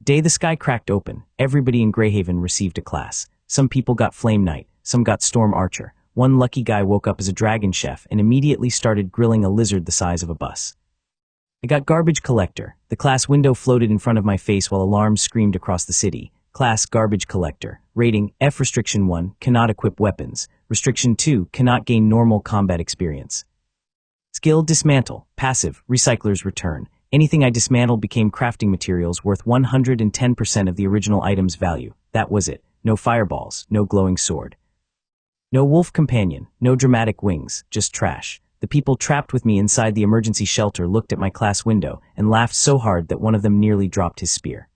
day the sky cracked open, everybody in Grayhaven received a class. Some people got Flame Knight, some got Storm Archer. One lucky guy woke up as a dragon chef and immediately started grilling a lizard the size of a bus. I got Garbage Collector. The class window floated in front of my face while alarms screamed across the city. Class Garbage Collector. Rating F. Restriction 1, cannot equip weapons. Restriction 2, cannot gain normal combat experience. Skill Dismantle. Passive, Recycler's Return. Anything I dismantled became crafting materials worth 110% of the original item's value. That was it. No fireballs, no glowing sword. No wolf companion, no dramatic wings, just trash. The people trapped with me inside the emergency shelter looked at my class window and laughed so hard that one of them nearly dropped his spear.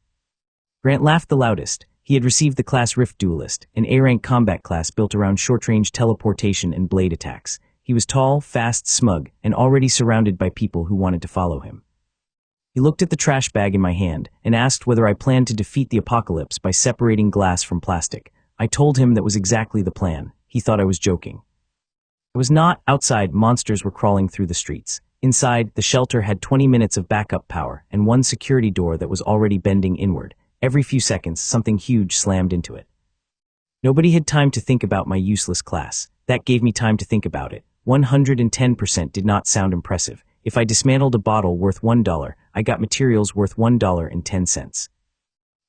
Grant laughed the loudest. He had received the class Rift Duelist, an A-rank combat class built around short-range teleportation and blade attacks. He was tall, fast, smug, and already surrounded by people who wanted to follow him. He looked at the trash bag in my hand and asked whether I planned to defeat the apocalypse by separating glass from plastic. I told him that was exactly the plan. He thought I was joking. It was not. Outside, monsters were crawling through the streets. Inside, the shelter had 20 minutes of backup power and one security door that was already bending inward. Every few seconds, something huge slammed into it. Nobody had time to think about my useless class. That gave me time to think about it. 110% did not sound impressive. If I dismantled a bottle worth $1, I got materials worth $1.10.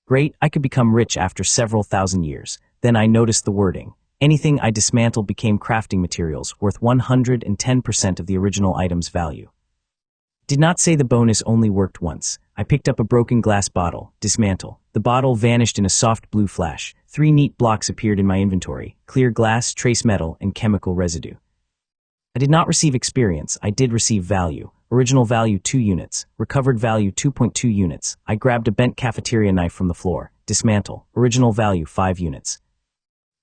Great, I could become rich after several thousand years. Then I noticed the wording. Anything I dismantled became crafting materials worth 110% of the original item's value. Did not say the bonus only worked once. I picked up a broken glass bottle. Dismantle. The bottle vanished in a soft blue flash. 3 neat blocks appeared in my inventory. Clear glass, trace metal, and chemical residue. I did not receive experience. I did receive value. Original value 2 units. Recovered value 2.2 units. I grabbed a bent cafeteria knife from the floor. Dismantle. Original value 5 units.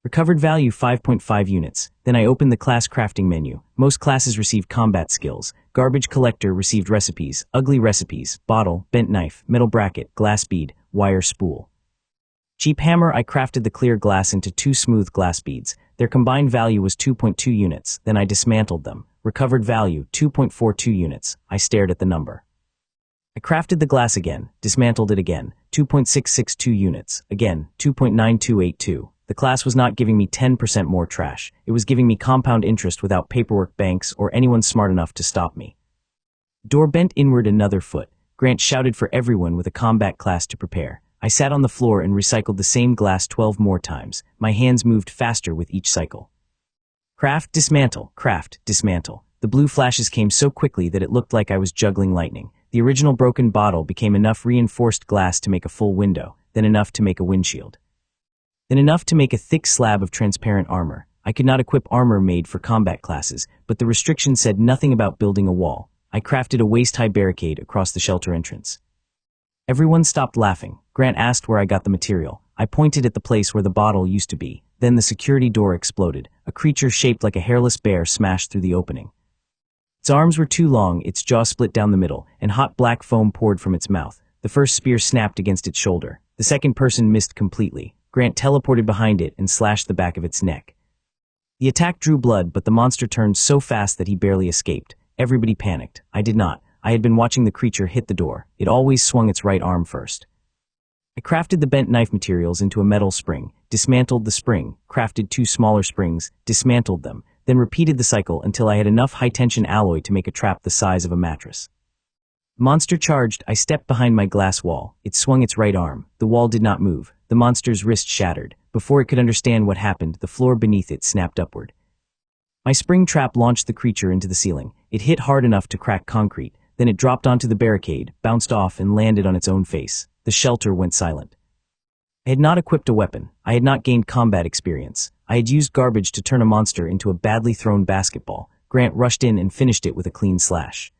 Recovered value 5.5 units. Then I opened the class crafting menu. Most classes received combat skills. Garbage Collector received recipes, ugly recipes, bottle, bent knife, metal bracket, glass bead, wire spool. Cheap hammer. I crafted the clear glass into 2 smooth glass beads. Their combined value was 2.2 units. Then I dismantled them. Recovered value 2.42 units. I stared at the number. I crafted the glass again, dismantled it again. 2.662 units. Again, 2.9282. The class was not giving me 10% more trash. It was giving me compound interest without paperwork, banks, or anyone smart enough to stop me. Door bent inward another foot. Grant shouted for everyone with a combat class to prepare. I sat on the floor and recycled the same glass 12 more times. My hands moved faster with each cycle. Craft, dismantle, craft, dismantle. The blue flashes came so quickly that it looked like I was juggling lightning. The original broken bottle became enough reinforced glass to make a full window, then enough to make a windshield. Then enough to make a thick slab of transparent armor. I could not equip armor made for combat classes, but the restriction said nothing about building a wall. I crafted a waist-high barricade across the shelter entrance. Everyone stopped laughing. Grant asked where I got the material. I pointed at the place where the bottle used to be. Then the security door exploded. A creature shaped like a hairless bear smashed through the opening. Its arms were too long, its jaw split down the middle, and hot black foam poured from its mouth. The first spear snapped against its shoulder. The second person missed completely. Grant teleported behind it and slashed the back of its neck. The attack drew blood, but the monster turned so fast that he barely escaped. Everybody panicked. I did not. I had been watching the creature hit the door. It always swung its right arm first. I crafted the bent knife materials into a metal spring, dismantled the spring, crafted 2 smaller springs, dismantled them, then repeated the cycle until I had enough high-tension alloy to make a trap the size of a mattress. The monster charged. I stepped behind my glass wall. It swung its right arm. The wall did not move. The monster's wrist shattered. Before it could understand what happened, the floor beneath it snapped upward. My spring trap launched the creature into the ceiling. It hit hard enough to crack concrete. Then it dropped onto the barricade, bounced off, and landed on its own face. The shelter went silent. I had not equipped a weapon. I had not gained combat experience. I had used garbage to turn a monster into a badly thrown basketball. Grant rushed in and finished it with a clean slash.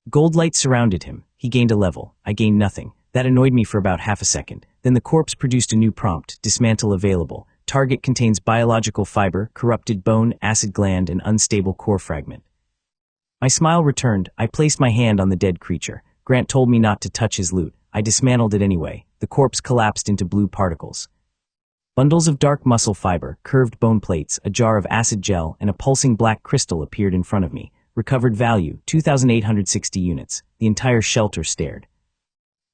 Gold light surrounded him. He gained a level. I gained nothing. That annoyed me for about half a second. Then the corpse produced a new prompt. Dismantle available. Target contains biological fiber, corrupted bone, acid gland, and unstable core fragment. My smile returned. I placed my hand on the dead creature. Grant told me not to touch his loot. I dismantled it anyway. The corpse collapsed into blue particles. Bundles of dark muscle fiber, curved bone plates, a jar of acid gel, and a pulsing black crystal appeared in front of me. Recovered value, 2,860 units. The entire shelter stared.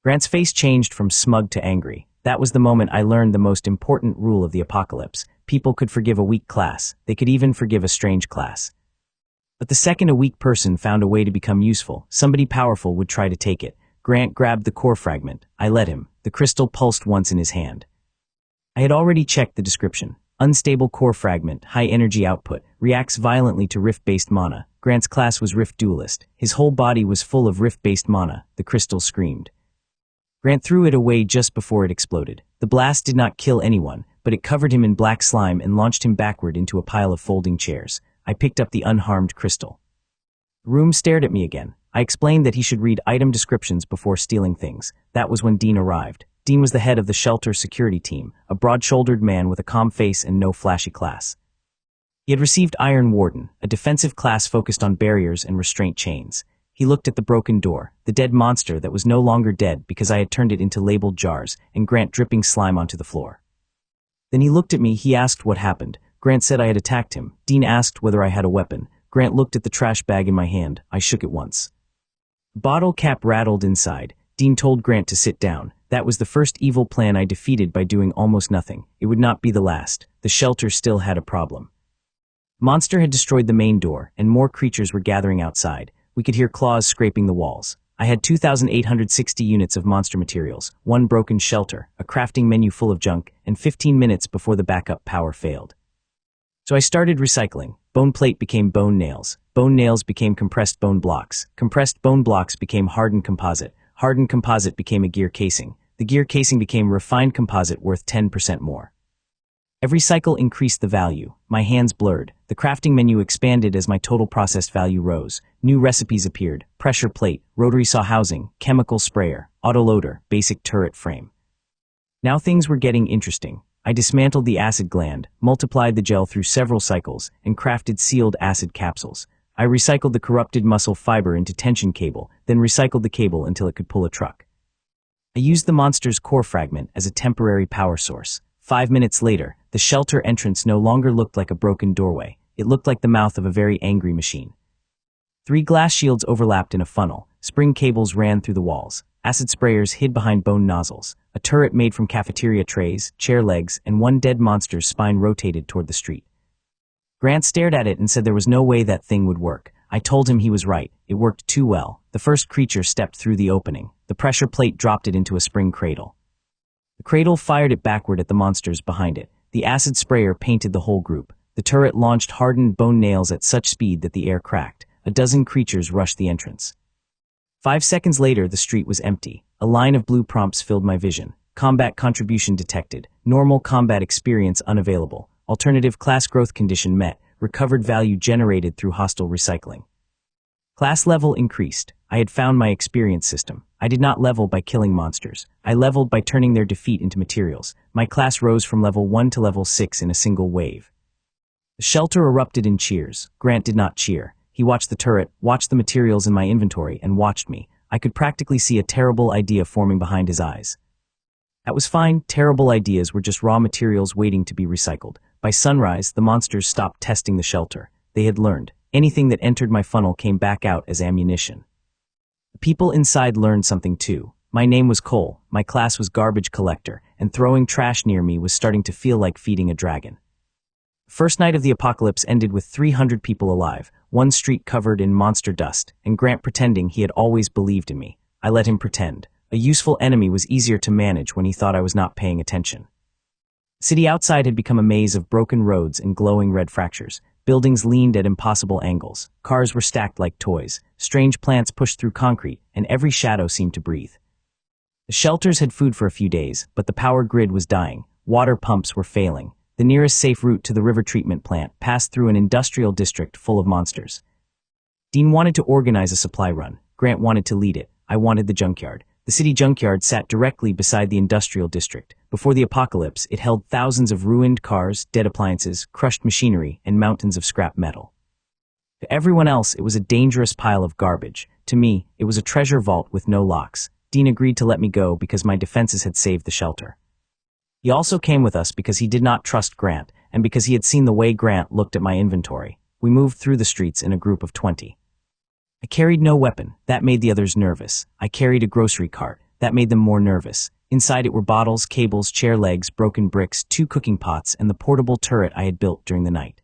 Grant's face changed from smug to angry. That was the moment I learned the most important rule of the apocalypse. People could forgive a weak class. They could even forgive a strange class. But the second a weak person found a way to become useful, somebody powerful would try to take it. Grant grabbed the core fragment. I let him. The crystal pulsed once in his hand. I had already checked the description. Unstable core fragment, high energy output, reacts violently to rift-based mana. Grant's class was Rift Duelist. His whole body was full of rift-based mana. The crystal screamed. Grant threw it away just before it exploded. The blast did not kill anyone, but it covered him in black slime and launched him backward into a pile of folding chairs. I picked up the unharmed crystal. The room stared at me again. I explained that he should read item descriptions before stealing things. That was when Dean arrived. Dean was the head of the shelter security team, a broad-shouldered man with a calm face and no flashy class. He had received Iron Warden, a defensive class focused on barriers and restraint chains. He looked at the broken door, the dead monster that was no longer dead because I had turned it into labeled jars, and Grant dripping slime onto the floor. Then he looked at me. He asked what happened. Grant said I had attacked him. Dean asked whether I had a weapon. Grant looked at the trash bag in my hand. I shook it once. The bottle cap rattled inside. Dean told Grant to sit down. That was the first evil plan I defeated by doing almost nothing. It would not be the last. The shelter still had a problem. Monster had destroyed the main door, and more creatures were gathering outside. We could hear claws scraping the walls. I had 2,860 units of monster materials, one broken shelter, a crafting menu full of junk, and 15 minutes before the backup power failed. So I started recycling. Bone plate became bone nails. Bone nails became compressed bone blocks. Compressed bone blocks became hardened composite. Hardened composite became a gear casing. The gear casing became refined composite worth 10% more. Every cycle increased the value. My hands blurred. The crafting menu expanded as my total processed value rose. New recipes appeared. Pressure plate, rotary saw housing, chemical sprayer, autoloader, basic turret frame. Now things were getting interesting. I dismantled the acid gland, multiplied the gel through several cycles, and crafted sealed acid capsules. I recycled the corrupted muscle fiber into tension cable, then recycled the cable until it could pull a truck. I used the monster's core fragment as a temporary power source. 5 minutes later, the shelter entrance no longer looked like a broken doorway. It looked like the mouth of a very angry machine. 3 glass shields overlapped in a funnel. Spring cables ran through the walls. Acid sprayers hid behind bone nozzles. A turret made from cafeteria trays, chair legs, and one dead monster's spine rotated toward the street. Grant stared at it and said there was no way that thing would work. I told him he was right. It worked too well. The first creature stepped through the opening. The pressure plate dropped it into a spring cradle. The cradle fired it backward at the monsters behind it. The acid sprayer painted the whole group. The turret launched hardened bone nails at such speed that the air cracked. A dozen creatures rushed the entrance. 5 seconds later, the street was empty. A line of blue prompts filled my vision. Combat contribution detected. Normal combat experience unavailable. Alternative class growth condition met. Recovered value generated through hostile recycling. Class level increased. I had found my experience system. I did not level by killing monsters. I leveled by turning their defeat into materials. My class rose from level 1 to level 6 in a single wave. The shelter erupted in cheers. Grant did not cheer. He watched the turret, watched the materials in my inventory, and watched me. I could practically see a terrible idea forming behind his eyes. That was fine. Terrible ideas were just raw materials waiting to be recycled. By sunrise, the monsters stopped testing the shelter. They had learned. Anything that entered my funnel came back out as ammunition. The people inside learned something too. My name was Cole, my class was garbage collector, and throwing trash near me was starting to feel like feeding a dragon. The first night of the apocalypse ended with 300 people alive, one street covered in monster dust, and Grant pretending he had always believed in me. I let him pretend. A useful enemy was easier to manage when he thought I was not paying attention. The city outside had become a maze of broken roads and glowing red fractures. Buildings leaned at impossible angles. Cars were stacked like toys. Strange plants pushed through concrete, and every shadow seemed to breathe. The shelters had food for a few days, but the power grid was dying. Water pumps were failing. The nearest safe route to the river treatment plant passed through an industrial district full of monsters. Dean wanted to organize a supply run. Grant wanted to lead it. I wanted the junkyard. The city junkyard sat directly beside the industrial district. Before the apocalypse, it held thousands of ruined cars, dead appliances, crushed machinery, and mountains of scrap metal. To everyone else, it was a dangerous pile of garbage. To me, it was a treasure vault with no locks. Dean agreed to let me go because my defenses had saved the shelter. He also came with us because he did not trust Grant, and because he had seen the way Grant looked at my inventory. We moved through the streets in a group of 20. I carried no weapon. That made the others nervous. I carried a grocery cart. That made them more nervous. Inside it were bottles, cables, chair legs, broken bricks, 2 cooking pots, and the portable turret I had built during the night.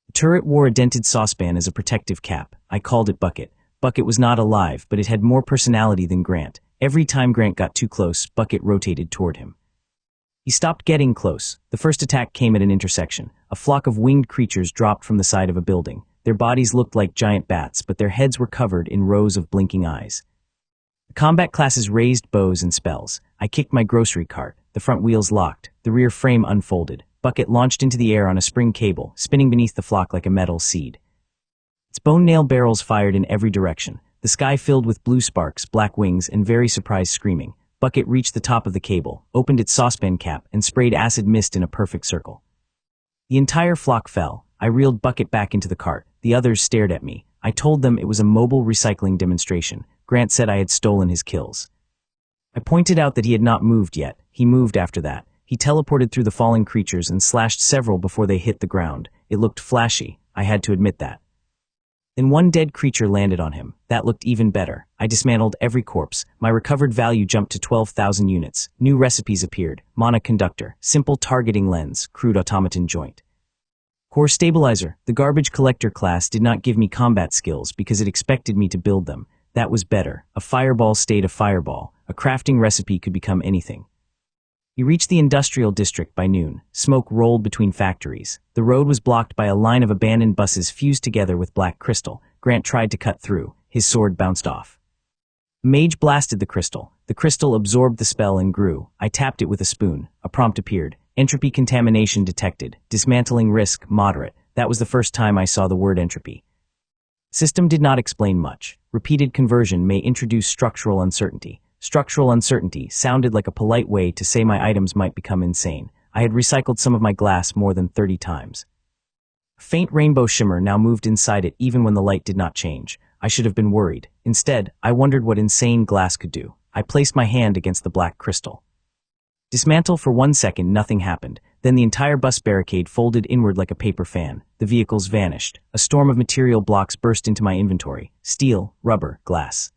The turret wore a dented saucepan as a protective cap. I called it Bucket. Bucket was not alive, but it had more personality than Grant. Every time Grant got too close, Bucket rotated toward him. He stopped getting close. The first attack came at an intersection. A flock of winged creatures dropped from the side of a building. Their bodies looked like giant bats, but their heads were covered in rows of blinking eyes. The combat classes raised bows and spells. I kicked my grocery cart. The front wheels locked. The rear frame unfolded. Bucket launched into the air on a spring cable, spinning beneath the flock like a metal seed. Its bone nail barrels fired in every direction. The sky filled with blue sparks, black wings, and very surprised screaming. Bucket reached the top of the cable, opened its saucepan cap, and sprayed acid mist in a perfect circle. The entire flock fell. I reeled Bucket back into the cart. The others stared at me. I told them it was a mobile recycling demonstration. Grant said I had stolen his kills. I pointed out that he had not moved yet. He moved after that. He teleported through the falling creatures and slashed several before they hit the ground. It looked flashy. I had to admit that. Then one dead creature landed on him. That looked even better. I dismantled every corpse. My recovered value jumped to 12,000 units. New recipes appeared. Mana conductor, simple targeting lens, crude automaton joint. Core stabilizer. The garbage collector class did not give me combat skills because it expected me to build them. That was better. A fireball stayed a fireball. A crafting recipe could become anything. We reached the industrial district by noon. Smoke rolled between factories. The road was blocked by a line of abandoned buses fused together with black crystal. Grant tried to cut through. His sword bounced off. The mage blasted the crystal. The crystal absorbed the spell and grew. I tapped it with a spoon. A prompt appeared. Entropy contamination detected. Dismantling risk, moderate. That was the first time I saw the word entropy. System did not explain much. Repeated conversion may introduce structural uncertainty. Structural uncertainty sounded like a polite way to say my items might become insane. I had recycled some of my glass more than 30 times. A faint rainbow shimmer now moved inside it even when the light did not change. I should have been worried. Instead, I wondered what insane glass could do. I placed my hand against the black crystal. Dismantle for 1 second, nothing happened. Then the entire bus barricade folded inward like a paper fan. The vehicles vanished. A storm of material blocks burst into my inventory. Steel, rubber, glass.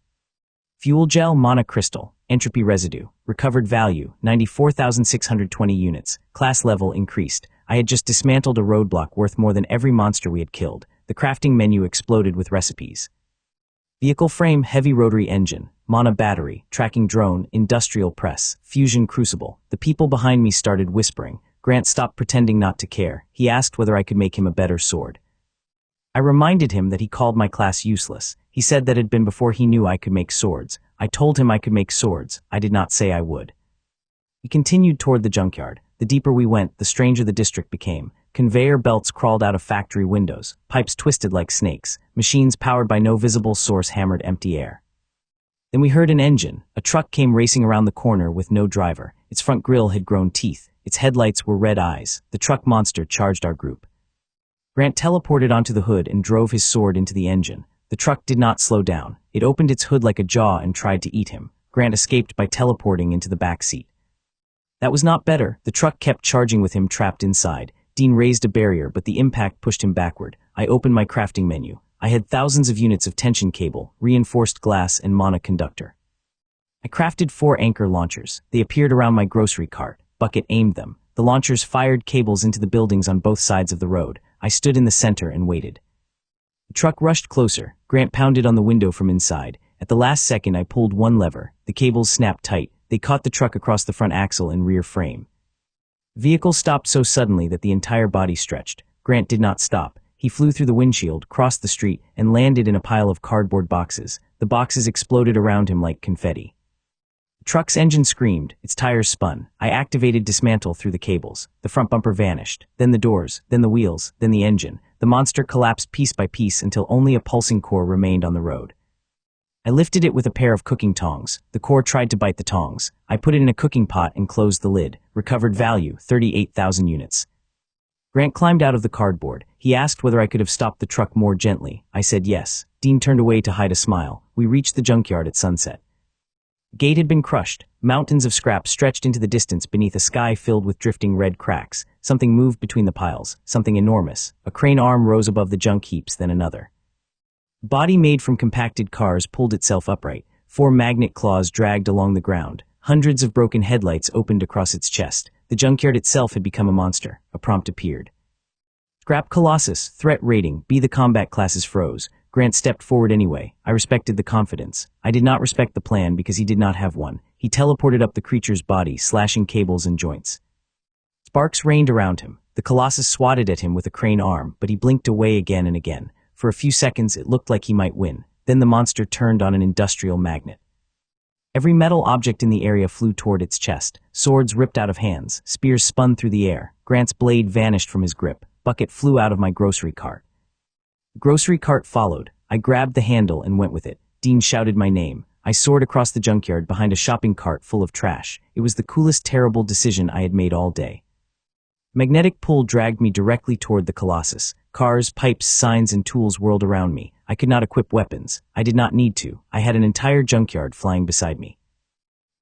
Fuel gel, mana crystal, entropy residue, recovered value, 94,620 units, class level increased. I had just dismantled a roadblock worth more than every monster we had killed. The crafting menu exploded with recipes. Vehicle frame, heavy rotary engine, mana battery, tracking drone, industrial press, fusion crucible. The people behind me started whispering. Grant stopped pretending not to care. He asked whether I could make him a better sword. I reminded him that he called my class useless. He said that had been before he knew I could make swords. I told him I could make swords. I did not say I would. We continued toward the junkyard. The deeper we went, the stranger the district became. Conveyor belts crawled out of factory windows. Pipes twisted like snakes. Machines powered by no visible source hammered empty air. Then we heard an engine. A truck came racing around the corner with no driver. Its front grille had grown teeth. Its headlights were red eyes. The truck monster charged our group. Grant teleported onto the hood and drove his sword into the engine. The truck did not slow down. It opened its hood like a jaw and tried to eat him. Grant escaped by teleporting into the back seat. That was not better. The truck kept charging with him trapped inside. Dean raised a barrier, but the impact pushed him backward. I opened my crafting menu. I had thousands of units of tension cable, reinforced glass, and mana conductor. I crafted 4 anchor launchers. They appeared around my grocery cart. Bucket aimed them. The launchers fired cables into the buildings on both sides of the road. I stood in the center and waited. The truck rushed closer. Grant pounded on the window from inside. At the last second, I pulled one lever. The cables snapped tight. They caught the truck across the front axle and rear frame. The vehicle stopped so suddenly that the entire body stretched. Grant did not stop. He flew through the windshield, crossed the street, and landed in a pile of cardboard boxes. The boxes exploded around him like confetti. The truck's engine screamed. Its tires spun. I activated Dismantle through the cables. The front bumper vanished. Then the doors. Then the wheels. Then the engine. The monster collapsed piece by piece until only a pulsing core remained on the road. I lifted it with a pair of cooking tongs. The core tried to bite the tongs. I put it in a cooking pot and closed the lid. Recovered value, 38,000 units. Grant climbed out of the cardboard. He asked whether I could have stopped the truck more gently. I said yes. Dean turned away to hide a smile. We reached the junkyard at sunset. The gate had been crushed. Mountains of scrap stretched into the distance beneath a sky filled with drifting red cracks. Something moved between the piles. Something enormous. A crane arm rose above the junk heaps, then another. A body made from compacted cars pulled itself upright. 4 magnet claws dragged along the ground. Hundreds of broken headlights opened across its chest. The junkyard itself had become a monster. A prompt appeared. Scrap Colossus, threat rating, B. The combat classes froze. Grant stepped forward anyway. I respected the confidence. I did not respect the plan because he did not have one. He teleported up the creature's body, slashing cables and joints. Sparks rained around him. The Colossus swatted at him with a crane arm, but he blinked away again and again. For a few seconds, it looked like he might win. Then the monster turned on an industrial magnet. Every metal object in the area flew toward its chest. Swords ripped out of hands. Spears spun through the air. Grant's blade vanished from his grip. Bucket flew out of my grocery cart. The grocery cart followed. I grabbed the handle and went with it. Dean shouted my name. I soared across the junkyard behind a shopping cart full of trash. It was the coolest, terrible decision I had made all day. Magnetic pull dragged me directly toward the Colossus. Cars, pipes, signs, and tools whirled around me. I could not equip weapons. I did not need to. I had an entire junkyard flying beside me.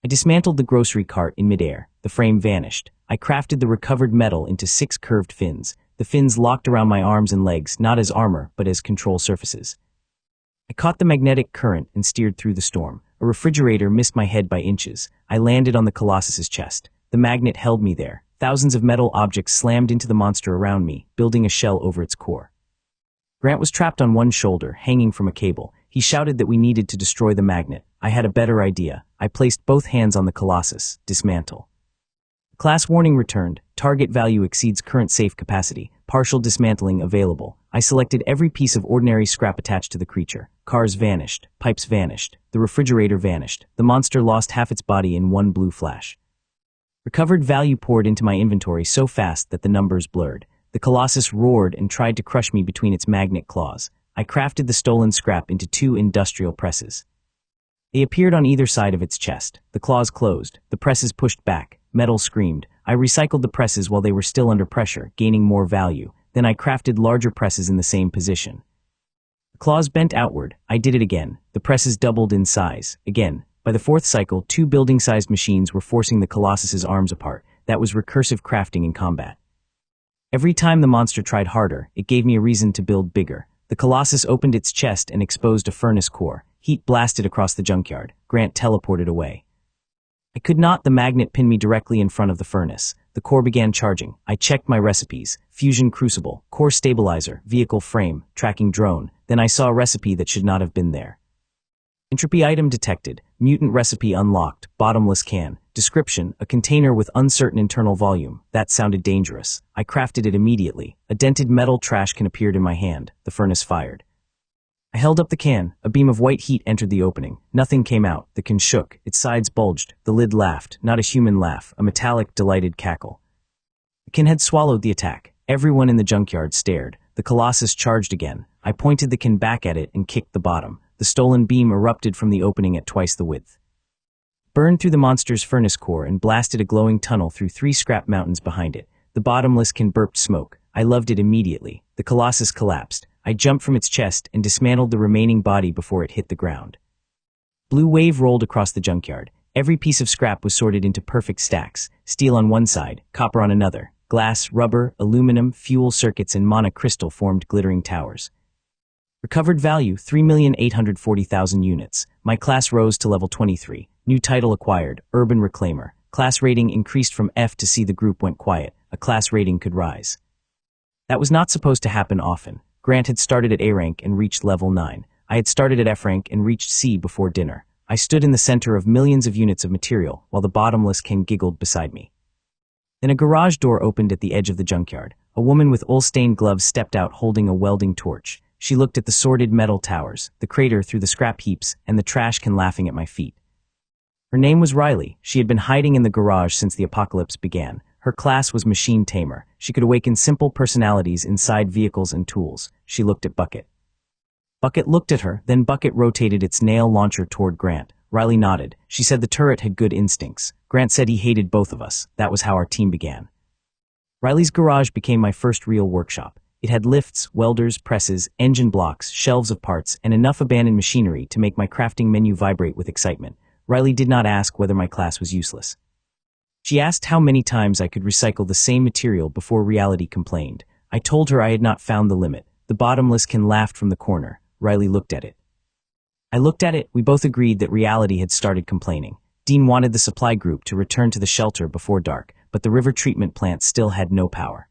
I dismantled the grocery cart in midair. The frame vanished. I crafted the recovered metal into 6 curved fins. The fins locked around my arms and legs, not as armor, but as control surfaces. I caught the magnetic current and steered through the storm. A refrigerator missed my head by inches. I landed on the Colossus's chest. The magnet held me there. Thousands of metal objects slammed into the monster around me, building a shell over its core. Grant was trapped on one shoulder, hanging from a cable. He shouted that we needed to destroy the magnet. I had a better idea. I placed both hands on the Colossus. Dismantle. Class warning returned. Target value exceeds current safe capacity. Partial dismantling available. I selected every piece of ordinary scrap attached to the creature. Cars vanished. Pipes vanished. The refrigerator vanished. The monster lost half its body in one blue flash. Recovered value poured into my inventory so fast that the numbers blurred. The Colossus roared and tried to crush me between its magnet claws. I crafted the stolen scrap into 2 industrial presses. They appeared on either side of its chest. The claws closed. The presses pushed back. Metal screamed. I recycled the presses while they were still under pressure, gaining more value. Then I crafted larger presses in the same position. The claws bent outward. I did it again. The presses doubled in size. Again. By the 4th cycle, 2 building-sized machines were forcing the Colossus's arms apart. That was recursive crafting in combat. Every time the monster tried harder, it gave me a reason to build bigger. The Colossus opened its chest and exposed a furnace core. Heat blasted across the junkyard. Grant teleported away. I could not. The magnet pinned me directly in front of the furnace. The core began charging. I checked my recipes. Fusion crucible, core stabilizer, vehicle frame, tracking drone. Then I saw a recipe that should not have been there. Entropy item detected. Mutant recipe unlocked. Bottomless can. Description, a container with uncertain internal volume. That sounded dangerous. I crafted it immediately. A dented metal trash can appeared in my hand. The furnace fired. I held up the can. A beam of white heat entered the opening. Nothing came out. The can shook. Its sides bulged. The lid laughed. Not a human laugh. A metallic, delighted cackle. The can had swallowed the attack. Everyone in the junkyard stared. The Colossus charged again. I pointed the can back at it and kicked the bottom. The stolen beam erupted from the opening at twice the width. Burned through the monster's furnace core and blasted a glowing tunnel through 3 scrap mountains behind it. The bottomless can burped smoke. I loved it immediately. The Colossus collapsed. I jumped from its chest and dismantled the remaining body before it hit the ground. Blue wave rolled across the junkyard. Every piece of scrap was sorted into perfect stacks. Steel on one side, copper on another. Glass, rubber, aluminum, fuel circuits, and monocrystal formed glittering towers. Recovered value, 3,840,000 units. My class rose to level 23. New title acquired, Urban Reclaimer. Class rating increased from F to C. The group went quiet. A class rating could rise. That was not supposed to happen often. Grant had started at A rank and reached level 9. I had started at F rank and reached C before dinner. I stood in the center of millions of units of material, while the bottomless can giggled beside me. Then a garage door opened at the edge of the junkyard. A woman with oil-stained gloves stepped out holding a welding torch. She looked at the sordid metal towers, the crater through the scrap heaps, and the trash can laughing at my feet. Her name was Riley. She had been hiding in the garage since the apocalypse began. Her class was Machine Tamer. She could awaken simple personalities inside vehicles and tools. She looked at Bucket. Bucket looked at her, then Bucket rotated its nail launcher toward Grant. Riley nodded. She said the turret had good instincts. Grant said he hated both of us. That was how our team began. Riley's garage became my first real workshop. It had lifts, welders, presses, engine blocks, shelves of parts, and enough abandoned machinery to make my crafting menu vibrate with excitement. Riley did not ask whether my class was useless. She asked how many times I could recycle the same material before reality complained. I told her I had not found the limit. The bottomless can laughed from the corner. Riley looked at it. I looked at it, we both agreed that reality had started complaining. Dean wanted the supply group to return to the shelter before dark, but the river treatment plant still had no power.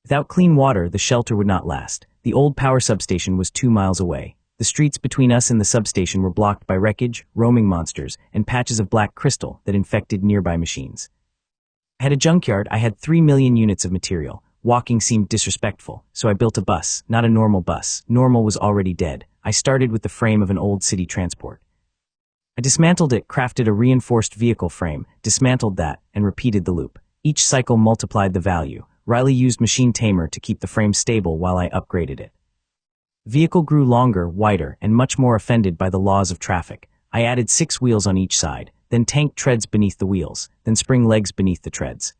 Without clean water, the shelter would not last. The old power substation was 2 miles away. The streets between us and the substation were blocked by wreckage, roaming monsters, and patches of black crystal that infected nearby machines. I had a junkyard. I had 3 million units of material. Walking seemed disrespectful, so I built a bus, not a normal bus. Normal was already dead. I started with the frame of an old city transport. I dismantled it, crafted a reinforced vehicle frame, dismantled that, and repeated the loop. Each cycle multiplied the value. Riley used Machine Tamer to keep the frame stable while I upgraded it. The vehicle grew longer, wider, and much more offended by the laws of traffic. I added 6 wheels on each side, then tank treads beneath the wheels, then spring legs beneath the treads.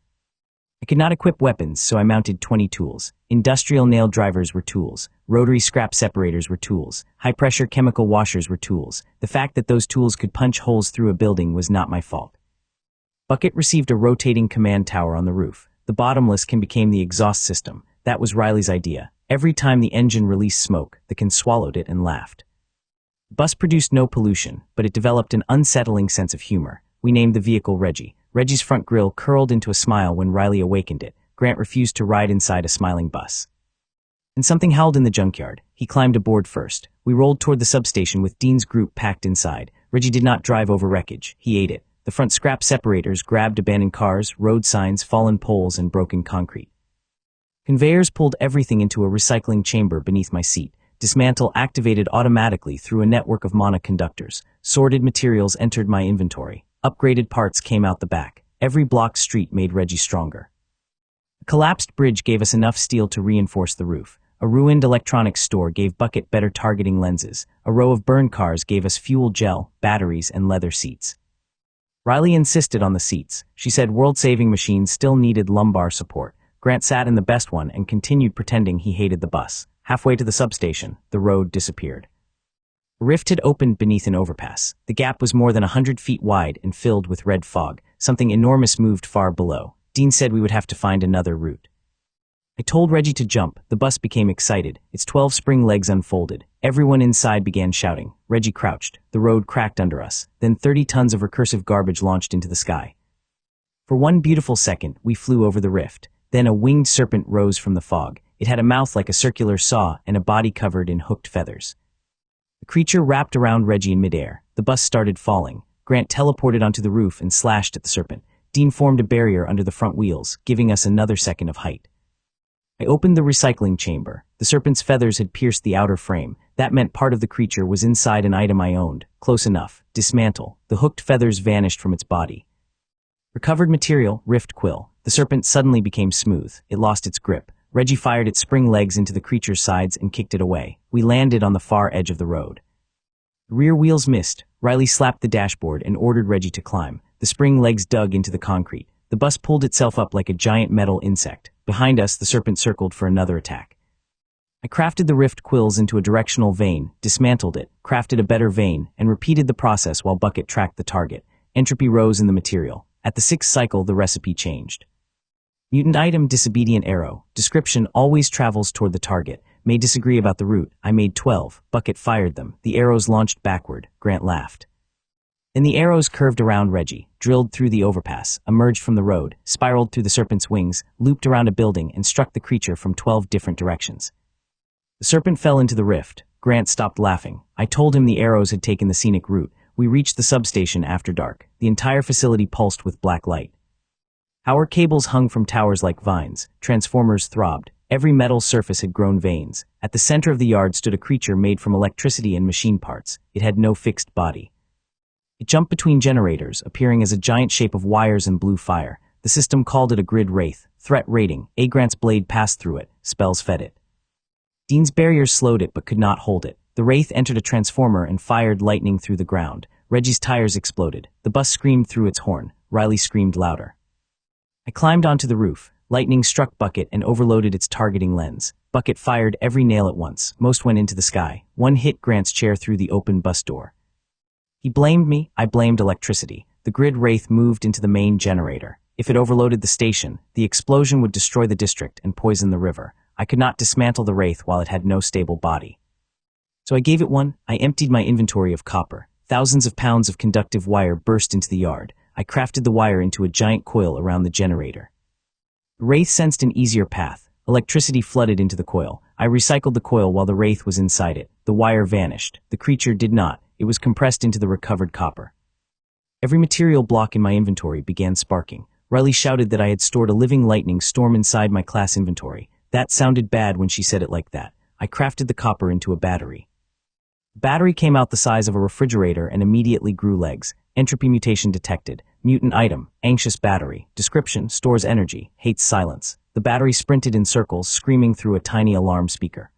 I could not equip weapons, so I mounted 20 tools. Industrial nail drivers were tools. Rotary scrap separators were tools. High-pressure chemical washers were tools. The fact that those tools could punch holes through a building was not my fault. Bucket received a rotating command tower on the roof. The bottomless can became the exhaust system. That was Riley's idea. Every time the engine released smoke, the can swallowed it and laughed. The bus produced no pollution, but it developed an unsettling sense of humor. We named the vehicle Reggie. Reggie's front grille curled into a smile when Riley awakened it. Grant refused to ride inside a smiling bus. And something howled in the junkyard. He climbed aboard first. We rolled toward the substation with Dean's group packed inside. Reggie did not drive over wreckage. He ate it. The front scrap separators grabbed abandoned cars, road signs, fallen poles, and broken concrete. Conveyors pulled everything into a recycling chamber beneath my seat. Dismantle activated automatically through a network of monoconductors. Sorted materials entered my inventory. Upgraded parts came out the back. Every block street made Reggie stronger. A collapsed bridge gave us enough steel to reinforce the roof. A ruined electronics store gave Bucket better targeting lenses. A row of burn cars gave us fuel gel, batteries, and leather seats. Riley insisted on the seats. She said world-saving machines still needed lumbar support. Grant sat in the best one and continued pretending he hated the bus. Halfway to the substation, the road disappeared. A rift had opened beneath an overpass. The gap was more than 100 feet wide and filled with red fog. Something enormous moved far below. Dean said we would have to find another route. I told Reggie to jump. The bus became excited. Its 12 spring legs unfolded. Everyone inside began shouting. Reggie crouched. The road cracked under us. Then 30 tons of recursive garbage launched into the sky. For one beautiful second, we flew over the rift. Then a winged serpent rose from the fog. It had a mouth like a circular saw and a body covered in hooked feathers. The creature wrapped around Reggie in midair. The bus started falling. Grant teleported onto the roof and slashed at the serpent. Dean formed a barrier under the front wheels, giving us another second of height. I opened the recycling chamber. The serpent's feathers had pierced the outer frame. That meant part of the creature was inside an item I owned. Close enough. Dismantle. The hooked feathers vanished from its body. Recovered material, rift quill. The serpent suddenly became smooth. It lost its grip. Reggie fired its spring legs into the creature's sides and kicked it away. We landed on the far edge of the road. The rear wheels missed. Riley slapped the dashboard and ordered Reggie to climb. The spring legs dug into the concrete. The bus pulled itself up like a giant metal insect. Behind us, the serpent circled for another attack. I crafted the rift quills into a directional vein, dismantled it, crafted a better vein, and repeated the process while Bucket tracked the target. Entropy rose in the material. At the 6th cycle, the recipe changed. Mutant item, disobedient arrow. Description, always travels toward the target. May disagree about the route. I made 12. Bucket fired them. The arrows launched backward. Grant laughed. Then the arrows curved around Reggie, drilled through the overpass, emerged from the road, spiraled through the serpent's wings, looped around a building, and struck the creature from 12 different directions. The serpent fell into the rift. Grant stopped laughing. I told him the arrows had taken the scenic route. We reached the substation after dark. The entire facility pulsed with black light. Power cables hung from towers like vines. Transformers throbbed. Every metal surface had grown veins. At the center of the yard stood a creature made from electricity and machine parts. It had no fixed body. It jumped between generators, appearing as a giant shape of wires and blue fire. The system called it a grid wraith. Threat rating. A. Grant's blade passed through it. Spells fed it. Dean's barriers slowed it but could not hold it. The wraith entered a transformer and fired lightning through the ground. Reggie's tires exploded. The bus screamed through its horn. Riley screamed louder. I climbed onto the roof. Lightning struck Bucket and overloaded its targeting lens. Bucket fired every nail at once. Most went into the sky. One hit Grant's chair through the open bus door. He blamed me. I blamed electricity. The grid wraith moved into the main generator. If it overloaded the station, the explosion would destroy the district and poison the river. I could not dismantle the wraith while it had no stable body. So I gave it one. I emptied my inventory of copper. Thousands of pounds of conductive wire burst into the yard. I crafted the wire into a giant coil around the generator. Wraith sensed an easier path. Electricity flooded into the coil. I recycled the coil while the Wraith was inside it. The wire vanished. The creature did not. It was compressed into the recovered copper. Every material block in my inventory began sparking. Riley shouted that I had stored a living lightning storm inside my class inventory. That sounded bad when she said it like that. I crafted the copper into a battery. The battery came out the size of a refrigerator and immediately grew legs. Entropy mutation detected. Mutant item. Anxious battery. Description. Stores energy. Hates silence. The battery sprinted in circles, screaming through a tiny alarm speaker.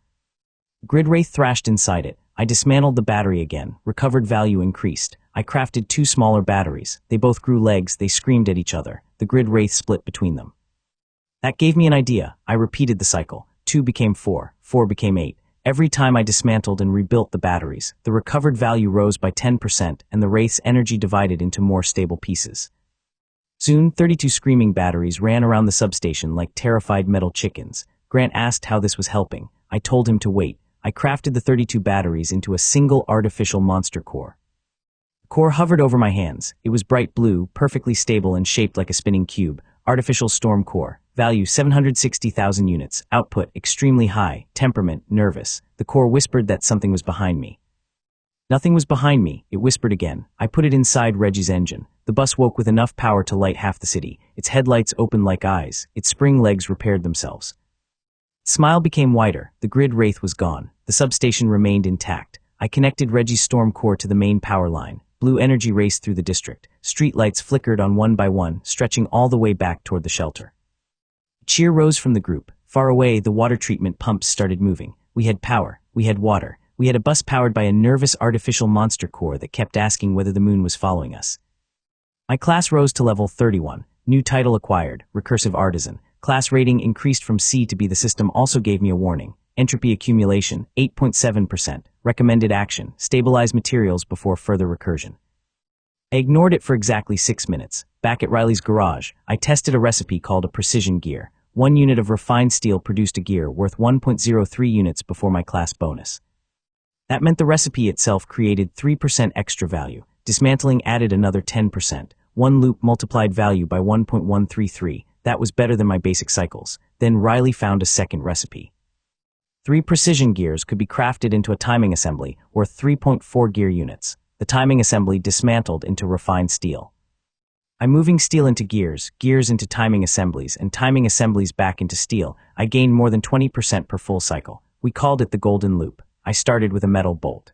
Grid Wraith thrashed inside it. I dismantled the battery again. Recovered value increased. I crafted 2 smaller batteries. They both grew legs. They screamed at each other. The Grid Wraith split between them. That gave me an idea. I repeated the cycle. 2 became 4. 4 became 8. Every time I dismantled and rebuilt the batteries, the recovered value rose by 10% and the Wraith's energy divided into more stable pieces. Soon, 32 screaming batteries ran around the substation like terrified metal chickens. Grant asked how this was helping. I told him to wait. I crafted the 32 batteries into a single artificial monster core. The core hovered over my hands. It was bright blue, perfectly stable and shaped like a spinning cube. Artificial storm core. Value 760,000 units. Output extremely high. Temperament nervous. The core whispered that something was behind me. Nothing was behind me, it whispered again. I put it inside Reggie's engine. The bus woke with enough power to light half the city. Its headlights opened like eyes. Its spring legs repaired themselves. Its smile became wider. The Grid Wraith was gone. The substation remained intact. I connected Reggie's storm core to the main power line. Blue energy raced through the district. Street lights flickered on one by one, stretching all the way back toward the shelter. A cheer rose from the group. Far away, the water treatment pumps started moving. We had power. We had water. We had a bus powered by a nervous artificial monster core that kept asking whether the moon was following us. My class rose to level 31. New title acquired, Recursive Artisan. Class rating increased from C to B. The system also gave me a warning. Entropy accumulation, 8.7%. Recommended action, stabilize materials before further recursion. I ignored it for exactly 6 minutes. Back at Riley's garage, I tested a recipe called a precision gear. 1 unit of refined steel produced a gear worth 1.03 units before my class bonus. That meant the recipe itself created 3% extra value. Dismantling added another 10%. 1 loop multiplied value by 1.133. That was better than my basic cycles. Then Riley found a second recipe. 3 precision gears could be crafted into a timing assembly worth 3.4 gear units. The timing assembly dismantled into refined steel. I'm moving steel into gears, gears into timing assemblies, and timing assemblies back into steel. I gained more than 20% per full cycle. We called it the golden loop. I started with a metal bolt.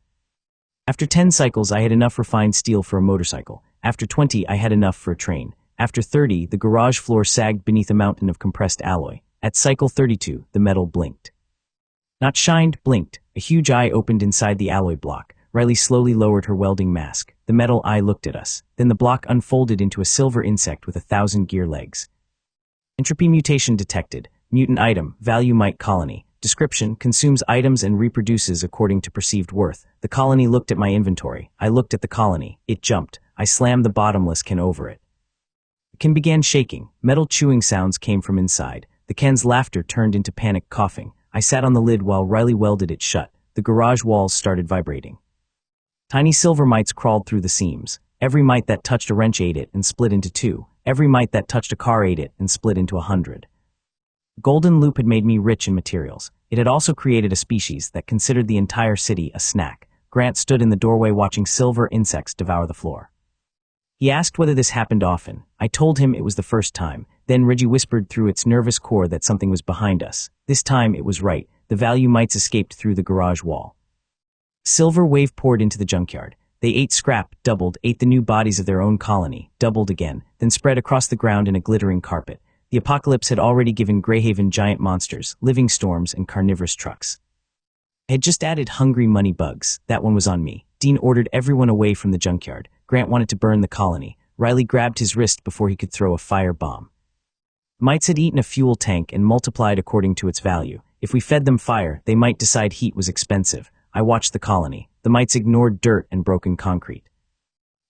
After 10 cycles, I had enough refined steel for a motorcycle. After 20, I had enough for a train. After 30, the garage floor sagged beneath a mountain of compressed alloy. At cycle 32, the metal blinked. Not shined, blinked. A huge eye opened inside the alloy block. Riley slowly lowered her welding mask. The metal eye looked at us. Then the block unfolded into a silver insect with 1,000 gear legs. Entropy mutation detected. Mutant item, value mite colony. Description, consumes items and reproduces according to perceived worth. The colony looked at my inventory. I looked at the colony. It jumped. I slammed the bottomless can over it. The can began shaking. Metal chewing sounds came from inside. The can's laughter turned into panicked coughing. I sat on the lid while Riley welded it shut. The garage walls started vibrating. Tiny silver mites crawled through the seams. Every mite that touched a wrench ate it and split into 2. Every mite that touched a car ate it and split into 100. Golden Loop had made me rich in materials. It had also created a species that considered the entire city a snack. Grant stood in the doorway watching silver insects devour the floor. He asked whether this happened often. I told him it was the first time. Then Reggie whispered through its nervous core that something was behind us. This time it was right. The value mites escaped through the garage wall. Silver wave poured into the junkyard. They ate scrap, doubled, ate the new bodies of their own colony, doubled again, then spread across the ground in a glittering carpet. The apocalypse had already given Grayhaven giant monsters, living storms, and carnivorous trucks. I had just added hungry money bugs. That one was on me. Dean ordered everyone away from the junkyard. Grant wanted to burn the colony. Riley grabbed his wrist before he could throw a fire bomb. Mites had eaten a fuel tank and multiplied according to its value. If we fed them fire, they might decide heat was expensive. I watched the colony. The mites ignored dirt and broken concrete.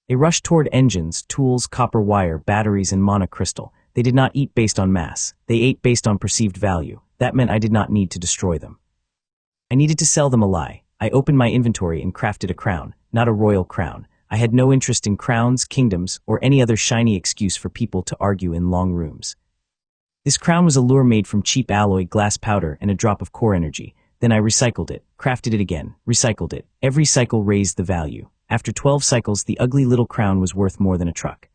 They rushed toward engines, tools, copper wire, batteries, and monocrystal. They did not eat based on mass. They ate based on perceived value. That meant I did not need to destroy them. I needed to sell them a lie. I opened my inventory and crafted a crown, not a royal crown. I had no interest in crowns, kingdoms, or any other shiny excuse for people to argue in long rooms. This crown was a lure made from cheap alloy, glass powder, and a drop of core energy. Then I recycled it, crafted it again, recycled it. Every cycle raised the value. After 12 cycles, the ugly little crown was worth more than a truck.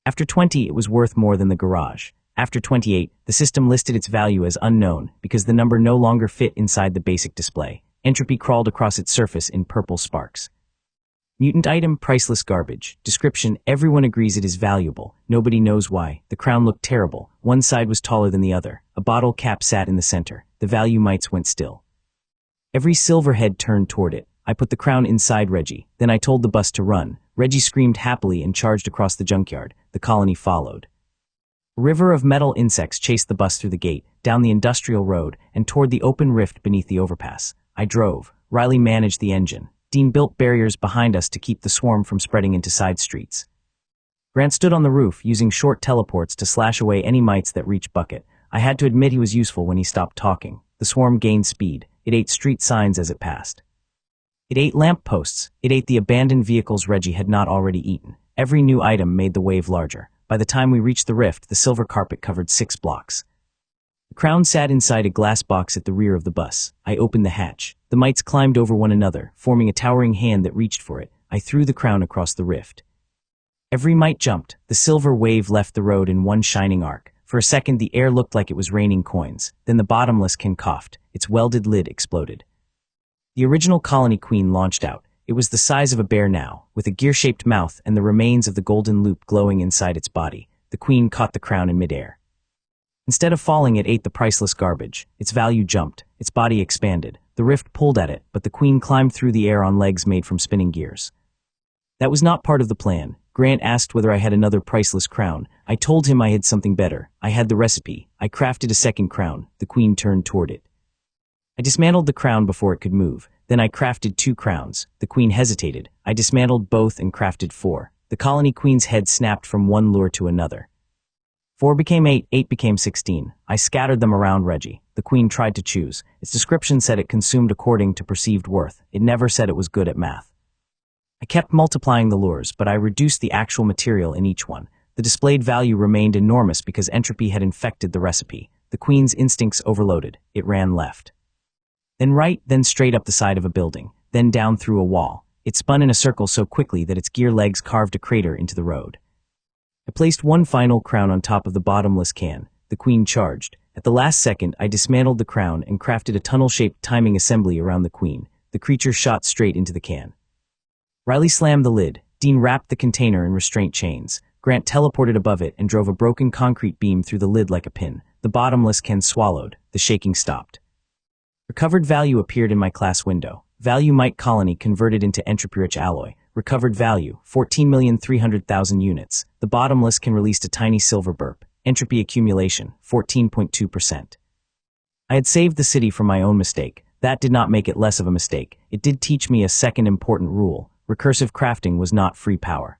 After 20, it was worth more than the garage. After 28, the system listed its value as unknown because the number no longer fit inside the basic display. Entropy crawled across its surface in purple sparks. Mutant item, priceless garbage. Description, everyone agrees it is valuable. Nobody knows why. The crown looked terrible. One side was taller than the other. A bottle cap sat in the center. The value mites went still. Every silver head turned toward it. I put the crown inside Reggie. Then I told the bus to run. Reggie screamed happily and charged across the junkyard. The colony followed. A river of metal insects chased the bus through the gate, down the industrial road, and toward the open rift beneath the overpass. I drove. Riley managed the engine. Dean built barriers behind us to keep the swarm from spreading into side streets. Grant stood on the roof, using short teleports to slash away any mites that reached Bucket. I had to admit he was useful when he stopped talking. The swarm gained speed. It ate street signs as it passed. It ate lamp posts. It ate the abandoned vehicles Reggie had not already eaten. Every new item made the wave larger. By the time we reached the rift, the silver carpet covered 6 blocks. The crown sat inside a glass box at the rear of the bus. I opened the hatch. The mites climbed over one another, forming a towering hand that reached for it. I threw the crown across the rift. Every mite jumped. The silver wave left the road in one shining arc. For a second, the air looked like it was raining coins. Then the bottomless can coughed. Its welded lid exploded. The original colony queen launched out. It was the size of a bear now, with a gear-shaped mouth and the remains of the golden loop glowing inside its body. The queen caught the crown in midair. Instead of falling, it ate the priceless garbage. Its value jumped. Its body expanded. The rift pulled at it, but the queen climbed through the air on legs made from spinning gears. That was not part of the plan. Grant asked whether I had another priceless crown. I told him I had something better. I had the recipe. I crafted a second crown. The queen turned toward it. I dismantled the crown before it could move. Then I crafted 2 crowns. The queen hesitated. I dismantled both and crafted 4. The colony queen's head snapped from one lure to another. 4 became 8, 8 became 16. I scattered them around Reggie. The queen tried to choose. Its description said it consumed according to perceived worth. It never said it was good at math. I kept multiplying the lures, but I reduced the actual material in each one. The displayed value remained enormous because entropy had infected the recipe. The queen's instincts overloaded. It ran left. Then right, then straight up the side of a building, then down through a wall. It spun in a circle so quickly that its gear legs carved a crater into the road. I placed one final crown on top of the bottomless can. The queen charged. At the last second, I dismantled the crown and crafted a tunnel-shaped timing assembly around the queen. The creature shot straight into the can. Riley slammed the lid. Dean wrapped the container in restraint chains. Grant teleported above it and drove a broken concrete beam through the lid like a pin. The bottomless can swallowed. The shaking stopped. Recovered value appeared in my class window. Value mite colony converted into entropy-rich alloy. Recovered value, 14,300,000 units. The bottomless can released a tiny silver burp. Entropy accumulation, 14.2%. I had saved the city from my own mistake. That did not make it less of a mistake. It did teach me a second important rule. Recursive crafting was not free power.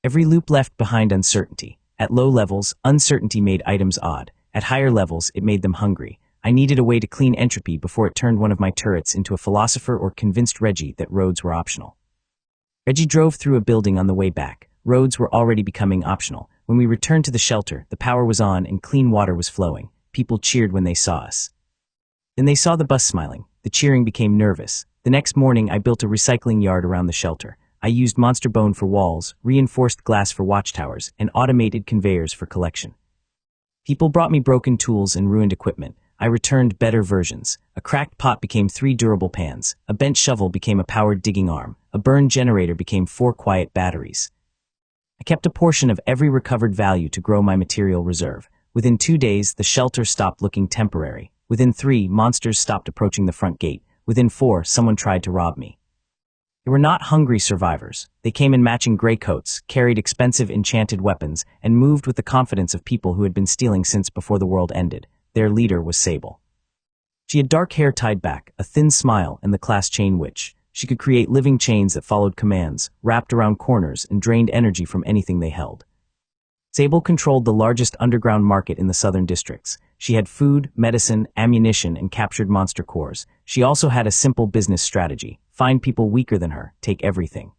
Every loop left behind uncertainty. At low levels, uncertainty made items odd. At higher levels, it made them hungry. I needed a way to clean entropy before it turned one of my turrets into a philosopher or convinced Reggie that roads were optional. Reggie drove through a building on the way back. Roads were already becoming optional. When we returned to the shelter, the power was on and clean water was flowing. People cheered when they saw us. Then they saw the bus smiling. The cheering became nervous. The next morning, I built a recycling yard around the shelter. I used monster bone for walls, reinforced glass for watchtowers, and automated conveyors for collection. People brought me broken tools and ruined equipment. I returned better versions. A cracked pot became 3 durable pans. A bent shovel became a powered digging arm. A burned generator became 4 quiet batteries. I kept a portion of every recovered value to grow my material reserve. Within 2 days, the shelter stopped looking temporary. Within 3, monsters stopped approaching the front gate. Within 4, someone tried to rob me. They were not hungry survivors. They came in matching gray coats, carried expensive enchanted weapons, and moved with the confidence of people who had been stealing since before the world ended. Their leader was Sable. She had dark hair tied back, a thin smile, and the class chain witch. She could create living chains that followed commands, wrapped around corners, and drained energy from anything they held. Sable controlled the largest underground market in the southern districts. She had food, medicine, ammunition, and captured monster cores. She also had a simple business strategy: find people weaker than her, take everything.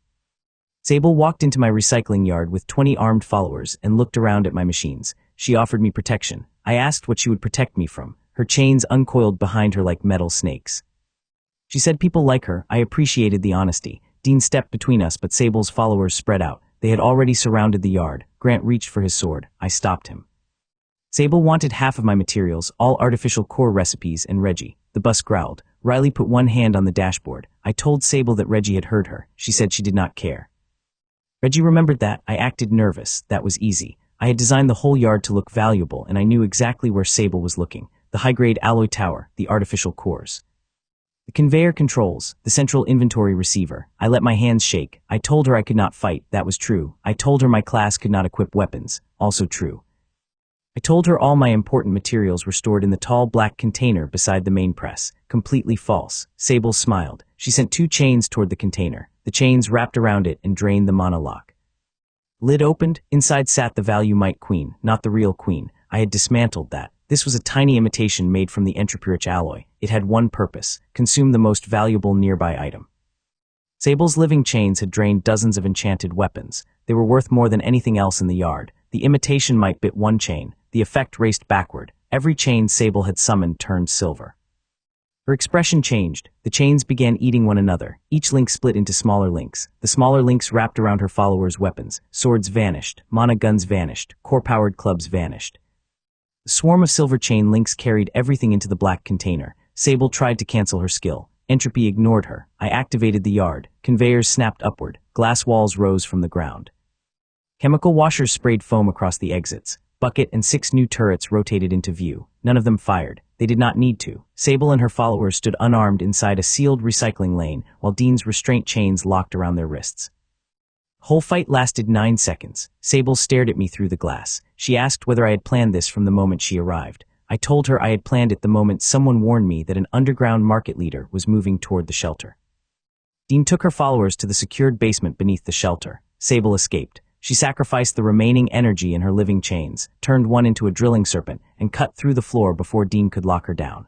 Sable walked into my recycling yard with 20 armed followers and looked around at my machines. She offered me protection. I asked what she would protect me from. Her chains uncoiled behind her like metal snakes. She said people like her. I appreciated the honesty. Dean stepped between us, but Sable's followers spread out. They had already surrounded the yard. Grant reached for his sword. I stopped him. Sable wanted half of my materials, all artificial core recipes, and Reggie. The bus growled. Riley put one hand on the dashboard. I told Sable that Reggie had heard her. She said she did not care. Reggie remembered that. I acted nervous. That was easy. I had designed the whole yard to look valuable, and I knew exactly where Sable was looking. The high-grade alloy tower, the artificial cores. The conveyor controls, the central inventory receiver. I let my hands shake. I told her I could not fight. That was true. I told her my class could not equip weapons. Also true. I told her all my important materials were stored in the tall black container beside the main press. Completely false. Sable smiled. She sent 2 chains toward the container. The chains wrapped around it and drained the monolock. Lid opened. Inside sat the Value-Mite Queen, not the real queen. I had dismantled that. This was a tiny imitation made from the entropy-rich alloy. It had one purpose: consume the most valuable nearby item. Sable's living chains had drained dozens of enchanted weapons. They were worth more than anything else in the yard. The imitation might bit one chain. The effect raced backward. Every chain Sable had summoned turned silver. Her expression changed. The chains began eating one another. Each link split into smaller links. The smaller links wrapped around her followers' weapons. Swords vanished. Mana guns vanished. Core-powered clubs vanished. The swarm of silver chain links carried everything into the black container. Sable tried to cancel her skill. Entropy ignored her. I activated the yard. Conveyors snapped upward. Glass walls rose from the ground. Chemical washers sprayed foam across the exits. Bucket and 6 new turrets rotated into view. None of them fired. They did not need to. Sable and her followers stood unarmed inside a sealed recycling lane, while Dean's restraint chains locked around their wrists. The whole fight lasted 9 seconds. Sable stared at me through the glass. She asked whether I had planned this from the moment she arrived. I told her I had planned it the moment someone warned me that an underground market leader was moving toward the shelter. Dean took her followers to the secured basement beneath the shelter. Sable escaped. She sacrificed the remaining energy in her living chains, turned one into a drilling serpent, and cut through the floor before Dean could lock her down.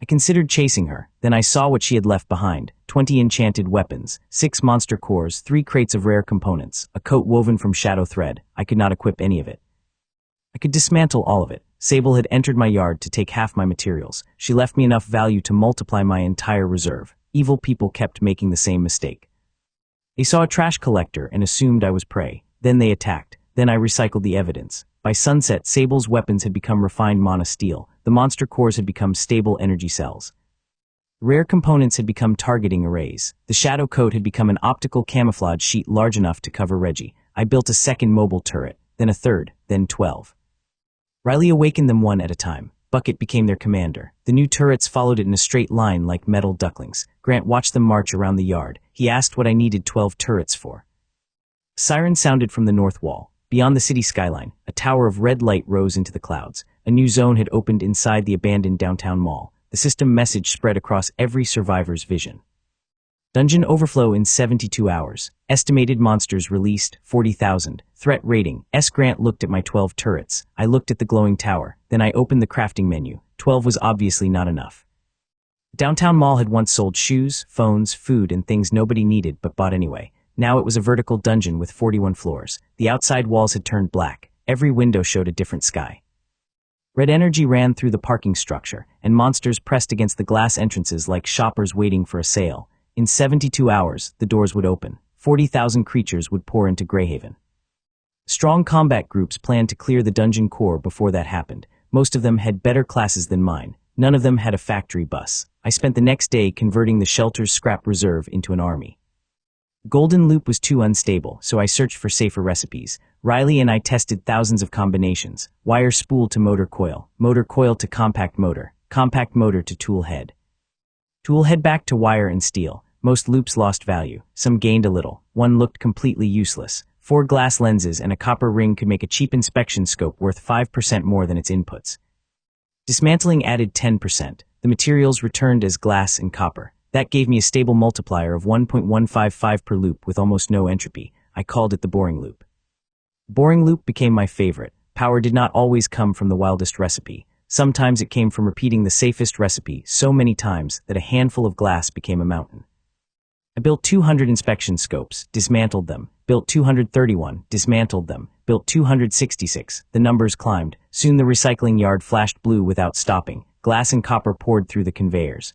I considered chasing her. Then I saw what she had left behind: 20 enchanted weapons, 6 monster cores, 3 crates of rare components, a coat woven from shadow thread. I could not equip any of it. I could dismantle all of it. Sable had entered my yard to take half my materials. She left me enough value to multiply my entire reserve. Evil people kept making the same mistake. They saw a trash collector and assumed I was prey. Then they attacked. Then I recycled the evidence. By sunset, Sable's weapons had become refined mana steel. The monster cores had become stable energy cells. Rare components had become targeting arrays. The shadow coat had become an optical camouflage sheet large enough to cover Reggie. I built a second mobile turret, then a third, then 12. Riley awakened them one at a time. Bucket became their commander. The new turrets followed it in a straight line like metal ducklings. Grant watched them march around the yard. He asked what I needed 12 turrets for. A siren sounded from the north wall. Beyond the city skyline, a tower of red light rose into the clouds. A new zone had opened inside the abandoned downtown mall. The system message spread across every survivor's vision. Dungeon overflow in 72 hours. Estimated monsters released, 40,000. Threat rating. Grant looked at my 12 turrets. I looked at the glowing tower. Then I opened the crafting menu. 12 was obviously not enough. The downtown mall had once sold shoes, phones, food, and things nobody needed but bought anyway. Now it was a vertical dungeon with 41 floors. The outside walls had turned black. Every window showed a different sky. Red energy ran through the parking structure, and monsters pressed against the glass entrances like shoppers waiting for a sale. In 72 hours, the doors would open. 40,000 creatures would pour into Grayhaven. Strong combat groups planned to clear the dungeon core before that happened. Most of them had better classes than mine. None of them had a factory bus. I spent the next day converting the shelter's scrap reserve into an army. Golden loop was too unstable, so I searched for safer recipes. Riley and I tested thousands of combinations. Wire spool to motor coil to compact motor to tool head back to wire and steel. Most loops lost value. Some gained a little. One looked completely useless. 4 glass lenses and a copper ring could make a cheap inspection scope worth 5% more than its inputs. Dismantling added 10%. The materials returned as glass and copper. That gave me a stable multiplier of 1.155 per loop with almost no entropy. I called it the boring loop. Boring loop became my favorite. Power did not always come from the wildest recipe. Sometimes it came from repeating the safest recipe so many times that a handful of glass became a mountain. I built 200 inspection scopes, dismantled them, built 231, dismantled them, built 266, the numbers climbed. Soon the recycling yard flashed blue without stopping. Glass and copper poured through the conveyors.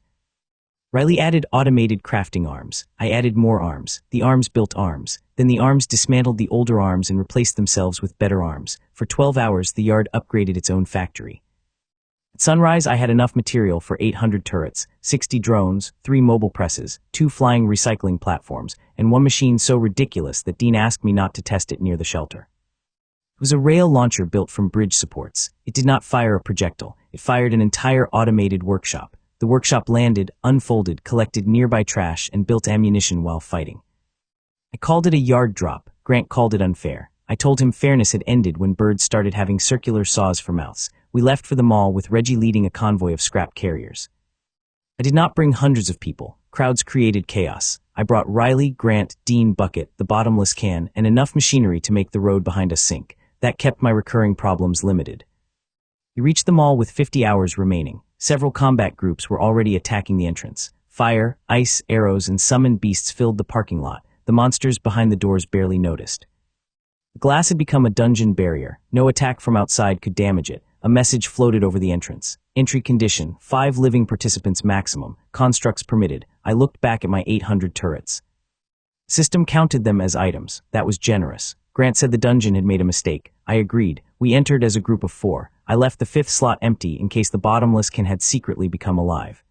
Riley added automated crafting arms. I added more arms. The arms built arms. Then the arms dismantled the older arms and replaced themselves with better arms. For 12 hours, the yard upgraded its own factory. At sunrise, I had enough material for 800 turrets, 60 drones, 3 mobile presses, 2 flying recycling platforms, and one machine so ridiculous that Dean asked me not to test it near the shelter. It was a rail launcher built from bridge supports. It did not fire a projectile. It fired an entire automated workshop. The workshop landed, unfolded, collected nearby trash, and built ammunition while fighting. I called it a yard drop. Grant called it unfair. I told him fairness had ended when birds started having circular saws for mouths. We left for the mall with Reggie leading a convoy of scrap carriers. I did not bring hundreds of people. Crowds created chaos. I brought Riley, Grant, Dean, Bucket, the bottomless can, and enough machinery to make the road behind us sink. That kept my recurring problems limited. We reached the mall with 50 hours remaining. Several combat groups were already attacking the entrance. Fire, ice, arrows, and summoned beasts filled the parking lot. The monsters behind the doors barely noticed. The glass had become a dungeon barrier. No attack from outside could damage it. A message floated over the entrance. Entry condition, 5 living participants maximum. Constructs permitted. I looked back at my 800 turrets. System counted them as items. That was generous. Grant said the dungeon had made a mistake. I agreed. We entered as a group of 4. I left the 5th slot empty in case the bottomless can had secretly become alive.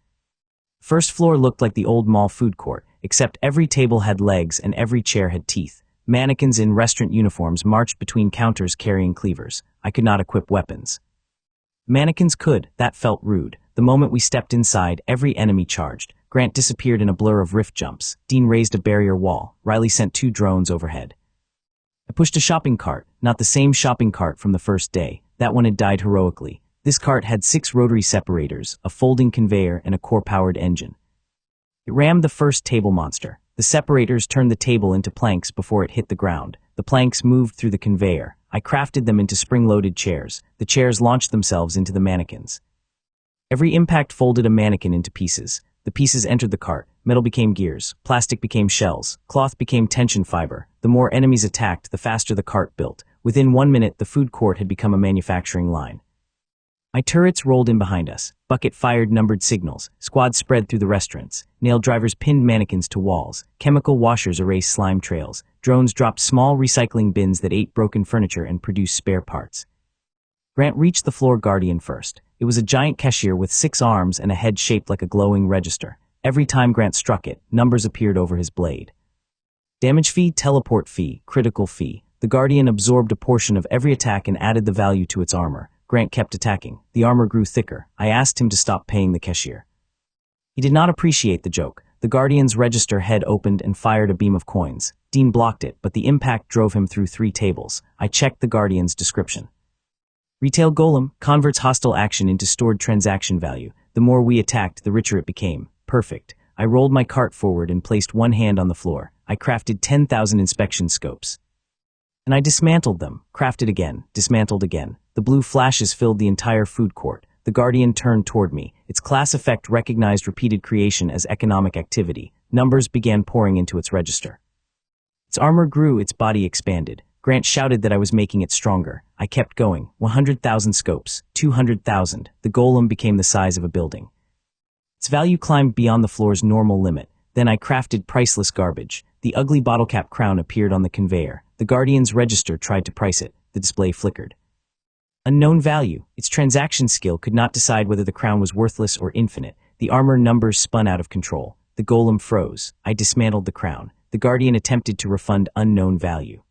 First floor looked like the old mall food court, except every table had legs and every chair had teeth. Mannequins in restaurant uniforms marched between counters carrying cleavers. I could not equip weapons. Mannequins could. That felt rude. The moment we stepped inside, every enemy charged. Grant disappeared in a blur of rift jumps. Dean raised a barrier wall. Riley sent 2 drones overhead. I pushed a shopping cart, not the same shopping cart from the first day. That one had died heroically. This cart had 6 rotary separators, a folding conveyor, and a core-powered engine. It rammed the first table monster. The separators turned the table into planks before it hit the ground. The planks moved through the conveyor. I crafted them into spring-loaded chairs. The chairs launched themselves into the mannequins. Every impact folded a mannequin into pieces. The pieces entered the cart. Metal became gears. Plastic became shells. Cloth became tension fiber. The more enemies attacked, the faster the cart built. Within 1 minute, the food court had become a manufacturing line. My turrets rolled in behind us. Bucket fired numbered signals. Squads spread through the restaurants. Nail drivers pinned mannequins to walls. Chemical washers erased slime trails. Drones dropped small recycling bins that ate broken furniture and produced spare parts. Grant reached the floor guardian first. It was a giant cashier with 6 arms and a head shaped like a glowing register. Every time Grant struck it, numbers appeared over his blade. Damage fee, teleport fee, critical fee. The guardian absorbed a portion of every attack and added the value to its armor. Grant kept attacking. The armor grew thicker. I asked him to stop paying the cashier. He did not appreciate the joke. The guardian's register head opened and fired a beam of coins. Dean blocked it, but the impact drove him through 3 tables. I checked the guardian's description. Retail golem converts hostile action into stored transaction value. The more we attacked, the richer it became. Perfect. I rolled my cart forward and placed one hand on the floor. I crafted 10,000 inspection scopes. And I dismantled them, crafted again, dismantled again. The blue flashes filled the entire food court. The guardian turned toward me. Its class effect recognized repeated creation as economic activity. Numbers began pouring into its register. Its armor grew, its body expanded. Grant shouted that I was making it stronger. I kept going. 100,000 scopes, 200,000. The golem became the size of a building. Its value climbed beyond the floor's normal limit. Then I crafted priceless garbage. The ugly bottle cap crown appeared on the conveyor. The guardian's register tried to price it. The display flickered. Unknown value. Its transaction skill could not decide whether the crown was worthless or infinite. The armor numbers spun out of control. The golem froze. I dismantled the crown. The guardian attempted to refund unknown value.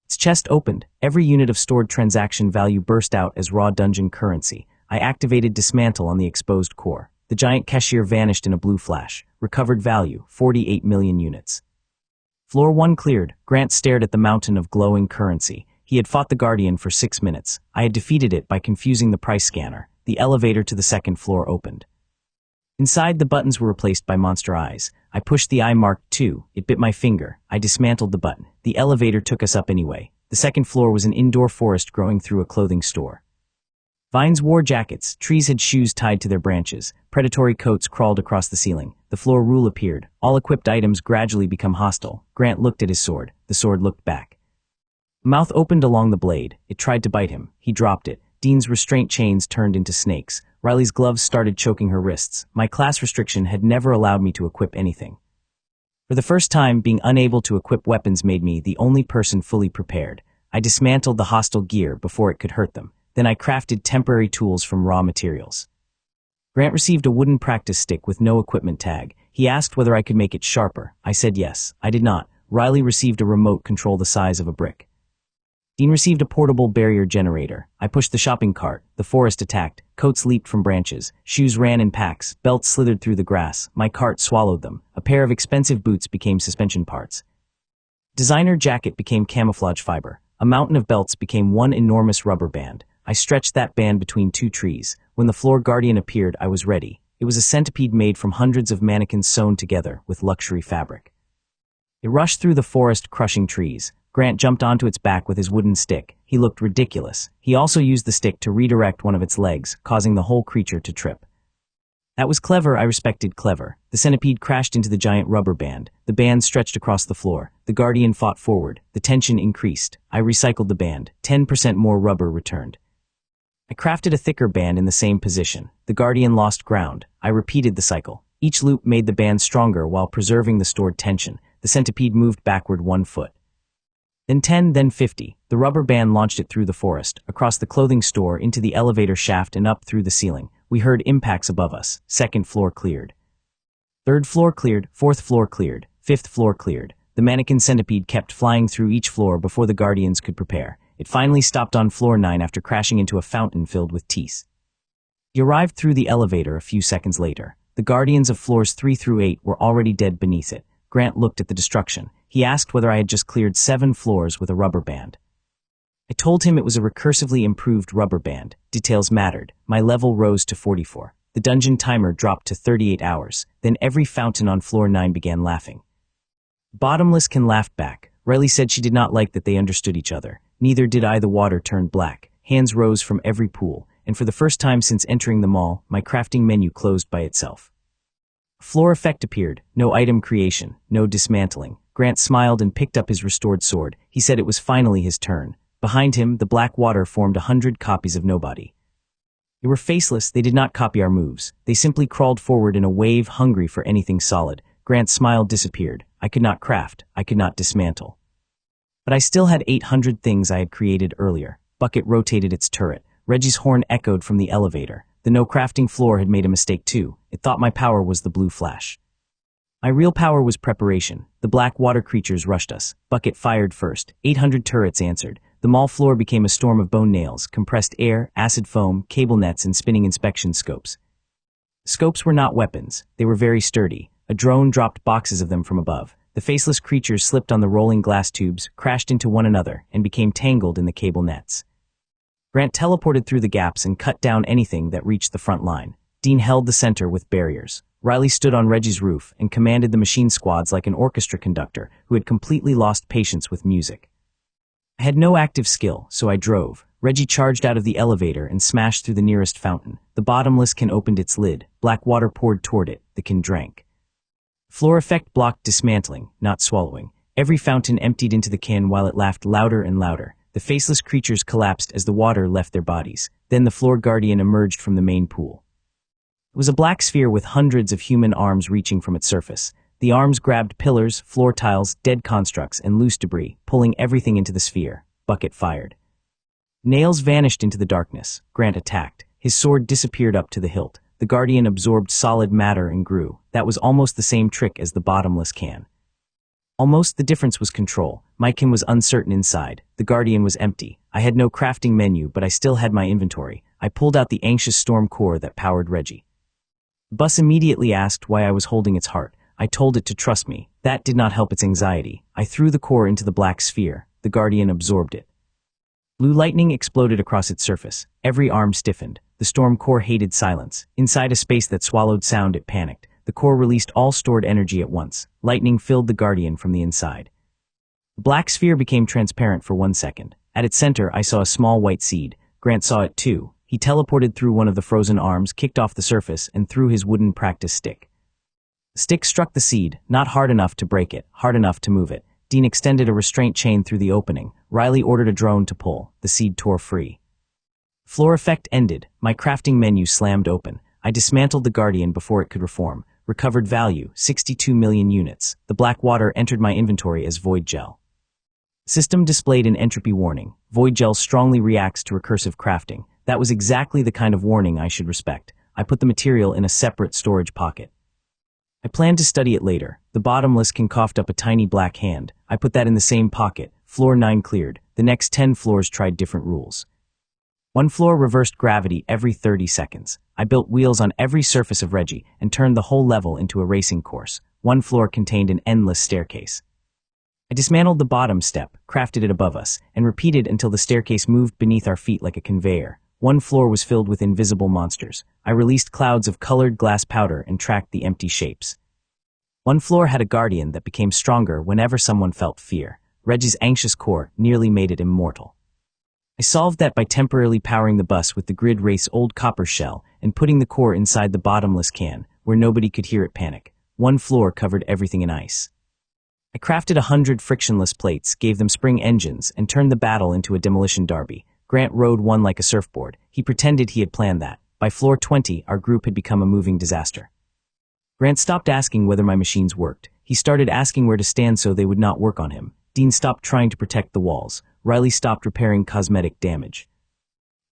Its chest opened. Every unit of stored transaction value burst out as raw dungeon currency. I activated Dismantle on the exposed core. The giant cashier vanished in a blue flash. Recovered value, 48 million units. Floor 1 cleared. Grant stared at the mountain of glowing currency. He had fought the Guardian for 6 minutes. I had defeated it by confusing the price scanner. The elevator to the 2nd floor opened. Inside, the buttons were replaced by monster eyes. I pushed the eye marked 2. It bit my finger. I dismantled the button. The elevator took us up anyway. The The second floor was an indoor forest growing through a clothing store. Vines wore jackets, trees had shoes tied to their branches, predatory coats crawled across the ceiling. The floor rule appeared. All equipped items gradually become hostile. Grant looked at his sword. The sword looked back. Mouth opened along the blade. It tried to bite him. He dropped it. Dean's restraint chains turned into snakes. Riley's gloves started choking her wrists. My class restriction had never allowed me to equip anything. For the first time, being unable to equip weapons made me the only person fully prepared. I dismantled the hostile gear before it could hurt them. Then I crafted temporary tools from raw materials. Grant received a wooden practice stick with no equipment tag. He asked whether I could make it sharper. I said yes. I did not. Riley received a remote control the size of a brick. Dean received a portable barrier generator. I pushed the shopping cart. The forest attacked. Coats leaped from branches. Shoes ran in packs. Belts slithered through the grass. My cart swallowed them. A pair of expensive boots became suspension parts. Designer jacket became camouflage fiber. A mountain of belts became one enormous rubber band. I stretched that band between two trees. When the floor guardian appeared, I was ready. It was a centipede made from hundreds of mannequins sewn together with luxury fabric. It rushed through the forest, crushing trees. Grant jumped onto its back with his wooden stick. He looked ridiculous. He also used the stick to redirect one of its legs, causing the whole creature to trip. That was clever. I respected clever. The centipede crashed into the giant rubber band. The band stretched across the floor. The guardian fought forward. The tension increased. I recycled the band. 10% more rubber returned. I crafted a thicker band in the same position. The guardian lost ground. I repeated the cycle. Each loop made the band stronger while preserving the stored tension. The centipede moved backward 1 foot. Then 10, then 50. The rubber band launched it through the forest, across the clothing store, into the elevator shaft and up through the ceiling. We heard impacts above us. Second floor cleared. Third floor cleared. Fourth floor cleared. Fifth floor cleared. The mannequin centipede kept flying through each floor before the guardians could prepare. It finally stopped on floor 9 after crashing into a fountain filled with teas. He arrived through the elevator a few seconds later. The guardians of floors 3 through 8 were already dead beneath it. Grant looked at the destruction. He asked whether I had just cleared 7 floors with a rubber band. I told him it was a recursively improved rubber band. Details mattered. My level rose to 44. The dungeon timer dropped to 38 hours. Then every fountain on floor 9 began laughing. Bottomless can laughed back. Riley said she did not like that they understood each other. Neither did I. The water turned black. Hands rose from every pool. And for the first time since entering the mall, my crafting menu closed by itself. A floor effect appeared. No item creation. No dismantling. Grant smiled and picked up his restored sword. He said it was finally his turn. Behind him, the black water formed 100 copies of nobody. They were faceless. They did not copy our moves. They simply crawled forward in a wave, hungry for anything solid. Grant's smile disappeared. I could not craft. I could not dismantle. But I still had 800 things I had created earlier. Bucket rotated its turret. Reggie's horn echoed from the elevator. The no crafting floor had made a mistake too. It thought my power was the blue flash. My real power was preparation. The black water creatures rushed us. Bucket fired first. 800 turrets answered. The mall floor became a storm of bone nails, compressed air, acid foam, cable nets, and spinning inspection scopes. Scopes were not weapons. They were very sturdy. A drone dropped boxes of them from above. The faceless creatures slipped on the rolling glass tubes, crashed into one another, and became tangled in the cable nets. Grant teleported through the gaps and cut down anything that reached the front line. Dean held the center with barriers. Riley stood on Reggie's roof and commanded the machine squads like an orchestra conductor who had completely lost patience with music. I had no active skill, so I drove. Reggie charged out of the elevator and smashed through the nearest fountain. The bottomless can opened its lid. Black water poured toward it. The can drank. Floor effect blocked dismantling, not swallowing. Every fountain emptied into the can while it laughed louder and louder. The faceless creatures collapsed as the water left their bodies. Then the floor guardian emerged from the main pool. It was a black sphere with hundreds of human arms reaching from its surface. The arms grabbed pillars, floor tiles, dead constructs, and loose debris, pulling everything into the sphere. Bucket fired. Nails vanished into the darkness. Grant attacked. His sword disappeared up to the hilt. The guardian absorbed solid matter and grew. That was almost the same trick as the bottomless can. Almost. The difference was control. My can was uncertain inside. The guardian was empty. I had no crafting menu, but I still had my inventory. I pulled out the anxious storm core that powered Reggie. The bus immediately asked why I was holding its heart. I told it to trust me. That did not help its anxiety. I threw the core into the black sphere. The guardian absorbed it. Blue lightning exploded across its surface. Every arm stiffened. The storm core hated silence. Inside a space that swallowed sound, it panicked. The core released all stored energy at once. Lightning filled the guardian from the inside. The black sphere became transparent for 1 second. At its center, I saw a small white seed. Grant saw it too. He teleported through one of the frozen arms, kicked off the surface, and threw his wooden practice stick. The stick struck the seed, not hard enough to break it, hard enough to move it. Dean extended a restraint chain through the opening. Riley ordered a drone to pull. The seed tore free. Floor effect ended. My crafting menu slammed open. I dismantled the Guardian before it could reform. Recovered value, 62 million units. The black water entered my inventory as void gel. System displayed an entropy warning. Void gel strongly reacts to recursive crafting. That was exactly the kind of warning I should respect. I put the material in a separate storage pocket. I planned to study it later. The bottomless can coughed up a tiny black hand. I put that in the same pocket. Floor 9 cleared. The next 10 floors tried different rules. One floor reversed gravity every 30 seconds. I built wheels on every surface of Reggie and turned the whole level into a racing course. One floor contained an endless staircase. I dismantled the bottom step, crafted it above us, and repeated until the staircase moved beneath our feet like a conveyor. One floor was filled with invisible monsters. I released clouds of colored glass powder and tracked the empty shapes. One floor had a guardian that became stronger whenever someone felt fear. Reggie's anxious core nearly made it immortal. I solved that by temporarily powering the bus with the grid race old copper shell and putting the core inside the bottomless can, where nobody could hear it panic. One floor covered everything in ice. I crafted 100 frictionless plates, gave them spring engines, and turned the battle into a demolition derby. Grant rode one like a surfboard. He pretended he had planned that. By floor 20, our group had become a moving disaster. Grant stopped asking whether my machines worked. He started asking where to stand so they would not work on him. Dean stopped trying to protect the walls. Riley stopped repairing cosmetic damage.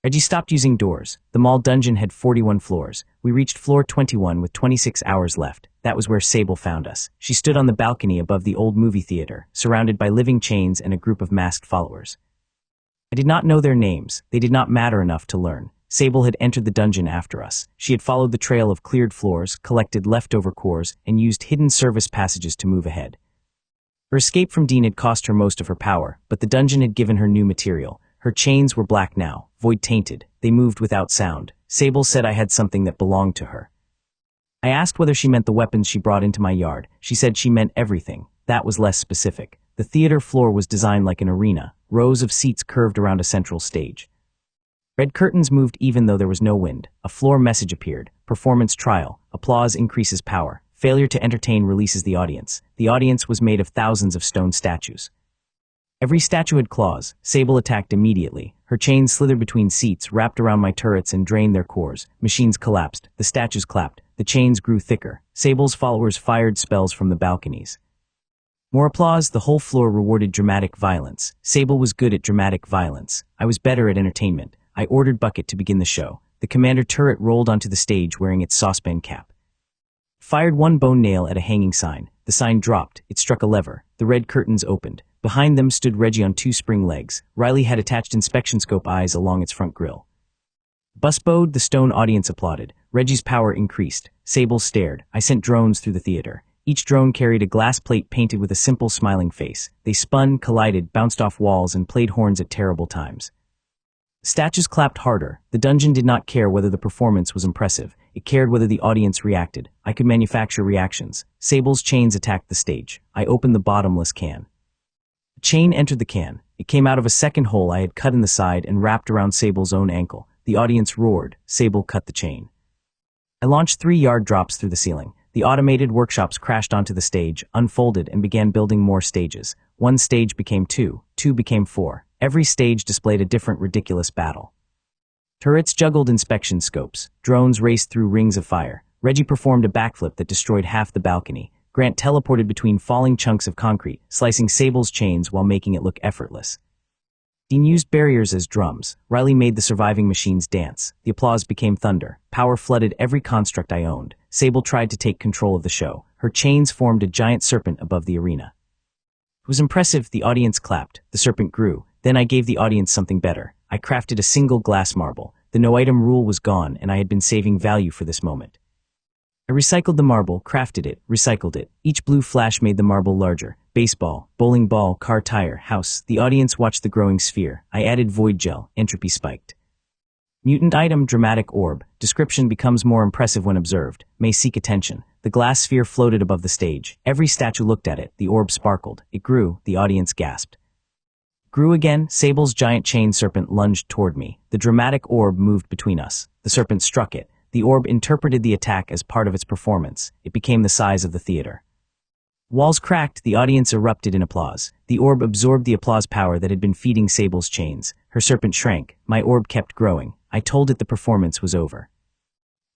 Reggie stopped using doors. The mall dungeon had 41 floors. We reached floor 21 with 26 hours left. That was where Sable found us. She stood on the balcony above the old movie theater, surrounded by living chains and a group of masked followers. I did not know their names. They did not matter enough to learn. Sable had entered the dungeon after us. She had followed the trail of cleared floors, collected leftover cores, and used hidden service passages to move ahead. Her escape from Dean had cost her most of her power, but the dungeon had given her new material. Her chains were black now, void-tainted. They moved without sound. Sable said I had something that belonged to her. I asked whether she meant the weapons she brought into my yard. She said she meant everything. That was less specific. The theater floor was designed like an arena. Rows of seats curved around a central stage. Red curtains moved even though there was no wind. A floor message appeared. Performance trial. Applause increases power. Failure to entertain releases the audience. The audience was made of thousands of stone statues. Every statue had claws. Sable attacked immediately. Her chains slithered between seats, wrapped around my turrets and drained their cores. Machines collapsed. The statues clapped. The chains grew thicker. Sable's followers fired spells from the balconies. More applause. The whole floor rewarded dramatic violence. Sable was good at dramatic violence. I was better at entertainment. I ordered Bucket to begin the show. The commander turret rolled onto the stage wearing its saucepan cap. Fired one bone nail at a hanging sign. The sign dropped. It struck a lever. The red curtains opened. Behind them stood Reggie on 2 spring legs. Riley had attached inspection scope eyes along its front grille. Bus bowed. The stone audience applauded. Reggie's power increased. Sable stared. I sent drones through the theater. Each drone carried a glass plate painted with a simple smiling face. They spun, collided, bounced off walls, and played horns at terrible times. Statues clapped harder. The dungeon did not care whether the performance was impressive. It cared whether the audience reacted. I could manufacture reactions. Sable's chains attacked the stage. I opened the bottomless can. A chain entered the can. It came out of a second hole I had cut in the side and wrapped around Sable's own ankle. The audience roared. Sable cut the chain. I launched 3 yard drops through the ceiling. The automated workshops crashed onto the stage, unfolded, and began building more stages. 1 stage became 2, 2 became 4. Every stage displayed a different ridiculous battle. Turrets juggled inspection scopes. Drones raced through rings of fire. Reggie performed a backflip that destroyed half the balcony. Grant teleported between falling chunks of concrete, slicing Sable's chains while making it look effortless. Dean used barriers as drums. Riley made the surviving machines dance. The applause became thunder. Power flooded every construct I owned. Sable tried to take control of the show. Her chains formed a giant serpent above the arena. It was impressive. The audience clapped. The serpent grew. Then I gave the audience something better. I crafted a single glass marble. The no-item rule was gone, and I had been saving value for this moment. I recycled the marble, crafted it, recycled it. Each blue flash made the marble larger. Baseball, bowling ball, car tire, house. The audience watched the growing sphere. I added void gel. Entropy spiked. Mutant item, dramatic orb. Description becomes more impressive when observed. May seek attention. The glass sphere floated above the stage. Every statue looked at it. The orb sparkled. It grew. The audience gasped. Grew again. Sable's giant chain serpent lunged toward me. The dramatic orb moved between us. The serpent struck it. The orb interpreted the attack as part of its performance. It became the size of the theater. Walls cracked. The audience erupted in applause. The orb absorbed the applause power that had been feeding Sable's chains. Her serpent shrank. My orb kept growing. I told it the performance was over.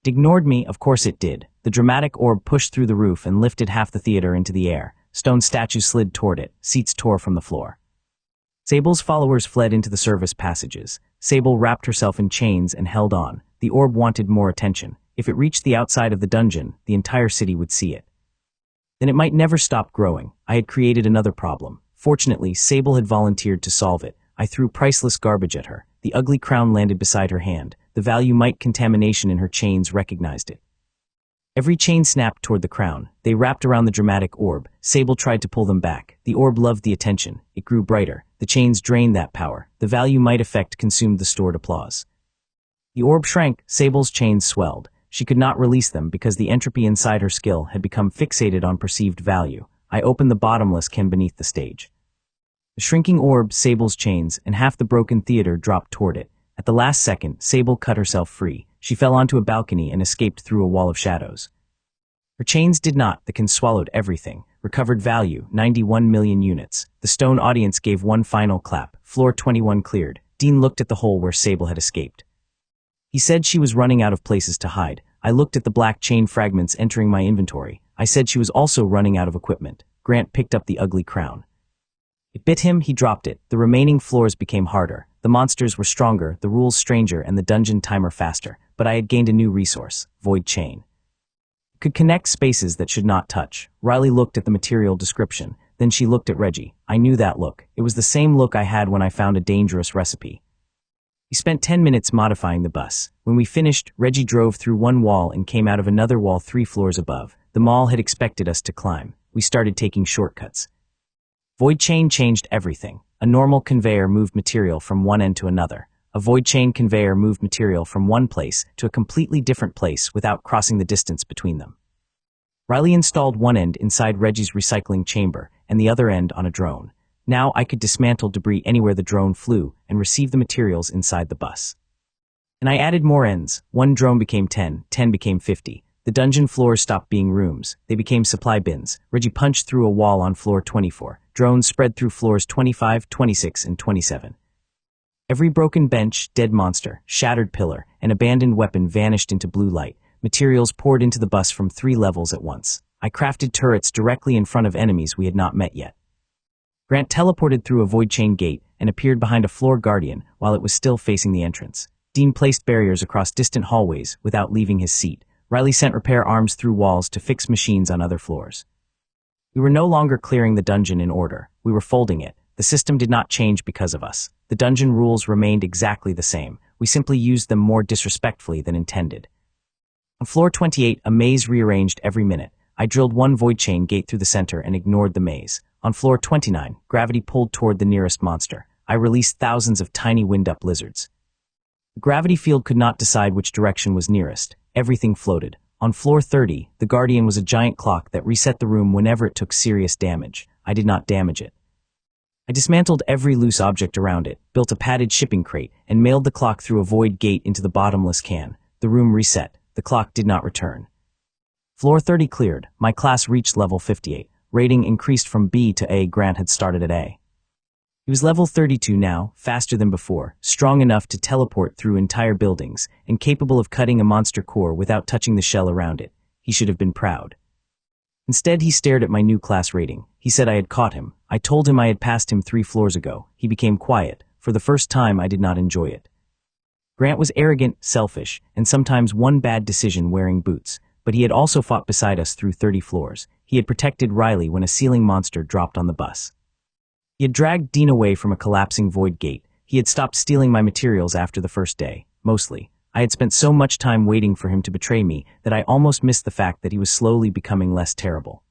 It ignored me. Of course it did. The dramatic orb pushed through the roof and lifted half the theater into the air. Stone statues slid toward it. Seats tore from the floor. Sable's followers fled into the service passages. Sable wrapped herself in chains and held on. The orb wanted more attention. If it reached the outside of the dungeon, the entire city would see it. Then it might never stop growing. I had created another problem. Fortunately, Sable had volunteered to solve it. I threw priceless garbage at her. The ugly crown landed beside her hand. The value might contamination in her chains recognized it. Every chain snapped toward the crown. They wrapped around the dramatic orb. Sable tried to pull them back. The orb loved the attention. It grew brighter. The chains drained that power. The value might effect consumed the stored applause. The orb shrank. Sable's chains swelled. She could not release them because the entropy inside her skill had become fixated on perceived value. I opened the bottomless can beneath the stage. The shrinking orb, Sable's chains, and half the broken theater dropped toward it. At the last second, Sable cut herself free. She fell onto a balcony and escaped through a wall of shadows. Her chains did not. The can swallowed everything. Recovered value, 91 million units. The stone audience gave one final clap. Floor 21 cleared. Dean looked at the hole where Sable had escaped. He said she was running out of places to hide. I looked at the black chain fragments entering my inventory. I said she was also running out of equipment. Grant picked up the ugly crown. It bit him. He dropped it. The remaining floors became harder. The monsters were stronger, the rules stranger, and the dungeon timer faster. But I had gained a new resource, Void Chain. It could connect spaces that should not touch. Riley looked at the material description. Then she looked at Reggie. I knew that look. It was the same look I had when I found a dangerous recipe. We spent 10 minutes modifying the bus. When we finished, Reggie drove through one wall and came out of another wall 3 floors above. The mall had expected us to climb. We started taking shortcuts. Void Chain changed everything. A normal conveyor moved material from one end to another. A Void Chain conveyor moved material from one place to a completely different place without crossing the distance between them. Riley installed one end inside Reggie's recycling chamber and the other end on a drone. Now I could dismantle debris anywhere the drone flew and receive the materials inside the bus. And I added more ends. One drone became 10, 10 became 50. The dungeon floors stopped being rooms. They became supply bins. Reggie punched through a wall on floor 24. Drones spread through floors 25, 26, and 27. Every broken bench, dead monster, shattered pillar, and abandoned weapon vanished into blue light. Materials poured into the bus from 3 levels at once. I crafted turrets directly in front of enemies we had not met yet. Grant teleported through a void chain gate and appeared behind a floor guardian while it was still facing the entrance. Dean placed barriers across distant hallways without leaving his seat. Riley sent repair arms through walls to fix machines on other floors. We were no longer clearing the dungeon in order. We were folding it. The system did not change because of us. The dungeon rules remained exactly the same. We simply used them more disrespectfully than intended. On floor 28, a maze rearranged every minute. I drilled one void chain gate through the center and ignored the maze. On floor 29, gravity pulled toward the nearest monster. I released thousands of tiny wind-up lizards. The gravity field could not decide which direction was nearest. Everything floated. On floor 30, the Guardian was a giant clock that reset the room whenever it took serious damage. I did not damage it. I dismantled every loose object around it, built a padded shipping crate, and mailed the clock through a void gate into the bottomless can. The room reset. The clock did not return. Floor 30 cleared. My class reached level 58. Rating increased from B to A. Grant had started at A. He was level 32 now, faster than before, strong enough to teleport through entire buildings, and capable of cutting a monster core without touching the shell around it. He should have been proud. Instead, he stared at my new class rating. He said I had caught him. I told him I had passed him 3 floors ago. He became quiet. For the first time, I did not enjoy it. Grant was arrogant, selfish, and sometimes one bad decision wearing boots, but he had also fought beside us through 30 floors. He had protected Riley when a ceiling monster dropped on the bus. He had dragged Dean away from a collapsing void gate. He had stopped stealing my materials after the first day, mostly. I had spent so much time waiting for him to betray me that I almost missed the fact that he was slowly becoming less terrible.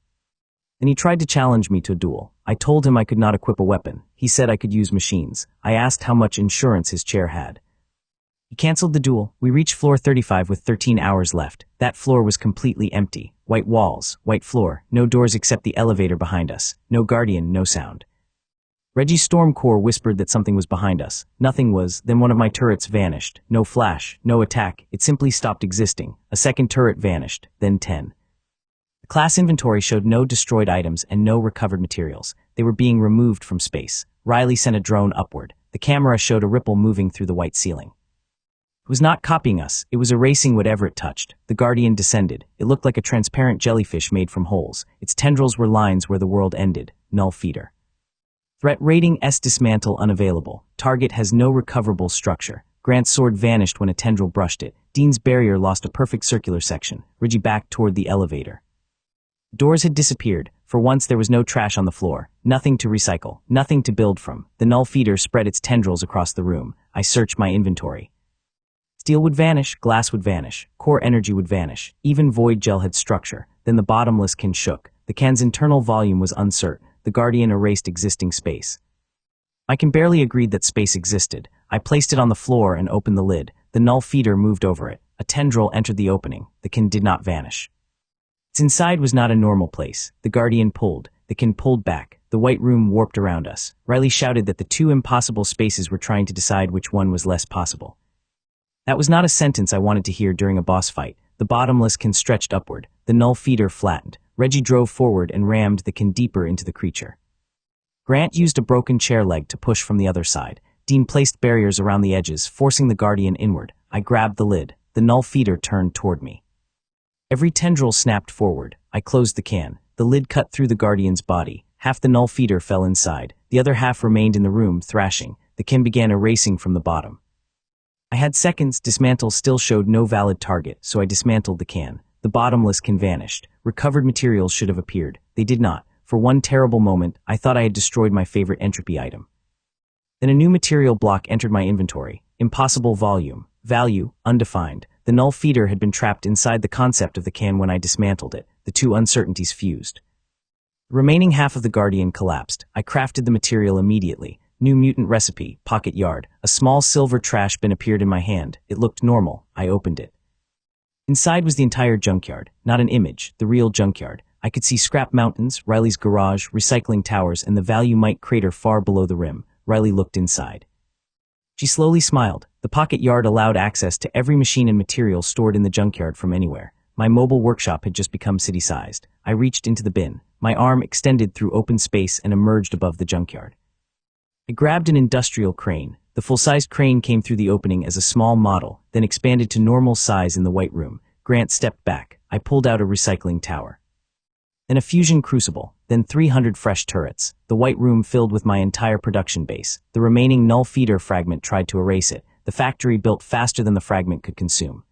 Then he tried to challenge me to a duel. I told him I could not equip a weapon. He said I could use machines. I asked how much insurance his chair had. He canceled the duel. We reached floor 35 with 13 hours left. That floor was completely empty. White walls, white floor, no doors except the elevator behind us. No guardian, no sound. Reggie's storm core whispered that something was behind us. Nothing was. Then one of my turrets vanished. No flash, no attack. It simply stopped existing. A second turret vanished. Then 10. The class inventory showed no destroyed items and no recovered materials. They were being removed from space. Riley sent a drone upward. The camera showed a ripple moving through the white ceiling. It was not copying us. It was erasing whatever it touched. The Guardian descended. It looked like a transparent jellyfish made from holes. Its tendrils were lines where the world ended. Null feeder. Threat rating S dismantle unavailable. Target has no recoverable structure. Grant's sword vanished when a tendril brushed it. Dean's barrier lost a perfect circular section. Reggie backed toward the elevator. Doors had disappeared. For once there was no trash on the floor. Nothing to recycle. Nothing to build from. The null feeder spread its tendrils across the room. I searched my inventory. Steel would vanish. Glass would vanish. Core energy would vanish. Even void gel had structure. Then the bottomless can shook. The can's internal volume was uncertain. The Guardian erased existing space. I can barely agreed that space existed. I placed it on the floor and opened the lid. The null feeder moved over it. A tendril entered the opening. The kin did not vanish. Its inside was not a normal place. The Guardian pulled. The kin pulled back. The white room warped around us. Riley shouted that the two impossible spaces were trying to decide which one was less possible. That was not a sentence I wanted to hear during a boss fight. The bottomless kin stretched upward. The null feeder flattened. Reggie drove forward and rammed the kin deeper into the creature. Grant used a broken chair leg to push from the other side. Dean placed barriers around the edges, forcing the Guardian inward. I grabbed the lid. The null feeder turned toward me. Every tendril snapped forward. I closed the can. The lid cut through the Guardian's body. Half the null feeder fell inside. The other half remained in the room, thrashing. The kin began erasing from the bottom. I had seconds. Dismantle still showed no valid target, so I dismantled the can. The bottomless can vanished. Recovered materials should have appeared. They did not. For one terrible moment, I thought I had destroyed my favorite entropy item. Then a new material block entered my inventory. Impossible volume. Value, undefined. The null feeder had been trapped inside the concept of the can when I dismantled it. The two uncertainties fused. The remaining half of the Guardian collapsed. I crafted the material immediately. New mutant recipe, pocket yard. A small silver trash bin appeared in my hand. It looked normal. I opened it. Inside was the entire junkyard, not an image, the real junkyard. I could see scrap mountains, Riley's garage, recycling towers, and the value mite crater far below the rim. Riley looked inside. She slowly smiled. The pocket yard allowed access to every machine and material stored in the junkyard from anywhere. My mobile workshop had just become city-sized. I reached into the bin. My arm extended through open space and emerged above the junkyard. I grabbed an industrial crane. The full-sized crane came through the opening as a small model, then expanded to normal size in the white room. Grant stepped back. I pulled out a recycling tower. Then a fusion crucible, then 300 fresh turrets. The white room filled with my entire production base. The remaining null feeder fragment tried to erase it. The factory built faster than the fragment could consume.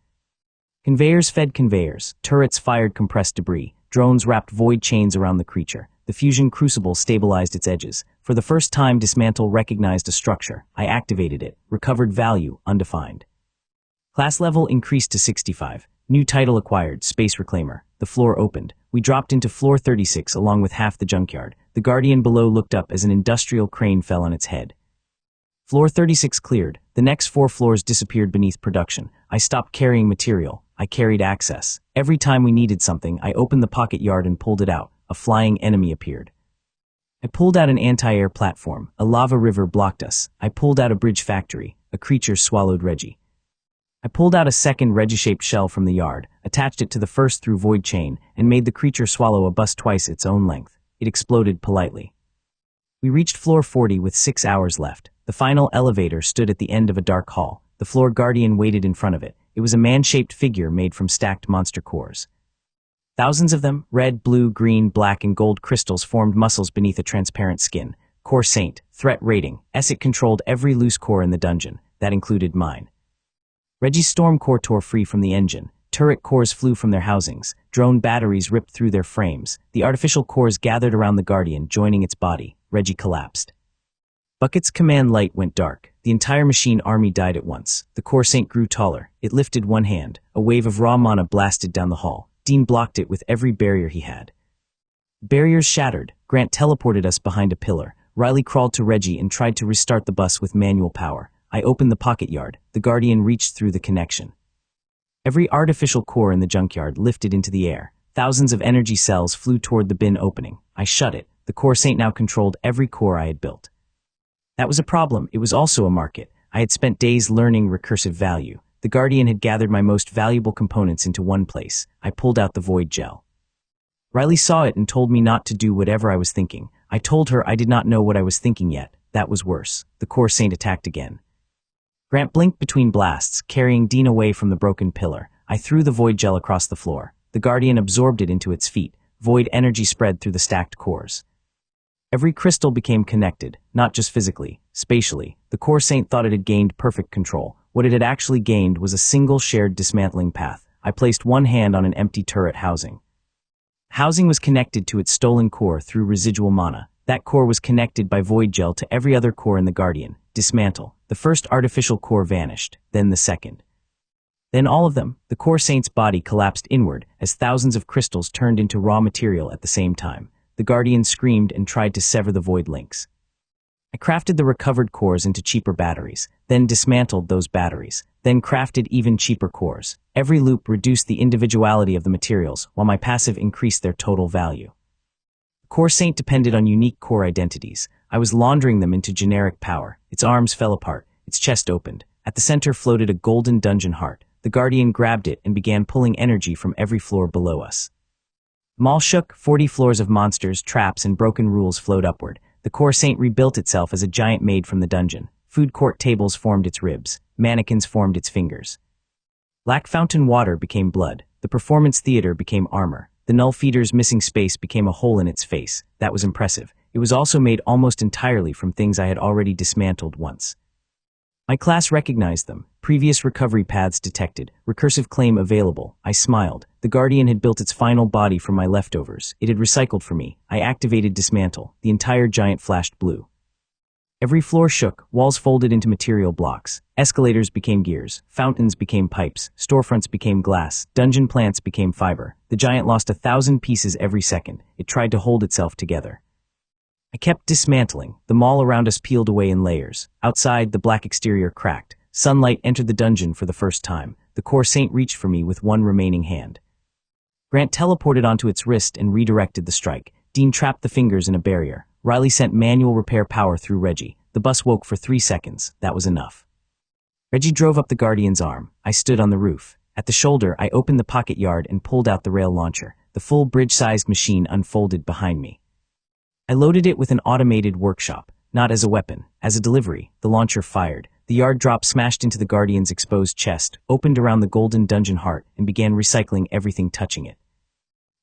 Conveyors fed conveyors. Turrets fired compressed debris. Drones wrapped void chains around the creature. The fusion crucible stabilized its edges. For the first time, Dismantle recognized a structure. I activated it. Recovered value, undefined. Class level increased to 65. New title acquired, Space Reclaimer. The floor opened. We dropped into floor 36 along with half the junkyard. The Guardian below looked up as an industrial crane fell on its head. Floor 36 cleared. The next 4 floors disappeared beneath production. I stopped carrying material. I carried access. Every time we needed something, I opened the pocket yard and pulled it out. A flying enemy appeared. I pulled out an anti-air platform. A lava river blocked us. I pulled out a bridge factory. A creature swallowed Reggie. I pulled out a second Reggie-shaped shell from the yard, attached it to the first through void chain, and made the creature swallow a bus twice its own length. It exploded politely. We reached floor 40 with 6 hours left. The final elevator stood at the end of a dark hall. The floor Guardian waited in front of it. It was a man-shaped figure made from stacked monster cores. Thousands of them, red, blue, green, black, and gold crystals formed muscles beneath a transparent skin. Core Saint, threat rating, it controlled every loose core in the dungeon. That included mine. Reggie's storm core tore free from the engine. Turret cores flew from their housings. Drone batteries ripped through their frames. The artificial cores gathered around the Guardian, joining its body. Reggie collapsed. Bucket's command light went dark. The entire machine army died at once. The Core Saint grew taller. It lifted one hand. A wave of raw mana blasted down the hall. Dean blocked it with every barrier he had. Barriers shattered. Grant teleported us behind a pillar. Riley crawled to Reggie and tried to restart the bus with manual power. I opened the pocket yard. The Guardian reached through the connection. Every artificial core in the junkyard lifted into the air. Thousands of energy cells flew toward the bin opening. I shut it. The core saint now controlled every core I had built. That was a problem. It was also a market. I had spent days learning recursive value. The Guardian had gathered my most valuable components into one place. I pulled out the void gel. Riley saw it and told me not to do whatever I was thinking. I told her I did not know what I was thinking yet. That was worse. The core saint attacked again. Grant blinked between blasts, carrying Dean away from the broken pillar. I threw the void gel across the floor. The Guardian absorbed it into its feet. Void energy spread through the stacked cores. Every crystal became connected, not just physically, spatially. The core saint thought it had gained perfect control. What it had actually gained was a single shared dismantling path. I placed one hand on an empty turret housing. Housing was connected to its stolen core through residual mana. That core was connected by void gel to every other core in the Guardian. Dismantle. The first artificial core vanished, then the second. Then all of them. The core saint's body collapsed inward as thousands of crystals turned into raw material at the same time. The Guardian screamed and tried to sever the void links. I crafted the recovered cores into cheaper batteries, then dismantled those batteries, then crafted even cheaper cores. Every loop reduced the individuality of the materials, while my passive increased their total value. Core Saint depended on unique core identities. I was laundering them into generic power. Its arms fell apart, its chest opened. At the center floated a golden dungeon heart. The Guardian grabbed it and began pulling energy from every floor below us. The mall shook. 40 floors of monsters, traps, and broken rules flowed upward. The Core Saint rebuilt itself as a giant made from the dungeon. Food court tables formed its ribs. Mannequins formed its fingers. Black fountain water became blood. The performance theater became armor. The null feeder's missing space became a hole in its face. That was impressive. It was also made almost entirely from things I had already dismantled once. My class recognized them. Previous recovery paths detected. Recursive claim available. I smiled. The Guardian had built its final body from my leftovers. It had recycled for me. I activated Dismantle. The entire giant flashed blue. Every floor shook. Walls folded into material blocks. Escalators became gears. Fountains became pipes. Storefronts became glass. Dungeon plants became fiber. The giant lost 1,000 pieces every second. It tried to hold itself together. I kept dismantling. The mall around us peeled away in layers. Outside, the black exterior cracked. Sunlight entered the dungeon for the first time. The Core Saint reached for me with one remaining hand. Grant teleported onto its wrist and redirected the strike. Dean trapped the fingers in a barrier. Riley sent manual repair power through Reggie. The bus woke for 3 seconds. That was enough. Reggie drove up the Guardian's arm. I stood on the roof. At the shoulder, I opened the pocket yard and pulled out the rail launcher. The full bridge-sized machine unfolded behind me. I loaded it with an automated workshop, not as a weapon, as a delivery. The launcher fired. The yard drop smashed into the Guardian's exposed chest, opened around the golden dungeon heart, and began recycling everything touching it.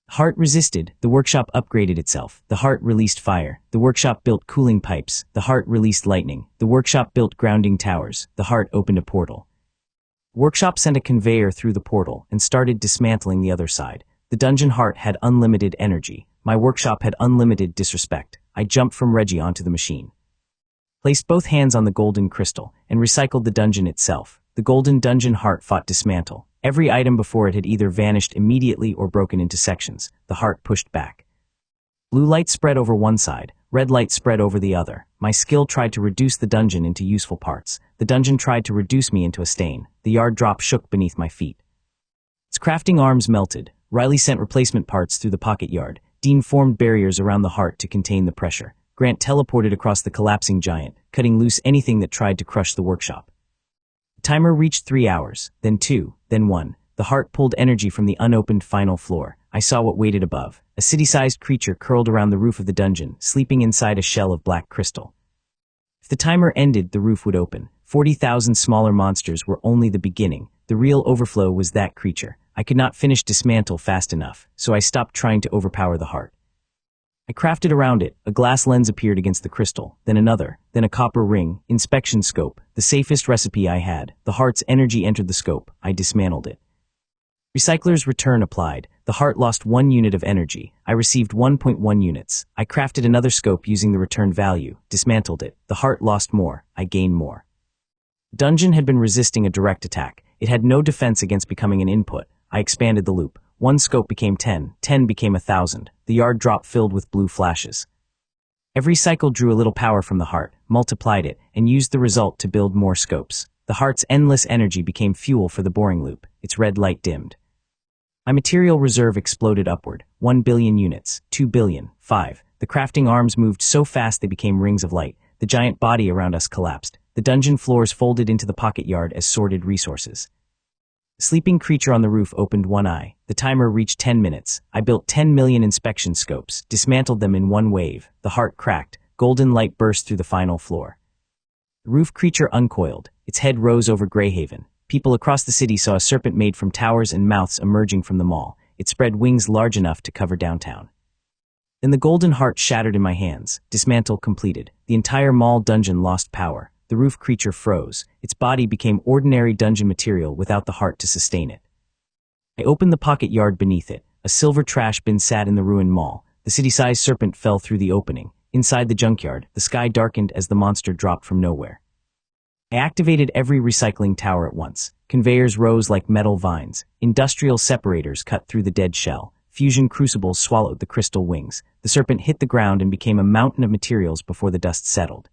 The heart resisted. The workshop upgraded itself. The heart released fire. The workshop built cooling pipes. The heart released lightning. The workshop built grounding towers. The heart opened a portal. The workshop sent a conveyor through the portal and started dismantling the other side. The dungeon heart had unlimited energy. My workshop had unlimited disrespect. I jumped from Reggie onto the machine. Placed both hands on the golden crystal, and recycled the dungeon itself. The golden dungeon heart fought Dismantle. Every item before it had either vanished immediately or broken into sections. The heart pushed back. Blue light spread over one side, red light spread over the other. My skill tried to reduce the dungeon into useful parts. The dungeon tried to reduce me into a stain. The yard drop shook beneath my feet. Its crafting arms melted. Riley sent replacement parts through the pocket yard. Dean formed barriers around the heart to contain the pressure. Grant teleported across the collapsing giant, cutting loose anything that tried to crush the workshop. The timer reached 3 hours, then 2, then 1. The heart pulled energy from the unopened final floor. I saw what waited above. A city-sized creature curled around the roof of the dungeon, sleeping inside a shell of black crystal. If the timer ended, the roof would open. 40,000 smaller monsters were only the beginning. The real overflow was that creature. I could not finish Dismantle fast enough, so I stopped trying to overpower the heart. I crafted around it. A glass lens appeared against the crystal, then another, then a copper ring, inspection scope, the safest recipe I had. The heart's energy entered the scope. I dismantled it. Recycler's return applied. The heart lost 1 unit of energy. I received 1.1 units. I crafted another scope using the return value, dismantled it. The heart lost more. I gained more. The dungeon had been resisting a direct attack. It had no defense against becoming an input. I expanded the loop. 1 scope became 10, 10 became 1,000. The yard drop filled with blue flashes. Every cycle drew a little power from the heart, multiplied it, and used the result to build more scopes. The heart's endless energy became fuel for the boring loop. Its red light dimmed. My material reserve exploded upward. 1 billion units, 2 billion, 5. The crafting arms moved so fast they became rings of light. The giant body around us collapsed. The dungeon floors folded into the pocket yard as sorted resources. The sleeping creature on the roof opened one eye. The timer reached 10 minutes. I built 10 million inspection scopes, dismantled them in one wave. The heart cracked. Golden light burst through the final floor. The roof creature uncoiled. Its head rose over Grayhaven. People across the city saw a serpent made from towers and mouths emerging from the mall. It spread wings large enough to cover downtown. Then the golden heart shattered in my hands. Dismantle completed. The entire mall dungeon lost power. The roof creature froze. Its body became ordinary dungeon material without the heart to sustain it. I opened the pocket yard beneath it. A silver trash bin sat in the ruined mall. The city-sized serpent fell through the opening. Inside the junkyard, the sky darkened as the monster dropped from nowhere. I activated every recycling tower at once. Conveyors rose like metal vines. Industrial separators cut through the dead shell. Fusion crucibles swallowed the crystal wings. The serpent hit the ground and became a mountain of materials before the dust settled.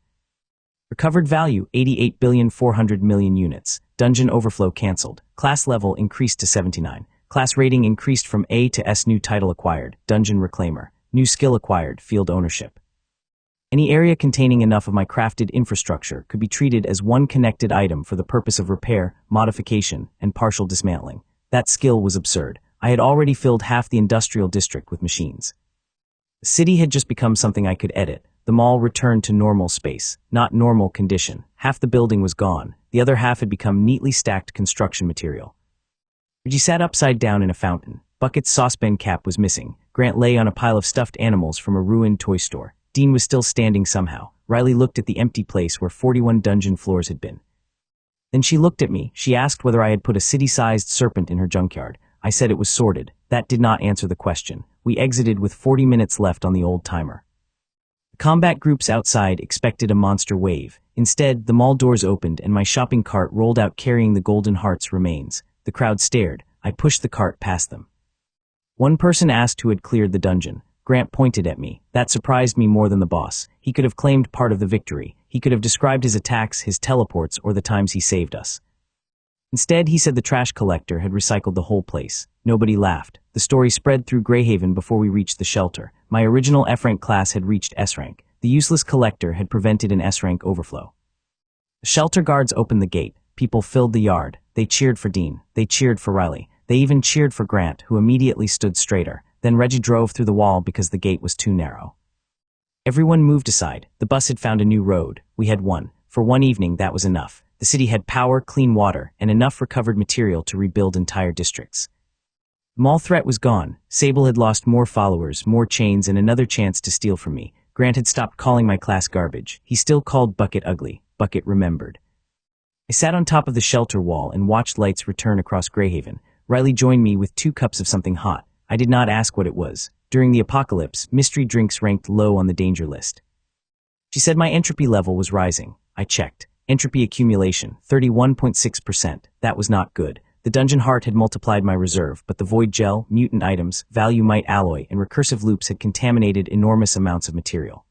Recovered value, 88,400,000,000 units. Dungeon overflow cancelled. Class level increased to 79. Class rating increased from A to S. New title acquired, Dungeon Reclaimer. New skill acquired, Field Ownership. Any area containing enough of my crafted infrastructure could be treated as one connected item for the purpose of repair, modification, and partial dismantling. That skill was absurd. I had already filled half the industrial district with machines. The city had just become something I could edit. The mall returned to normal space, not normal condition. Half the building was gone. The other half had become neatly stacked construction material. Reggie sat upside down in a fountain. Bucket's saucepan cap was missing. Grant lay on a pile of stuffed animals from a ruined toy store. Dean was still standing somehow. Riley looked at the empty place where 41 dungeon floors had been. Then she looked at me. She asked whether I had put a city-sized serpent in her junkyard. I said it was sorted. That did not answer the question. We exited with 40 minutes left on the old timer. The combat groups outside expected a monster wave. Instead, the mall doors opened and my shopping cart rolled out carrying the Golden Heart's remains. The crowd stared. I pushed the cart past them. One person asked who had cleared the dungeon. Grant pointed at me. That surprised me more than the boss. He could have claimed part of the victory. He could have described his attacks, his teleports, or the times he saved us. Instead, he said the trash collector had recycled the whole place. Nobody laughed. The story spread through Grayhaven before we reached the shelter. My original F-rank class had reached S-rank. The useless collector had prevented an S-rank overflow. The shelter guards opened the gate. People filled the yard. They cheered for Dean. They cheered for Riley. They even cheered for Grant, who immediately stood straighter. Then Reggie drove through the wall because the gate was too narrow. Everyone moved aside. The bus had found a new road. We had won. For one evening, that was enough. The city had power, clean water, and enough recovered material to rebuild entire districts. The mall threat was gone. Sable had lost more followers, more chains, and another chance to steal from me. Grant had stopped calling my class garbage. He still called Bucket ugly. Bucket remembered. I sat on top of the shelter wall and watched lights return across Grayhaven. Riley joined me with 2 cups of something hot. I did not ask what it was. During the apocalypse, mystery drinks ranked low on the danger list. She said my entropy level was rising. I checked. Entropy accumulation, 31.6%. That was not good. The dungeon heart had multiplied my reserve, but the void gel, mutant items, value might alloy, and recursive loops had contaminated enormous amounts of material.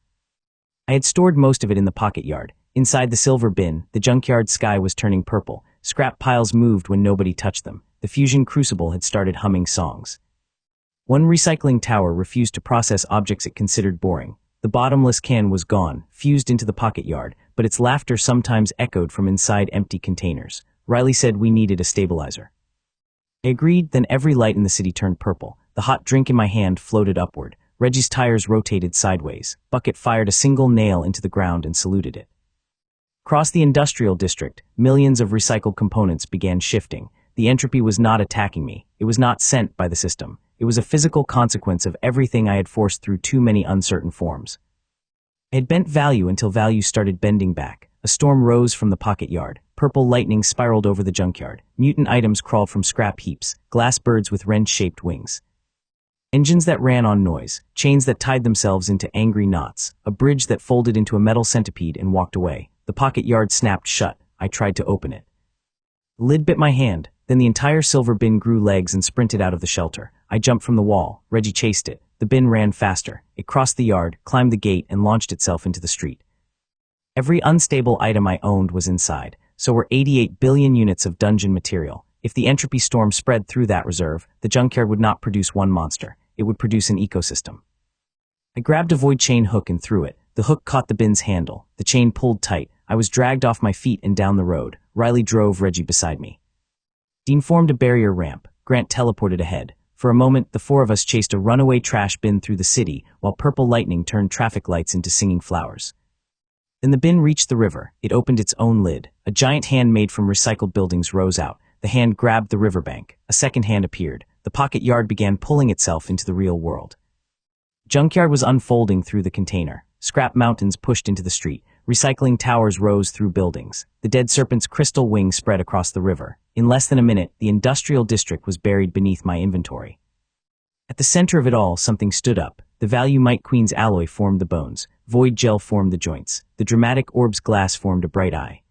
I had stored most of it in the pocket yard. Inside the silver bin, the junkyard sky was turning purple. Scrap piles moved when nobody touched them. The fusion crucible had started humming songs. One recycling tower refused to process objects it considered boring. The bottomless can was gone, fused into the pocket yard, but its laughter sometimes echoed from inside empty containers. Riley said we needed a stabilizer. I agreed, then every light in the city turned purple. The hot drink in my hand floated upward. Reggie's tires rotated sideways. Bucket fired a single nail into the ground and saluted it. Across the industrial district, millions of recycled components began shifting. The entropy was not attacking me. It was not sent by the system. It was a physical consequence of everything I had forced through too many uncertain forms. I had bent value until value started bending back. A storm rose from the pocket yard. Purple lightning spiraled over the junkyard. Mutant items crawled from scrap heaps. Glass birds with wrench-shaped wings. Engines that ran on noise. Chains that tied themselves into angry knots. A bridge that folded into a metal centipede and walked away. The pocket yard snapped shut. I tried to open it. The lid bit my hand. Then the entire silver bin grew legs and sprinted out of the shelter. I jumped from the wall. Reggie chased it. the bin ran faster. It crossed the yard, climbed the gate, and launched itself into the street. Every unstable item I owned was inside, so were 88 billion units of dungeon material. If the entropy storm spread through that reserve, the junkyard would not produce one monster. It would produce an ecosystem. I grabbed a void chain hook and threw it. The hook caught the bin's handle. The chain pulled tight. I was dragged off my feet and down the road. Riley drove Reggie beside me. Dean formed a barrier ramp. Grant teleported ahead. For a moment, the four of us chased a runaway trash bin through the city, while purple lightning turned traffic lights into singing flowers. Then the bin reached the river. It opened its own lid. A giant hand made from recycled buildings rose out. The hand grabbed the riverbank. A second hand appeared. The pocket yard began pulling itself into the real world. Junkyard was unfolding through the container. Scrap mountains pushed into the street. Recycling towers rose through buildings. The dead serpent's crystal wing spread across the river. In less than a minute, the industrial district was buried beneath my inventory. At the center of it all, something stood up. The Value Might Queen's alloy formed the bones. Void gel formed the joints. The dramatic orb's glass formed a bright eye.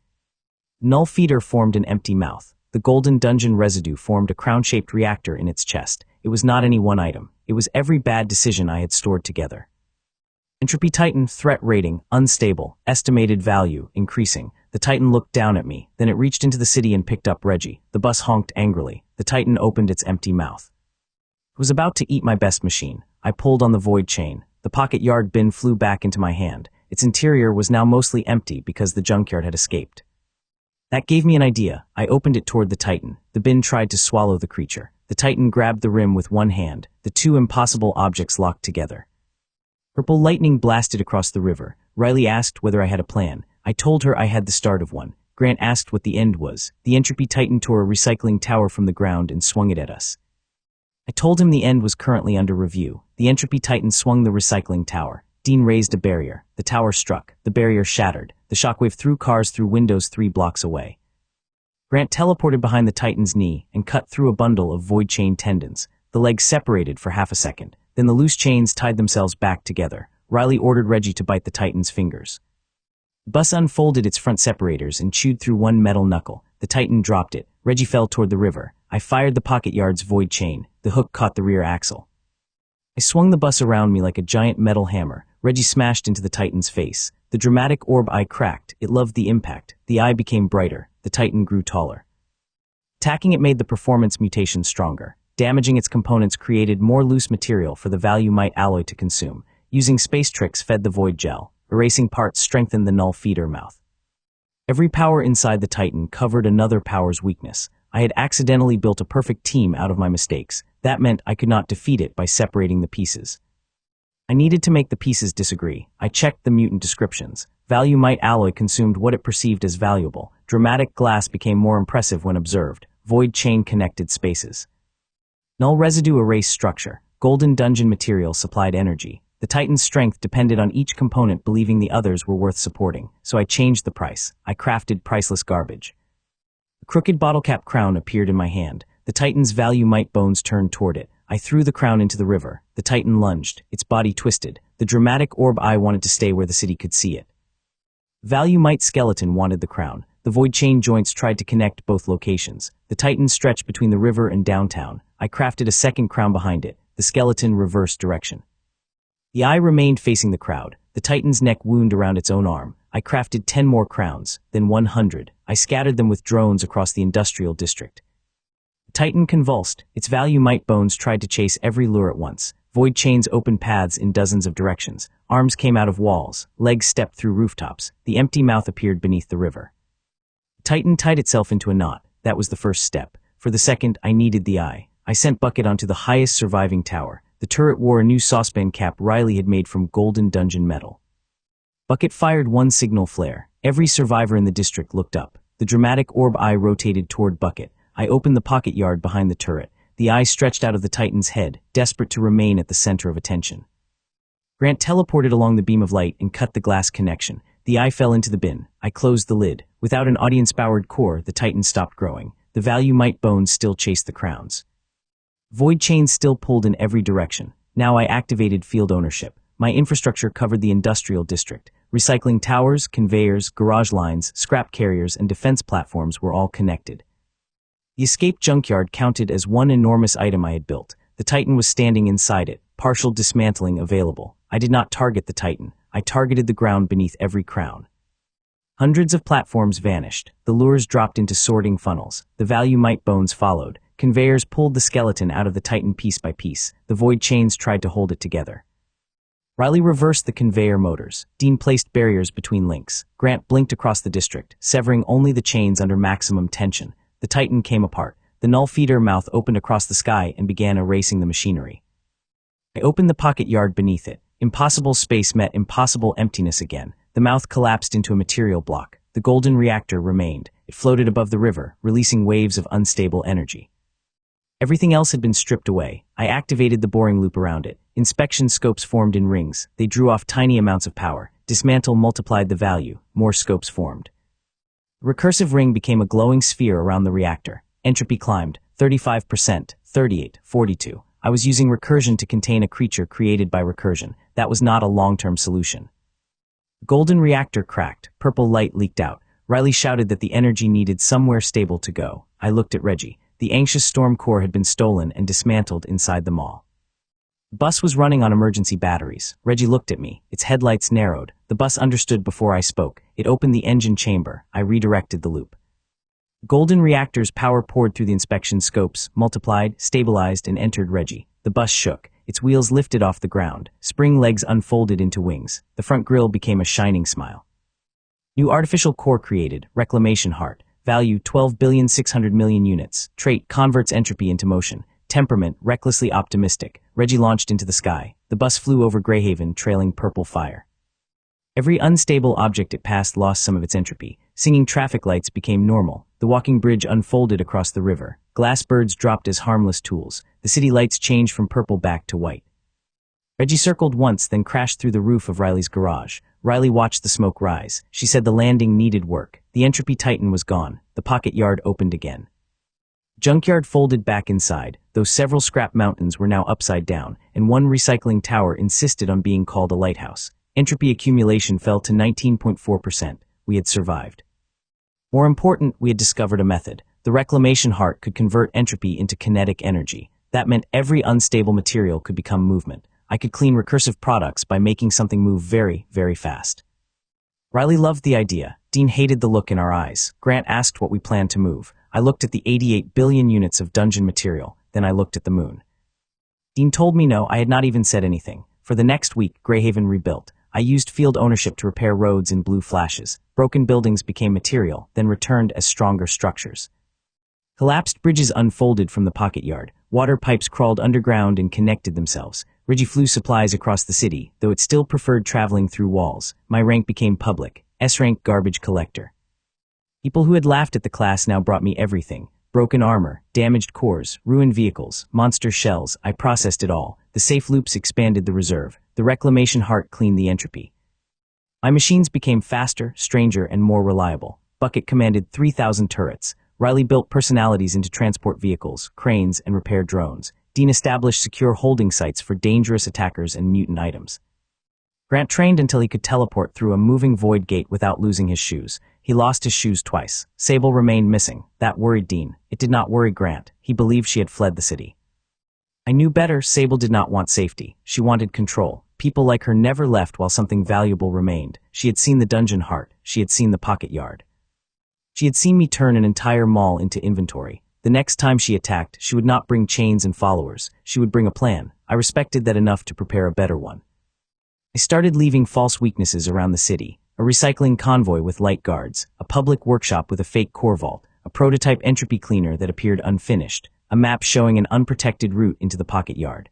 Null feeder formed an empty mouth. The golden dungeon residue formed a crown-shaped reactor in its chest. It was not any one item. It was every bad decision I had stored together. Entropy Titan, threat rating, unstable, estimated value, increasing. The Titan looked down at me, then it reached into the city and picked up Reggie. The bus honked angrily. The Titan opened its empty mouth. It was about to eat my best machine. I pulled on the void chain. The pocket yard bin flew back into my hand. Its interior was now mostly empty because the junkyard had escaped. That gave me an idea. I opened it toward the Titan. The bin tried to swallow the creature. The Titan grabbed the rim with one hand. The two impossible objects locked together. Purple lightning blasted across the river. Riley asked whether I had a plan. I told her I had the start of one. Grant asked what the end was. The Entropy Titan tore a recycling tower from the ground and swung it at us. I told him the end was currently under review. The Entropy Titan swung the recycling tower. Dean raised a barrier. The tower struck. The barrier shattered. The shockwave threw cars through windows 3 blocks away. Grant teleported behind the Titan's knee and cut through a bundle of void chain tendons. The legs separated for half a second. Then the loose chains tied themselves back together. Riley ordered Reggie to bite the Titan's fingers. The bus unfolded its front separators and chewed through one metal knuckle. The Titan dropped it. Reggie fell toward the river. I fired the pocket yard's void chain. The hook caught the rear axle. I swung the bus around me like a giant metal hammer. Reggie smashed into the Titan's face. The dramatic orb eye cracked. It loved the impact. The eye became brighter. The Titan grew taller. Attacking it made the performance mutation stronger. Damaging its components created more loose material for the Value Might alloy to consume. Using space tricks fed the void gel. Erasing parts strengthened the null feeder mouth. Every power inside the Titan covered another power's weakness. I had accidentally built a perfect team out of my mistakes. That meant I could not defeat it by separating the pieces. I needed to make the pieces disagree. I checked the mutant descriptions. Value Might alloy consumed what it perceived as valuable. Dramatic glass became more impressive when observed. Void chain connected spaces. Null residue erased structure. Golden dungeon material supplied energy. The Titan's strength depended on each component believing the others were worth supporting, so I changed the price. I crafted priceless garbage. A crooked bottle cap crown appeared in my hand. The Titan's Value Might bones turned toward it. I threw the crown into the river. The Titan lunged. Its body twisted. The dramatic orb eye wanted to stay where the city could see it. Value Might skeleton wanted the crown. The void chain joints tried to connect both locations. The Titan stretched between the river and downtown. I crafted a second crown behind it. The skeleton reversed direction. The eye remained facing the crowd. The Titan's neck wound around its own arm. I crafted 10 more crowns, then 100. I scattered them with drones across the industrial district. The Titan convulsed. Its Value Might bones tried to chase every lure at once. Void chains opened paths in dozens of directions. Arms came out of walls. Legs stepped through rooftops. The empty mouth appeared beneath the river. The Titan tied itself into a knot. That was the first step. For the second, I needed the eye. I sent Bucket onto the highest surviving tower. The turret wore a new saucepan cap Riley had made from golden dungeon metal. Bucket fired one signal flare. Every survivor in the district looked up. The dramatic orb eye rotated toward Bucket. I opened the pocket yard behind the turret. The eye stretched out of the Titan's head, desperate to remain at the center of attention. Grant teleported along the beam of light and cut the glass connection. The eye fell into the bin. I closed the lid. Without an audience-powered core, the Titan stopped growing. The Value Might bones still chased the crowns. Void chains still pulled in every direction. Now I activated field ownership. My infrastructure covered the industrial district. Recycling towers, conveyors, garage lines, scrap carriers, and defense platforms were all connected. The escaped junkyard counted as one enormous item I had built. The Titan was standing inside it. partial dismantling available. I did not target the Titan. I targeted the ground beneath every crown. Hundreds of platforms vanished. The lures dropped into sorting funnels. The value mite bones followed. Conveyors pulled the skeleton out of the Titan piece by piece. The void chains tried to hold it together. Riley reversed the conveyor motors. Dean placed barriers between links. Grant blinked across the district, severing only the chains under maximum tension. The Titan came apart. The null feeder mouth opened across the sky and began erasing the machinery. I opened the pocket yard beneath it. Impossible space met impossible emptiness again. The mouth collapsed into a material block. The golden reactor remained. It floated above the river, releasing waves of unstable energy. Everything else had been stripped away. I activated the boring loop around it. Inspection scopes formed in rings. They drew off tiny amounts of power. Dismantle multiplied the value. More scopes formed. The recursive ring became a glowing sphere around the reactor. Entropy climbed. 35%, 38, 42. I was using recursion to contain a creature created by recursion. That was not a long-term solution. The golden reactor cracked. Purple light leaked out. Riley shouted that the energy needed somewhere stable to go. I looked at Reggie. The anxious storm core had been stolen and dismantled inside the mall. The bus was running on emergency batteries. Reggie looked at me. Its headlights narrowed. The bus understood before I spoke. It opened the engine chamber. I redirected the loop. Golden reactor's power poured through the inspection scopes, multiplied, stabilized, and entered Reggie. The bus shook. Its wheels lifted off the ground. Spring legs unfolded into wings. The front grille became a shining smile. New artificial core created. Reclamation heart. Value 12,600,000,000 units. Trait converts entropy into motion. Temperament recklessly optimistic. Reggie launched into the sky. The bus flew over Grayhaven, trailing purple fire. Every unstable object it passed lost some of its entropy. Singing traffic lights became normal. The walking bridge unfolded across the river. Glass birds dropped as harmless tools. The city lights changed from purple back to white. Reggie circled once, then crashed through the roof of Riley's garage. Riley watched the smoke rise. She said the landing needed work. The entropy titan was gone. The pocket yard opened again. Junkyard folded back inside, though several scrap mountains were now upside down, and one recycling tower insisted on being called a lighthouse. Entropy accumulation fell to 19.4%. We had survived. More important, we had discovered a method. The reclamation heart could convert entropy into kinetic energy. That meant every unstable material could become movement. I could clean recursive products by making something move very, very fast. Riley loved the idea. Dean hated the look in our eyes. Grant asked what we planned to move. I looked at the 88 billion units of dungeon material. Then I looked at the moon. Dean told me no, I had not even said anything. For the next week, Grayhaven rebuilt. I used field ownership to repair roads in blue flashes. Broken buildings became material, then returned as stronger structures. Collapsed bridges unfolded from the pocket yard. Water pipes crawled underground and connected themselves. Reggie flew supplies across the city, though it still preferred traveling through walls. My rank became public. S-rank garbage collector. People who had laughed at the class now brought me everything. Broken armor, damaged cores, ruined vehicles, monster shells. I processed it all. The safe loops expanded the reserve. The reclamation heart cleaned the entropy. My machines became faster, stranger, and more reliable. Bucket commanded 3,000 turrets. Riley built personalities into transport vehicles, cranes, and repair drones. Dean established secure holding sites for dangerous attackers and mutant items. Grant trained until he could teleport through a moving void gate without losing his shoes. He lost his shoes twice. Sable remained missing. That worried Dean. It did not worry Grant. He believed she had fled the city. I knew better. Sable did not want safety. She wanted control. People like her never left while something valuable remained. She had seen the dungeon heart. She had seen the pocket yard. She had seen me turn an entire mall into inventory. The next time she attacked, she would not bring chains and followers. She would bring a plan. I respected that enough to prepare a better one. I started leaving false weaknesses around the city. A recycling convoy with light guards, a public workshop with a fake core vault, a prototype entropy cleaner that appeared unfinished, a map showing an unprotected route into the pocket yard.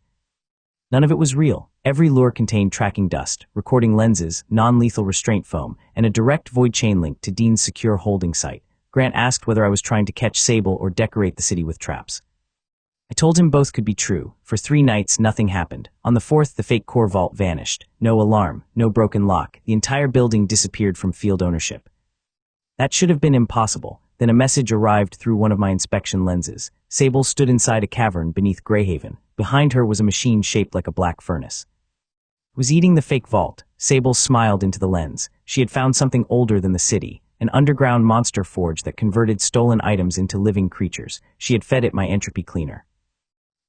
None of it was real. Every lure contained tracking dust, recording lenses, non-lethal restraint foam, and a direct void chain link to Dean's secure holding site. Grant asked whether I was trying to catch Sable or decorate the city with traps. I told him both could be true. For 3 nights, nothing happened. On the 4th, the fake core vault vanished. No alarm, no broken lock. The entire building disappeared from field ownership. That should have been impossible. Then a message arrived through one of my inspection lenses. Sable stood inside a cavern beneath Grayhaven. Behind her was a machine shaped like a black furnace. It was eating the fake vault. Sable smiled into the lens. She had found something older than the city. An underground monster forge that converted stolen items into living creatures. She had fed it my entropy cleaner.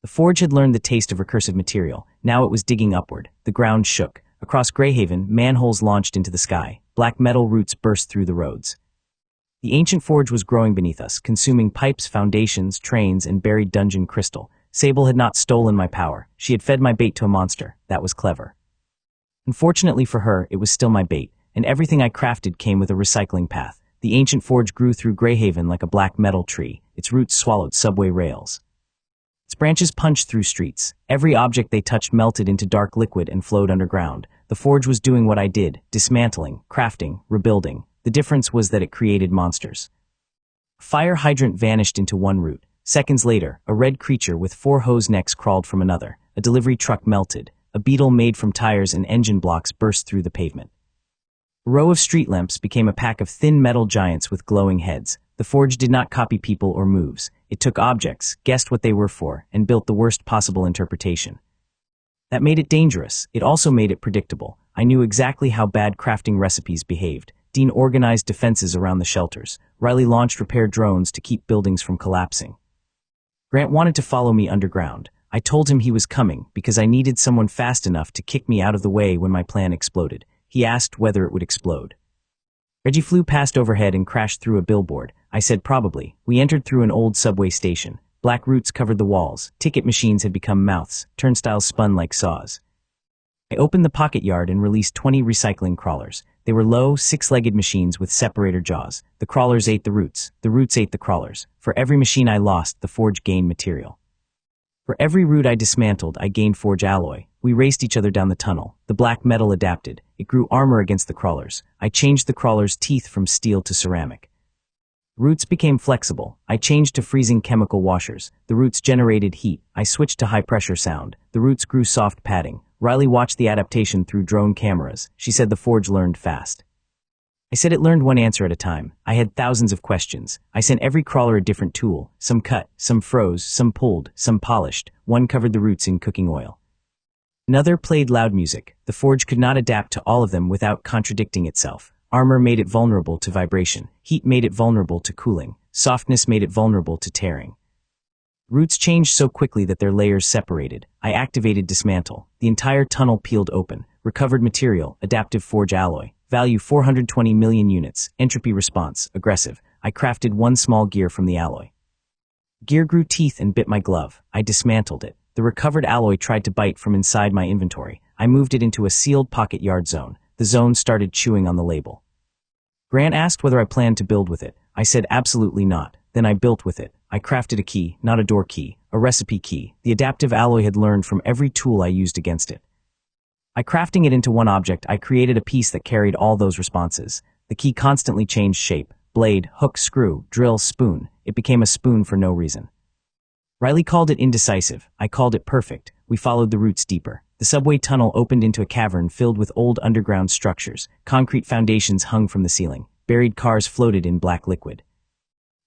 The forge had learned the taste of recursive material. Now it was digging upward. The ground shook. Across Grayhaven, manholes launched into the sky. Black metal roots burst through the roads. The ancient forge was growing beneath us, consuming pipes, foundations, trains, and buried dungeon crystal. Sable had not stolen my power. She had fed my bait to a monster. That was clever. Unfortunately for her, it was still my bait, and everything I crafted came with a recycling path. The ancient forge grew through Grayhaven like a black metal tree. Its roots swallowed subway rails. Its branches punched through streets. Every object they touched melted into dark liquid and flowed underground. The forge was doing what I did, dismantling, crafting, rebuilding. The difference was that it created monsters. A fire hydrant vanished into one root. Seconds later, a red creature with 4 hose necks crawled from another. A delivery truck melted. A beetle made from tires and engine blocks burst through the pavement. A row of street lamps became a pack of thin metal giants with glowing heads. The forge did not copy people or moves. It took objects, guessed what they were for, and built the worst possible interpretation. That made it dangerous. It also made it predictable. I knew exactly how bad crafting recipes behaved. Dean organized defenses around the shelters. Riley launched repair drones to keep buildings from collapsing. Grant wanted to follow me underground. I told him he was coming because I needed someone fast enough to kick me out of the way when my plan exploded. He asked whether it would explode. Reggie flew past overhead and crashed through a billboard. I said probably. We entered through an old subway station. Black roots covered the walls. Ticket machines had become mouths. Turnstiles spun like saws. I opened the pocket yard and released 20 recycling crawlers. They were low, 6-legged machines with separator jaws. The crawlers ate the roots ate the crawlers. For every machine I lost, the forge gained material. For every root I dismantled, I gained forge alloy. We raced each other down the tunnel. The black metal adapted. It grew armor against the crawlers. I changed the crawlers' teeth from steel to ceramic. Roots became flexible. I changed to freezing chemical washers. The roots generated heat. I switched to high-pressure sound. The roots grew soft padding. Riley watched the adaptation through drone cameras. She said the forge learned fast. I said it learned one answer at a time. I had thousands of questions. I sent every crawler a different tool. Some cut, some froze, some pulled, some polished. One covered the roots in cooking oil. Another played loud music. The forge could not adapt to all of them without contradicting itself. Armor made it vulnerable to vibration. Heat made it vulnerable to cooling. Softness made it vulnerable to tearing. Roots changed so quickly that their layers separated. I activated Dismantle. The entire tunnel peeled open. Recovered material, adaptive forge alloy. Value 420 million units. Entropy response, aggressive. I crafted one small gear from the alloy. Gear grew teeth and bit my glove. I dismantled it. The recovered alloy tried to bite from inside my inventory. I moved it into a sealed pocket yard zone. The zone started chewing on the label. Grant asked whether I planned to build with it. I said absolutely not. Then I built with it. I crafted a key, not a door key, a recipe key. The adaptive alloy had learned from every tool I used against it. By crafting it into one object, I created a piece that carried all those responses. The key constantly changed shape. Blade, hook, screw, drill, spoon. It became a spoon for no reason. Riley called it indecisive. I called it perfect. We followed the roots deeper. The subway tunnel opened into a cavern filled with old underground structures. Concrete foundations hung from the ceiling. Buried cars floated in black liquid.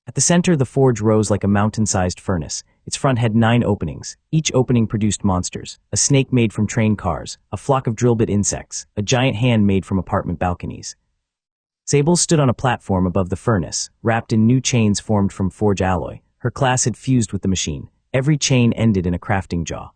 At the center, the forge rose like a mountain-sized furnace. Its front had 9 openings. Each opening produced monsters. A snake made from train cars, a flock of drill bit insects, a giant hand made from apartment balconies. Sable stood on a platform above the furnace, wrapped in new chains formed from forge alloy. Her class had fused with the machine. Every chain ended in a crafting jaw.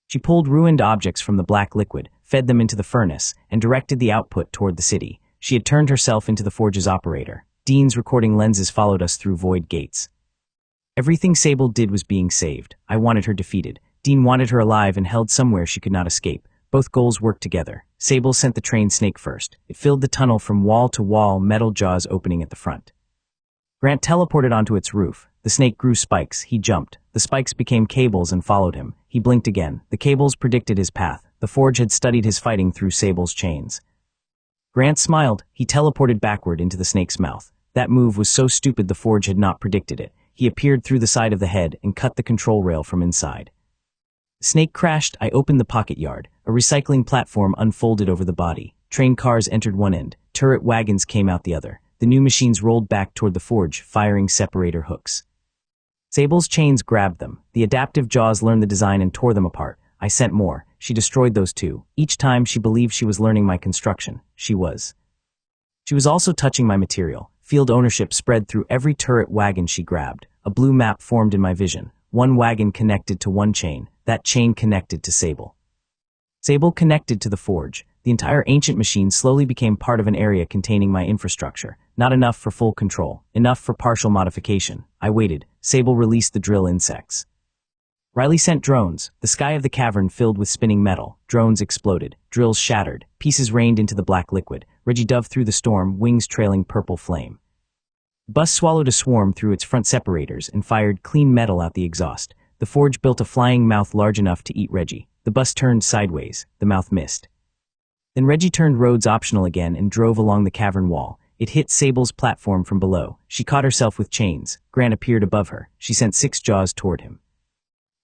She pulled ruined objects from the black liquid, fed them into the furnace, and directed the output toward the city. She had turned herself into the forge's operator. Dean's recording lenses followed us through void gates. Everything Sable did was being saved. I wanted her defeated. Dean wanted her alive and held somewhere she could not escape. Both goals worked together. Sable sent the train snake first. It filled the tunnel from wall to wall, metal jaws opening at the front. Grant teleported onto its roof. The snake grew spikes. He jumped. The spikes became cables and followed him. He blinked again. The cables predicted his path. The forge had studied his fighting through Sable's chains. Grant smiled. He teleported backward into the snake's mouth. That move was so stupid the forge had not predicted it. He appeared through the side of the head and cut the control rail from inside. The snake crashed. I opened the pocket yard. A recycling platform unfolded over the body. Train cars entered one end. Turret wagons came out the other. The new machines rolled back toward the forge, firing separator hooks. Sable's chains grabbed them. The adaptive jaws learned the design and tore them apart. I sent more. She destroyed those too. Each time she believed she was learning my construction. She was. She was also touching my material. Field ownership spread through every turret wagon she grabbed. A blue map formed in my vision. One wagon connected to one chain. That chain connected to Sable. Sable connected to the forge. The entire ancient machine slowly became part of an area containing my infrastructure. Not enough for full control. Enough for partial modification. I waited. Sable released the drill insects. Riley sent drones. The sky of the cavern filled with spinning metal. Drones exploded. Drills shattered. Pieces rained into the black liquid. Reggie dove through the storm, wings trailing purple flame. The bus swallowed a swarm through its front separators and fired clean metal out the exhaust. The forge built a flying mouth large enough to eat Reggie. The bus turned sideways. The mouth missed. Then Reggie turned roads optional again and drove along the cavern wall. It hit Sable's platform from below. She caught herself with chains. Grant appeared above her. She sent 6 jaws toward him.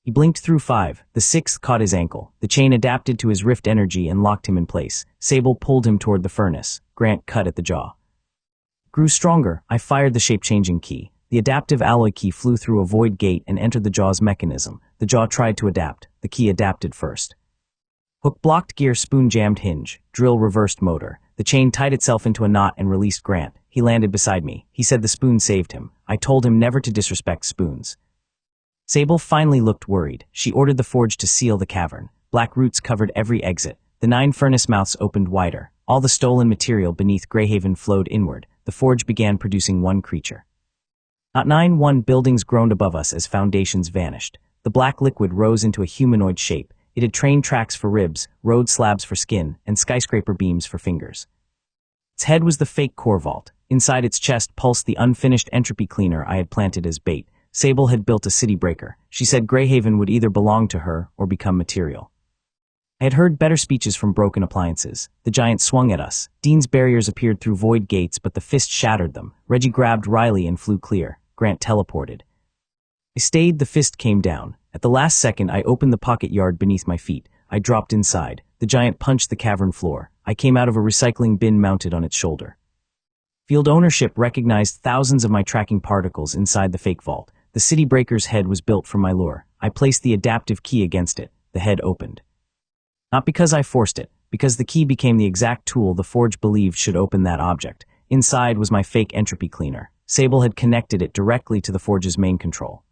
He blinked through 5. The 6th caught his ankle. The chain adapted to his rift energy and locked him in place. Sable pulled him toward the furnace. Grant cut at the jaw. Grew stronger. I fired the shape-changing key. The adaptive alloy key flew through a void gate and entered the jaw's mechanism. The jaw tried to adapt. The key adapted first. Hook blocked gear, spoon jammed hinge. Drill reversed motor. The chain tied itself into a knot and released Grant. He landed beside me. He said the spoon saved him. I told him never to disrespect spoons. Sable finally looked worried. She ordered the forge to seal the cavern. Black roots covered every exit. The 9 furnace mouths opened wider. All the stolen material beneath Grayhaven flowed inward. The forge began producing one creature. Not 9-1 buildings groaned above us as foundations vanished. The black liquid rose into a humanoid shape. It had train tracks for ribs, road slabs for skin, and skyscraper beams for fingers. Its head was the fake core vault. Inside its chest pulsed the unfinished entropy cleaner I had planted as bait. Sable had built a city breaker. She said Grayhaven would either belong to her or become material. I had heard better speeches from broken appliances. The giant swung at us. Dean's barriers appeared through void gates, but the fist shattered them. Reggie grabbed Riley and flew clear. Grant teleported. I stayed. The fist came down. At the last second, I opened the pocket yard beneath my feet. I dropped inside. The giant punched the cavern floor. I came out of a recycling bin mounted on its shoulder. Field ownership recognized thousands of my tracking particles inside the fake vault. The city breaker's head was built from my lure. I placed the adaptive key against it. The head opened. Not because I forced it, because the key became the exact tool the forge believed should open that object. Inside was my fake entropy cleaner. Sable had connected it directly to the forge's main control.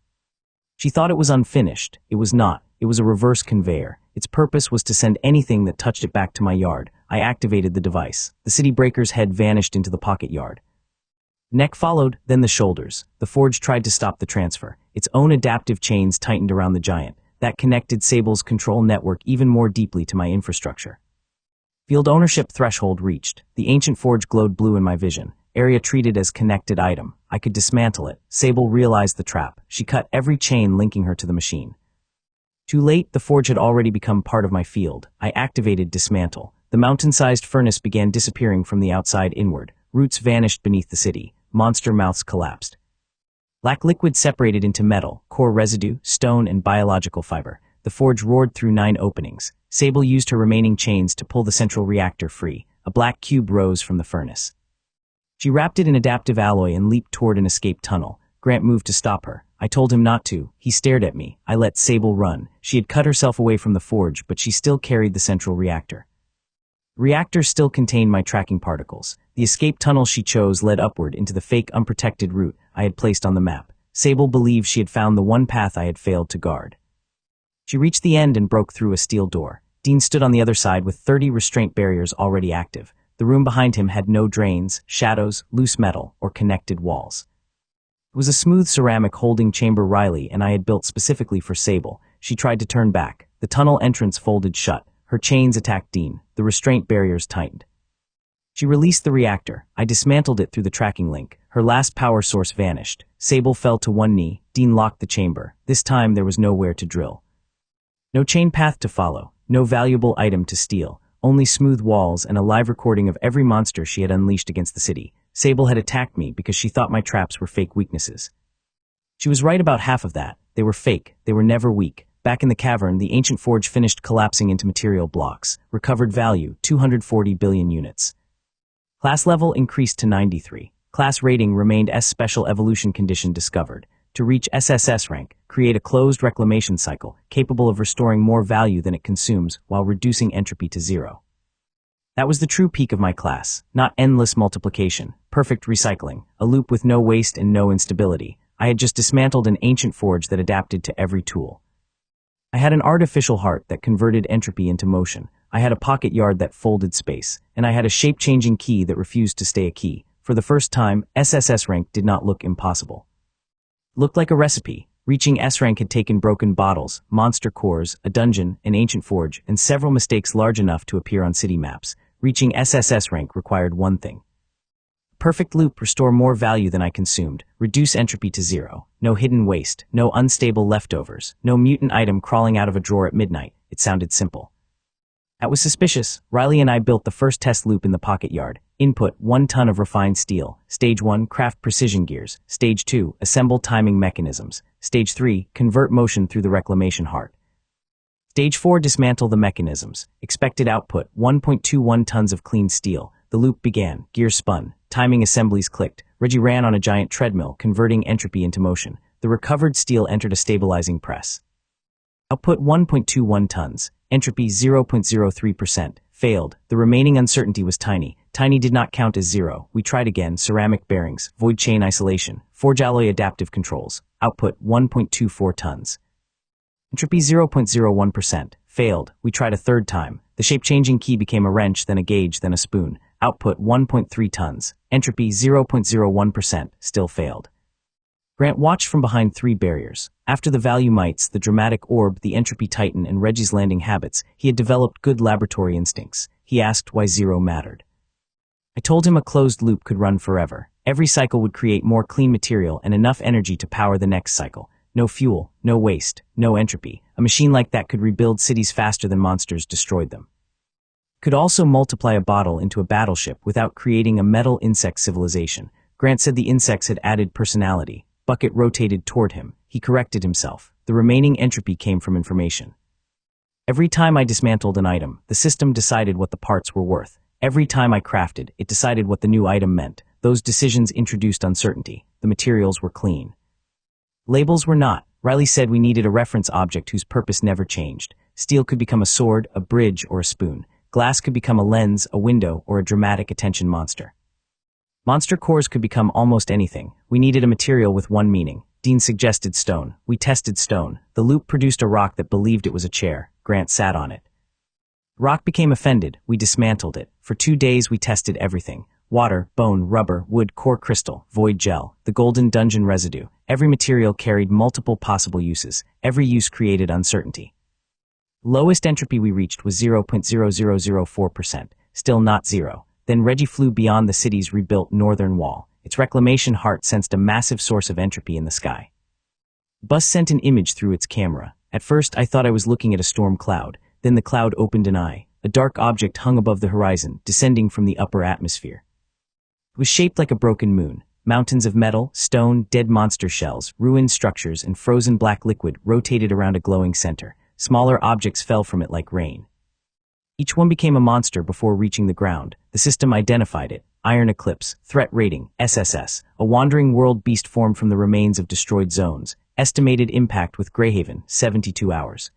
She thought it was unfinished. It was not. It was a reverse conveyor. Its purpose was to send anything that touched it back to my yard. I activated the device. The city breaker's head vanished into the pocket yard. Neck followed, then the shoulders. The forge tried to stop the transfer. Its own adaptive chains tightened around the giant. That connected Sable's control network even more deeply to my infrastructure. Field ownership threshold reached. The ancient forge glowed blue in my vision. Area treated as connected item. I could dismantle it. Sable realized the trap. She cut every chain linking her to the machine. Too late, the forge had already become part of my field. I activated Dismantle. The mountain-sized furnace began disappearing from the outside inward. Roots vanished beneath the city. Monster mouths collapsed. Black liquid separated into metal, core residue, stone, and biological fiber. The forge roared through 9 openings. Sable used her remaining chains to pull the central reactor free. A black cube rose from the furnace. She wrapped it in adaptive alloy and leaped toward an escape tunnel. Grant moved to stop her. I told him not to. He stared at me. I let Sable run. She had cut herself away from the forge, but she still carried the central reactor. The reactor still contained my tracking particles. The escape tunnel she chose led upward into the fake unprotected route I had placed on the map. Sable believed she had found the one path I had failed to guard. She reached the end and broke through a steel door. Dean stood on the other side with 30 restraint barriers already active. The room behind him had no drains, shadows, loose metal, or connected walls. It was a smooth ceramic holding chamber Riley and I had built specifically for Sable. She tried to turn back. The tunnel entrance folded shut. Her chains attacked Dean. The restraint barriers tightened. She released the reactor. I dismantled it through the tracking link. Her last power source vanished. Sable fell to one knee. Dean locked the chamber. This time there was nowhere to drill. No chain path to follow. No valuable item to steal. Only smooth walls and a live recording of every monster she had unleashed against the city. Sable had attacked me because she thought my traps were fake weaknesses. She was right about half of that. They were fake. They were never weak. Back in the cavern, the ancient forge finished collapsing into material blocks. Recovered value, 240 billion units. Class level increased to 93. Class rating remained S. Special evolution condition discovered. To reach SSS rank, create a closed reclamation cycle capable of restoring more value than it consumes while reducing entropy to 0. That was the true peak of my class. Not endless multiplication, perfect recycling, a loop with no waste and no instability. I had just dismantled an ancient forge that adapted to every tool. I had an artificial heart that converted entropy into motion. I had a pocket yard that folded space, and I had a shape-changing key that refused to stay a key. For the first time, SSS rank did not look impossible. Looked like a recipe. Reaching S rank had taken broken bottles, monster cores, a dungeon, an ancient forge, and several mistakes large enough to appear on city maps. Reaching SSS rank required one thing. Perfect loop: restore more value than I consumed, reduce entropy to 0, no hidden waste, no unstable leftovers, no mutant item crawling out of a drawer at midnight. It sounded simple. That was suspicious. Riley and I built the first test loop in the pocket yard. Input: 1 ton of refined steel. Stage 1, craft precision gears. Stage 2, assemble timing mechanisms. Stage 3, convert motion through the reclamation heart. Stage 4, dismantle the mechanisms. Expected output: 1.21 tons of clean steel. The loop began. Gears spun. Timing assemblies clicked. Reggie ran on a giant treadmill, converting entropy into motion. The recovered steel entered a stabilizing press. Output: 1.21 tons. Entropy 0.03%. Failed. The remaining uncertainty was tiny. Tiny did not count as 0. We tried again. Ceramic bearings. Void chain isolation. Forge alloy adaptive controls. Output: 1.24 tons. Entropy 0.01%. Failed. We tried a third time. The shape-changing key became a wrench, then a gauge, then a spoon. Output: 1.3 tons. Entropy 0.01%. Still failed. Grant watched from behind 3 barriers. After the value mites, the dramatic orb, the entropy titan, and Reggie's landing habits, he had developed good laboratory instincts. He asked why 0 mattered. I told him a closed loop could run forever. Every cycle would create more clean material and enough energy to power the next cycle. No fuel, no waste, no entropy. A machine like that could rebuild cities faster than monsters destroyed them. Could also multiply a bottle into a battleship without creating a metal insect civilization. Grant said the insects had added personality. Bucket rotated toward him. He corrected himself. The remaining entropy came from information. Every time I dismantled an item, the system decided what the parts were worth. Every time I crafted, it decided what the new item meant. Those decisions introduced uncertainty. The materials were clean. Labels were not. Riley said we needed a reference object whose purpose never changed. Steel could become a sword, a bridge, or a spoon. Glass could become a lens, a window, or a dramatic attention monster. Monster cores could become almost anything. We needed a material with one meaning. Dean suggested stone. We tested stone. The loop produced a rock that believed it was a chair. Grant sat on it. Rock became offended. We dismantled it. For 2 days we tested everything. Water, bone, rubber, wood, core crystal, void gel, the golden dungeon residue. Every material carried multiple possible uses. Every use created uncertainty. Lowest entropy we reached was 0.0004%. Still not 0. Then Reggie flew beyond the city's rebuilt northern wall. Its reclamation heart sensed a massive source of entropy in the sky. Bus sent an image through its camera. At first I thought I was looking at a storm cloud. Then the cloud opened an eye. A dark object hung above the horizon, descending from the upper atmosphere. It was shaped like a broken moon. Mountains of metal, stone, dead monster shells, ruined structures, and frozen black liquid rotated around a glowing center. Smaller objects fell from it like rain. Each one became a monster before reaching the ground. The system identified it. Iron Eclipse, threat rating, SSS, a wandering world beast formed from the remains of destroyed zones. Estimated impact with Grayhaven, 72 hours.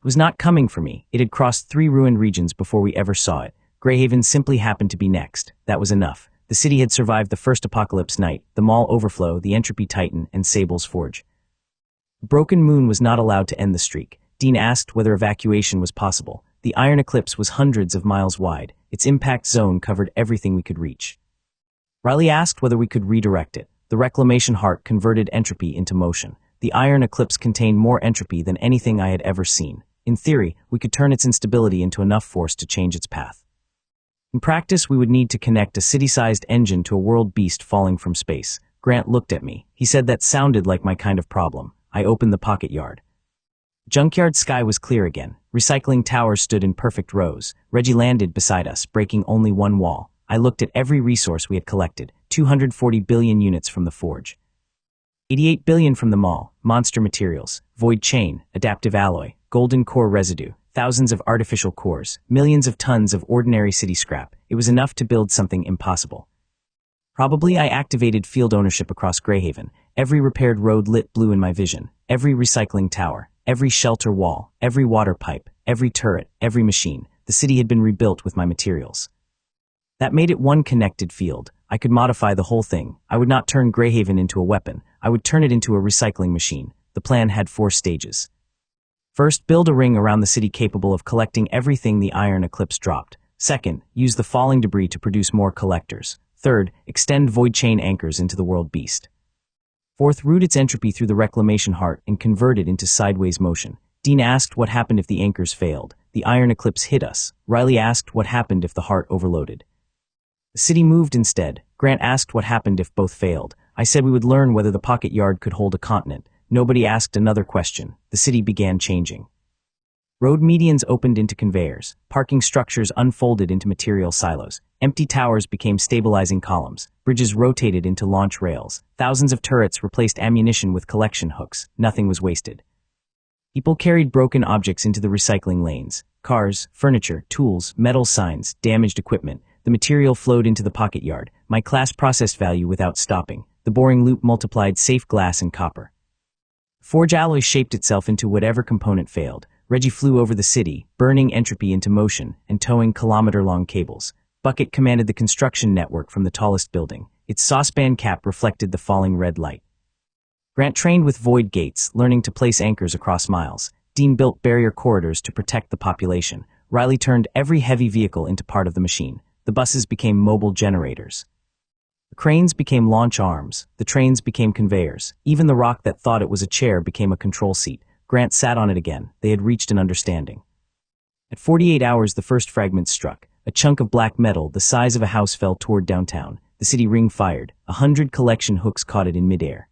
It was not coming for me. It had crossed 3 ruined regions before we ever saw it. Grayhaven simply happened to be next. That was enough. The city had survived the first apocalypse night, the mall overflow, the entropy titan, and Sable's forge. Broken Moon was not allowed to end the streak. Dean asked whether evacuation was possible. The Iron Eclipse was hundreds of miles wide. Its impact zone covered everything we could reach. Riley asked whether we could redirect it. The reclamation heart converted entropy into motion. The Iron Eclipse contained more entropy than anything I had ever seen. In theory, we could turn its instability into enough force to change its path. In practice, we would need to connect a city-sized engine to a world beast falling from space. Grant looked at me. He said that sounded like my kind of problem. I opened the pocket yard. Junkyard sky was clear again. Recycling towers stood in perfect rows. Reggie landed beside us, breaking only one wall. I looked at every resource we had collected. 240 billion units from the forge. 88 billion from the mall. Monster materials. Void chain. Adaptive alloy. Golden core residue. Thousands of artificial cores. Millions of tons of ordinary city scrap. It was enough to build something impossible. Probably I activated field ownership across Grayhaven. Every repaired road lit blue in my vision. Every recycling tower. Every shelter wall, every water pipe, every turret, every machine. The city had been rebuilt with my materials. That made it one connected field. I could modify the whole thing. I would not turn Grayhaven into a weapon. I would turn it into a recycling machine. The plan had 4 stages. First, build a ring around the city capable of collecting everything the iron eclipse dropped. Second, use the falling debris to produce more collectors. Third, extend void chain anchors into the world beast. Fourth, route its entropy through the reclamation heart and convert it into sideways motion. Dean asked what happened if the anchors failed. The iron eclipse hit us. Riley asked what happened if the heart overloaded. The city moved instead. Grant asked what happened if both failed. I said we would learn whether the pocket yard could hold a continent. Nobody asked another question. The city began changing. Road medians opened into conveyors. Parking structures unfolded into material silos. Empty towers became stabilizing columns. Bridges rotated into launch rails. Thousands of turrets replaced ammunition with collection hooks. Nothing was wasted. People carried broken objects into the recycling lanes. Cars, furniture, tools, metal signs, damaged equipment. The material flowed into the pocket yard. My class processed value without stopping. The boring loop multiplied safe glass and copper. Forge alloy shaped itself into whatever component failed. Reggie flew over the city, burning entropy into motion and towing kilometer-long cables. Bucket commanded the construction network from the tallest building. Its saucepan cap reflected the falling red light. Grant trained with void gates, learning to place anchors across miles. Dean built barrier corridors to protect the population. Riley turned every heavy vehicle into part of the machine. The buses became mobile generators. The cranes became launch arms. The trains became conveyors. Even the rock that thought it was a chair became a control seat. Grant sat on it again. They had reached an understanding. At 48 hours, the first fragment struck. A chunk of black metal the size of a house fell toward downtown. The city ring fired. 100 collection hooks caught it in midair.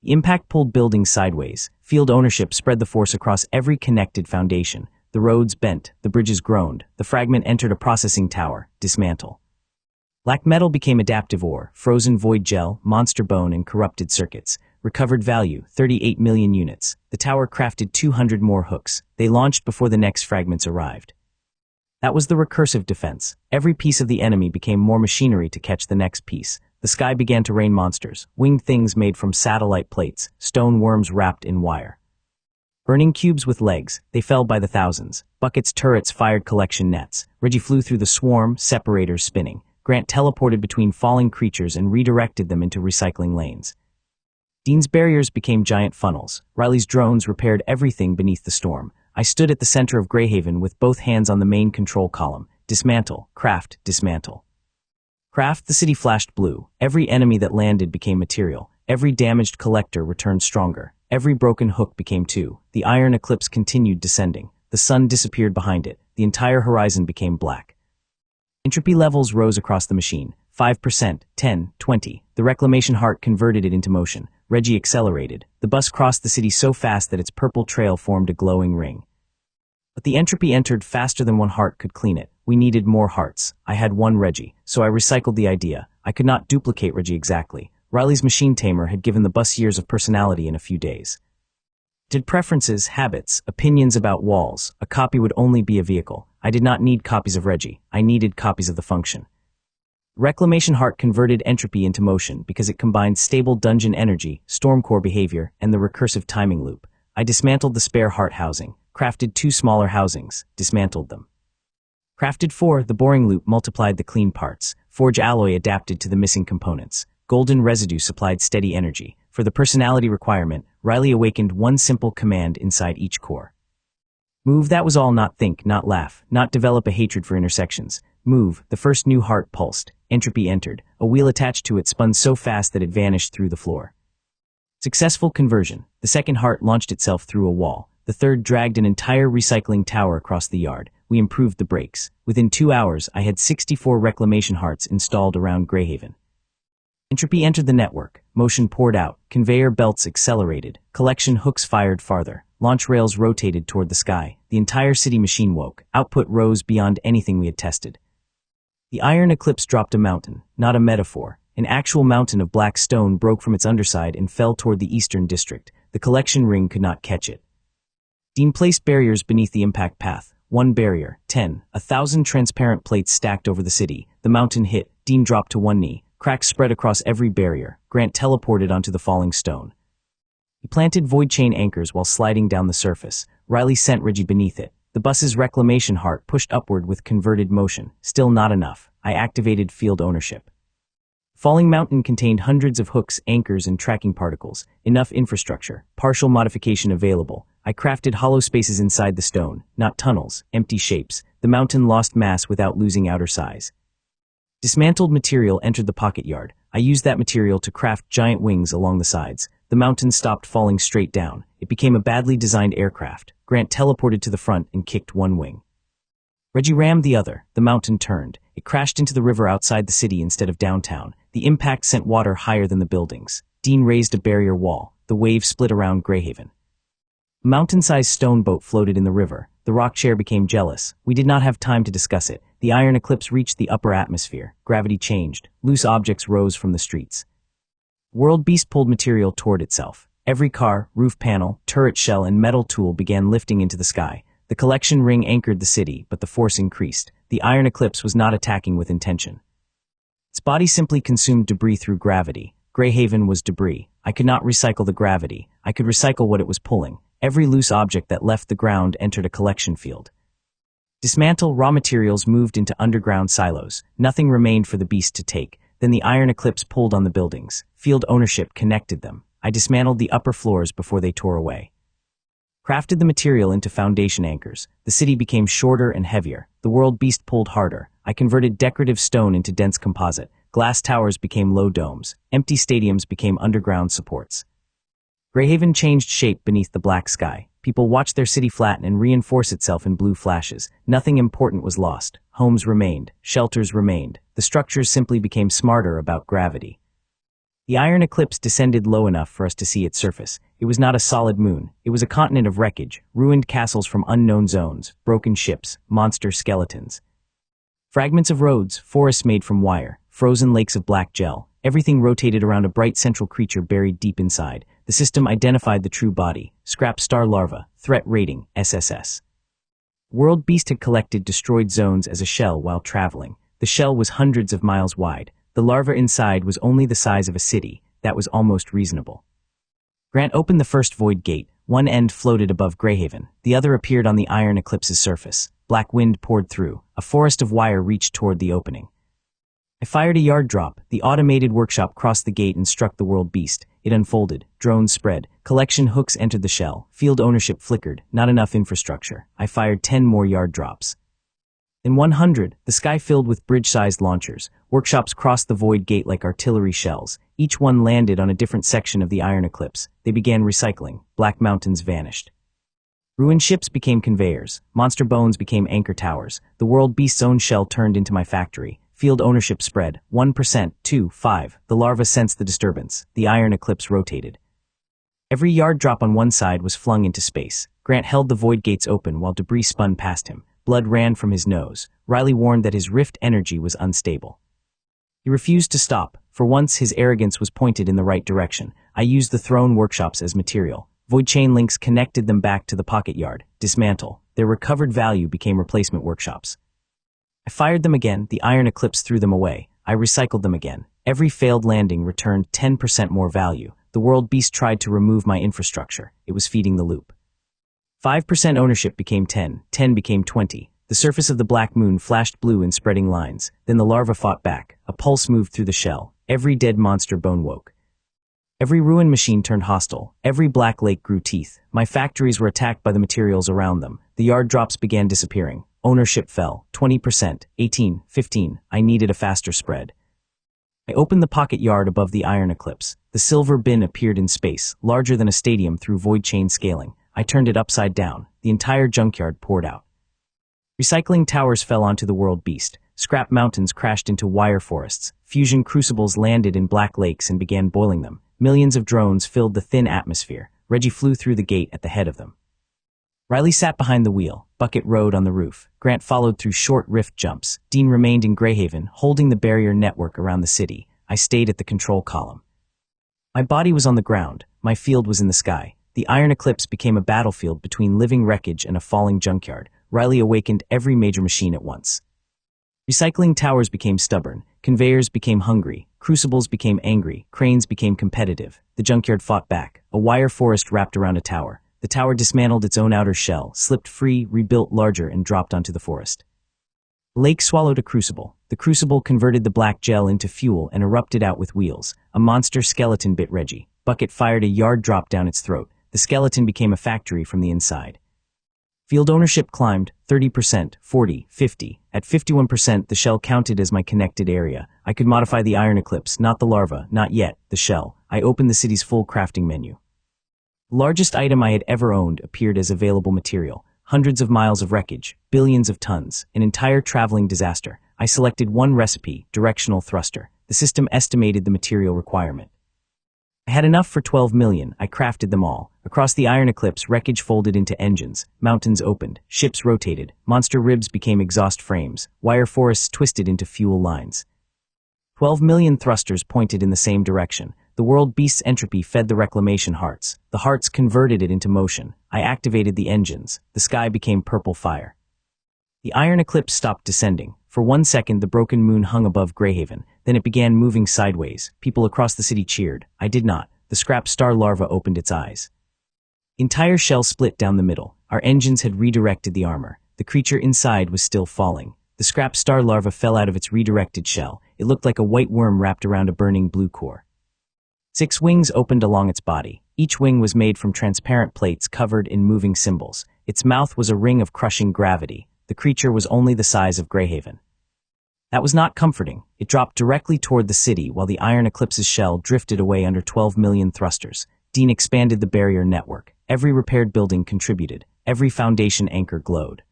The impact pulled buildings sideways. Field ownership spread the force across every connected foundation. The roads bent. The bridges groaned. The fragment entered a processing tower. Dismantle. Black metal became adaptive ore, frozen void gel, monster bone, and corrupted circuits. Recovered value, 38 million units. The tower crafted 200 more hooks. They launched before the next fragments arrived. That was the recursive defense. Every piece of the enemy became more machinery to catch the next piece. The sky began to rain monsters, winged things made from satellite plates, stone worms wrapped in wire. Burning cubes with legs, they fell by the thousands. Bucket's turrets fired collection nets. Reggie flew through the swarm, separators spinning. Grant teleported between falling creatures and redirected them into recycling lanes. Dean's barriers became giant funnels. Riley's drones repaired everything beneath the storm. I stood at the center of Grayhaven with both hands on the main control column. Dismantle, craft, dismantle. Craft, the city flashed blue. Every enemy that landed became material. Every damaged collector returned stronger. Every broken hook became 2. The iron eclipse continued descending. The sun disappeared behind it. The entire horizon became black. Entropy levels rose across the machine. 5%, 10, 20. The reclamation heart converted it into motion. Reggie accelerated. The bus crossed the city so fast that its purple trail formed a glowing ring. But the entropy entered faster than one heart could clean it. We needed more hearts. I had one Reggie, so I recycled the idea. I could not duplicate Reggie exactly. Riley's machine tamer had given the bus years of personality in a few days. Did preferences, habits, opinions about walls. A copy would only be a vehicle. I did not need copies of Reggie. I needed copies of the function. Reclamation heart converted entropy into motion because it combined stable dungeon energy, storm core behavior, and the recursive timing loop. I dismantled the spare heart housing, crafted 2 smaller housings, dismantled them. Crafted 4, the boring loop multiplied the clean parts. Forge alloy adapted to the missing components. Golden residue supplied steady energy. For the personality requirement, Riley awakened one simple command inside each core. Move, that was all. Not think, not laugh, not develop a hatred for intersections. Move, the first new heart pulsed. Entropy entered. A wheel attached to it spun so fast that it vanished through the floor. Successful conversion. The second heart launched itself through a wall. The third dragged an entire recycling tower across the yard. We improved the brakes. Within 2 hours, I had 64 reclamation hearts installed around Grayhaven. Entropy entered the network. Motion poured out. Conveyor belts accelerated. Collection hooks fired farther. Launch rails rotated toward the sky. The entire city machine woke. Output rose beyond anything we had tested. The iron eclipse dropped a mountain, not a metaphor. An actual mountain of black stone broke from its underside and fell toward the eastern district. The collection ring could not catch it. Dean placed barriers beneath the impact path. 1 barrier, 10, 1,000 transparent plates stacked over the city. The mountain hit. Dean dropped to one knee. Cracks spread across every barrier. Grant teleported onto the falling stone. He planted void chain anchors while sliding down the surface. Riley sent Reggie beneath it. The bus's reclamation heart pushed upward with converted motion. Still not enough. I activated field ownership. Falling Mountain contained hundreds of hooks, anchors, and tracking particles. Enough infrastructure. Partial modification available. I crafted hollow spaces inside the stone, not tunnels, empty shapes. The mountain lost mass without losing outer size. Dismantled material entered the pocket yard. I used that material to craft giant wings along the sides. The mountain stopped falling straight down. It became a badly designed aircraft. Grant teleported to the front and kicked one wing. Reggie rammed the other. The mountain turned. It crashed into the river outside the city instead of downtown. The impact sent water higher than the buildings. Dean raised a barrier wall. The wave split around Grayhaven. A mountain-sized stone boat floated in the river. The rock chair became jealous. We did not have time to discuss it. The iron eclipse reached the upper atmosphere. Gravity changed. Loose objects rose from the streets. World Beast pulled material toward itself. Every car, roof panel, turret shell, and metal tool began lifting into the sky. The collection ring anchored the city, but the force increased. The iron eclipse was not attacking with intention. Its body simply consumed debris through gravity. Grayhaven was debris. I could not recycle the gravity. I could recycle what it was pulling. Every loose object that left the ground entered a collection field. Dismantle, raw materials moved into underground silos. Nothing remained for the beast to take. Then the iron eclipse pulled on the buildings. Field ownership connected them. I dismantled the upper floors before they tore away. Crafted the material into foundation anchors. The city became shorter and heavier. The world beast pulled harder. I converted decorative stone into dense composite. Glass towers became low domes. Empty stadiums became underground supports. Grayhaven changed shape beneath the black sky. People watched their city flatten and reinforce itself in blue flashes. Nothing important was lost. Homes remained. Shelters remained. The structures simply became smarter about gravity. The iron eclipse descended low enough for us to see its surface. It was not a solid moon. It was a continent of wreckage, ruined castles from unknown zones, broken ships, monster skeletons. Fragments of roads, forests made from wire, frozen lakes of black gel. Everything rotated around a bright central creature buried deep inside. The system identified the true body. Scrap star larva. Threat rating, SSS. World Beast had collected destroyed zones as a shell while traveling. The shell was hundreds of miles wide. The larva inside was only the size of a city. That was almost reasonable. Grant opened the first void gate. One end floated above Grayhaven. The other appeared on the iron eclipse's surface. Black wind poured through. A forest of wire reached toward the opening. I fired a yard drop. The automated workshop crossed the gate and struck the world beast. It unfolded. Drones spread. Collection hooks entered the shell. Field ownership flickered. Not enough infrastructure. I fired 10 more yard drops. In 100, the sky filled with bridge-sized launchers. Workshops crossed the void gate like artillery shells. Each one landed on a different section of the iron eclipse. They began recycling. Black mountains vanished. Ruined ships became conveyors. Monster bones became anchor towers. The world beast's own shell turned into my factory. Field ownership spread. 1%, 2, 5. The larva sensed the disturbance. The iron eclipse rotated. Every yard drop on one side was flung into space. Grant held the void gates open while debris spun past him. Blood ran from his nose. Riley warned that his rift energy was unstable. He refused to stop. For once, his arrogance was pointed in the right direction. I used the thrown workshops as material. Void chain links connected them back to the pocket yard. Dismantle. Their recovered value became replacement workshops. I fired them again. The iron eclipse threw them away. I recycled them again. Every failed landing returned 10% more value. The world beast tried to remove my infrastructure. It was feeding the loop. 5% ownership became 10. 10 became 20. The surface of the black moon flashed blue in spreading lines. Then the larva fought back. A pulse moved through the shell. Every dead monster bone woke. Every ruined machine turned hostile. Every black lake grew teeth. My factories were attacked by the materials around them. The yard drops began disappearing. Ownership fell. 20%, 18, 15. I needed a faster spread. I opened the pocket yard above the iron eclipse. The silver bin appeared in space, larger than a stadium through void chain scaling. I turned it upside down. The entire junkyard poured out. Recycling towers fell onto the world beast. Scrap mountains crashed into wire forests. Fusion crucibles landed in black lakes and began boiling them. Millions of drones filled the thin atmosphere. Reggie flew through the gate at the head of them. Riley sat behind the wheel. Bucket rode on the roof. Grant followed through short rift jumps. Dean remained in Grayhaven, holding the barrier network around the city. I stayed at the control column. My body was on the ground. My field was in the sky. The iron eclipse became a battlefield between living wreckage and a falling junkyard. Riley awakened every major machine at once. Recycling towers became stubborn. Conveyors became hungry. Crucibles became angry. Cranes became competitive. The junkyard fought back. A wire forest wrapped around a tower. The tower dismantled its own outer shell, slipped free, rebuilt larger, and dropped onto the forest. Lake swallowed a crucible. The crucible converted the black gel into fuel and erupted out with wheels. A monster skeleton bit Reggie. Bucket fired a yard drop down its throat. The skeleton became a factory from the inside. Field ownership climbed, 30%, 40, 50. At 51%, the shell counted as my connected area. I could modify the iron eclipse, not the larva, not yet, the shell. I opened the city's full crafting menu. The largest item I had ever owned appeared as available material. Hundreds of miles of wreckage, billions of tons, an entire traveling disaster. I selected one recipe, directional thruster. The system estimated the material requirement. I had enough for 12 million. I crafted them all. Across the iron eclipse, wreckage folded into engines. Mountains opened. Ships rotated. Monster ribs became exhaust frames. Wire forests twisted into fuel lines. 12 million thrusters pointed in the same direction. The world beast's entropy fed the reclamation hearts. The hearts converted it into motion. I activated the engines. The sky became purple fire. The iron eclipse stopped descending. For 1 second, the broken moon hung above Grayhaven. Then it began moving sideways. People across the city cheered. I did not. The scrap star larva opened its eyes. The entire shell split down the middle. Our engines had redirected the armor. The creature inside was still falling. The scrap star larva fell out of its redirected shell. It looked like a white worm wrapped around a burning blue core. 6 wings opened along its body. Each wing was made from transparent plates covered in moving symbols. Its mouth was a ring of crushing gravity. The creature was only the size of Grayhaven. That was not comforting. It dropped directly toward the city while the iron eclipse's shell drifted away under 12 million thrusters. Dean expanded the barrier network. Every repaired building contributed. Every foundation anchor glowed.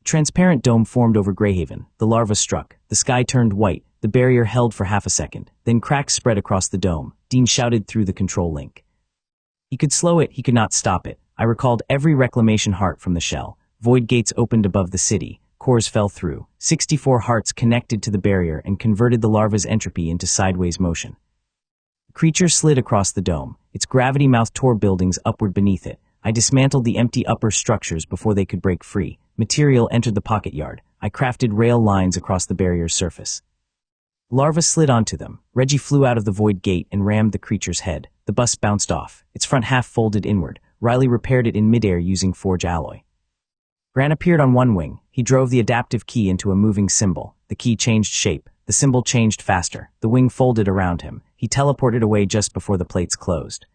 A transparent dome formed over Grayhaven. The larva struck. The sky turned white. The barrier held for half a second. Then cracks spread across the dome. Dean shouted through the control link. He could slow it, he could not stop it. I recalled every reclamation heart from the shell. Void gates opened above the city. Cores fell through. 64 hearts connected to the barrier and converted the larva's entropy into sideways motion. The creature slid across the dome. Its gravity mouth tore buildings upward beneath it. I dismantled the empty upper structures before they could break free. Material entered the pocket yard. I crafted rail lines across the barrier's surface. Larva slid onto them. Reggie flew out of the void gate and rammed the creature's head. The bus bounced off. Its front half folded inward. Riley repaired it in midair using forge alloy. Grant appeared on one wing. He drove the adaptive key into a moving symbol. The key changed shape. The symbol changed faster. The wing folded around him. He teleported away just before the plates closed.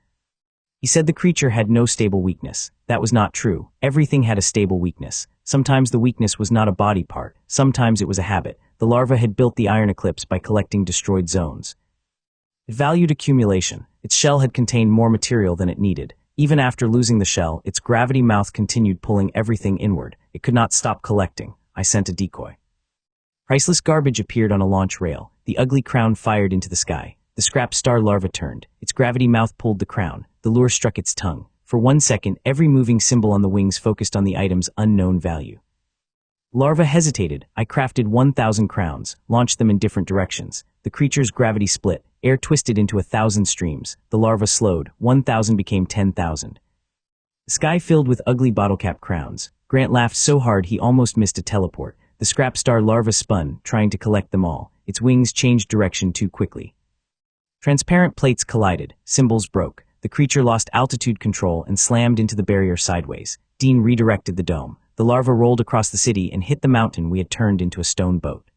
He said the creature had no stable weakness. That was not true. Everything had a stable weakness. Sometimes the weakness was not a body part. Sometimes it was a habit. The larva had built the iron eclipse by collecting destroyed zones. It valued accumulation. Its shell had contained more material than it needed. Even after losing the shell, its gravity mouth continued pulling everything inward. It could not stop collecting. I sent a decoy. Priceless garbage appeared on a launch rail. The ugly crown fired into the sky. The scrap star larva turned. Its gravity mouth pulled the crown. The lure struck its tongue. For 1 second, every moving symbol on the wings focused on the item's unknown value. Larva hesitated. I crafted 1,000 crowns, launched them in different directions. The creature's gravity split. Air twisted into 1,000 streams. The larva slowed. 1,000 became 10,000. The sky filled with ugly bottle-cap crowns. Grant laughed so hard he almost missed a teleport. The scrap star larva spun, trying to collect them all. Its wings changed direction too quickly. Transparent plates collided. Symbols broke. The creature lost altitude control and slammed into the barrier sideways. Dean redirected the dome. The larva rolled across the city and hit the mountain we had turned into a stone boat.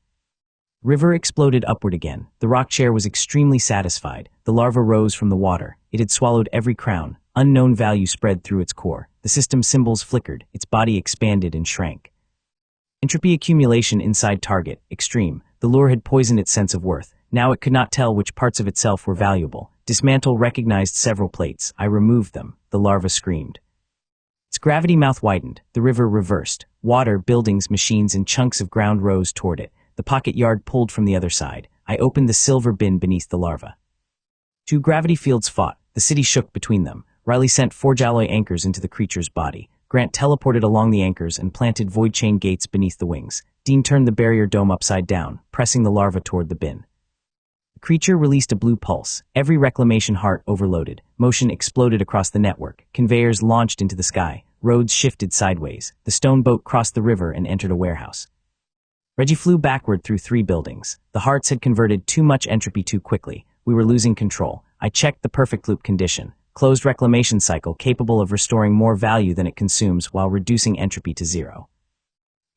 River exploded upward again. The rock chair was extremely satisfied. The larva rose from the water. It had swallowed every crown. Unknown value spread through its core. The system's symbols flickered. Its body expanded and shrank. Entropy accumulation inside target, extreme. The lure had poisoned its sense of worth. Now it could not tell which parts of itself were valuable. Dismantle recognized several plates. I removed them. The larva screamed. Its gravity mouth widened. The river reversed. Water, buildings, machines, and chunks of ground rose toward it. The pocket yard pulled from the other side. I opened the silver bin beneath the larva. 2 gravity fields fought. The city shook between them. Riley sent forge alloy anchors into the creature's body. Grant teleported along the anchors and planted void chain gates beneath the wings. Dean turned the barrier dome upside down, pressing the larva toward the bin. The creature released a blue pulse. Every reclamation heart overloaded. Motion exploded across the network. Conveyors launched into the sky. Roads shifted sideways. The stone boat crossed the river and entered a warehouse. Reggie flew backward through 3 buildings. The hearts had converted too much entropy too quickly. We were losing control. I checked the perfect loop condition. Closed reclamation cycle capable of restoring more value than it consumes while reducing entropy to 0.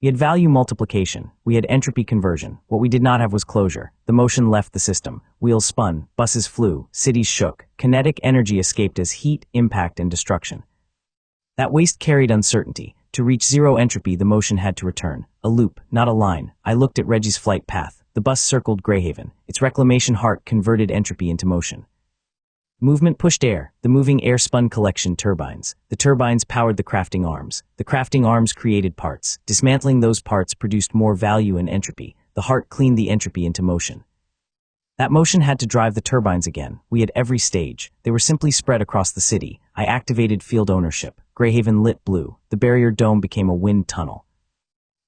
We had value multiplication. We had entropy conversion. What we did not have was closure. The motion left the system. Wheels spun. Buses flew. Cities shook. Kinetic energy escaped as heat, impact, and destruction. That waste carried uncertainty. To reach zero entropy, the motion had to return. A loop, not a line. I looked at Reggie's flight path. The bus circled Grayhaven. Its reclamation heart converted entropy into motion. Movement pushed air. The moving air spun collection turbines. The turbines powered the crafting arms. The crafting arms created parts. Dismantling those parts produced more value and entropy. The heart cleaned the entropy into motion. That motion had to drive the turbines again. We had every stage. They were simply spread across the city. I activated field ownership. Grayhaven lit blue. The barrier dome became a wind tunnel.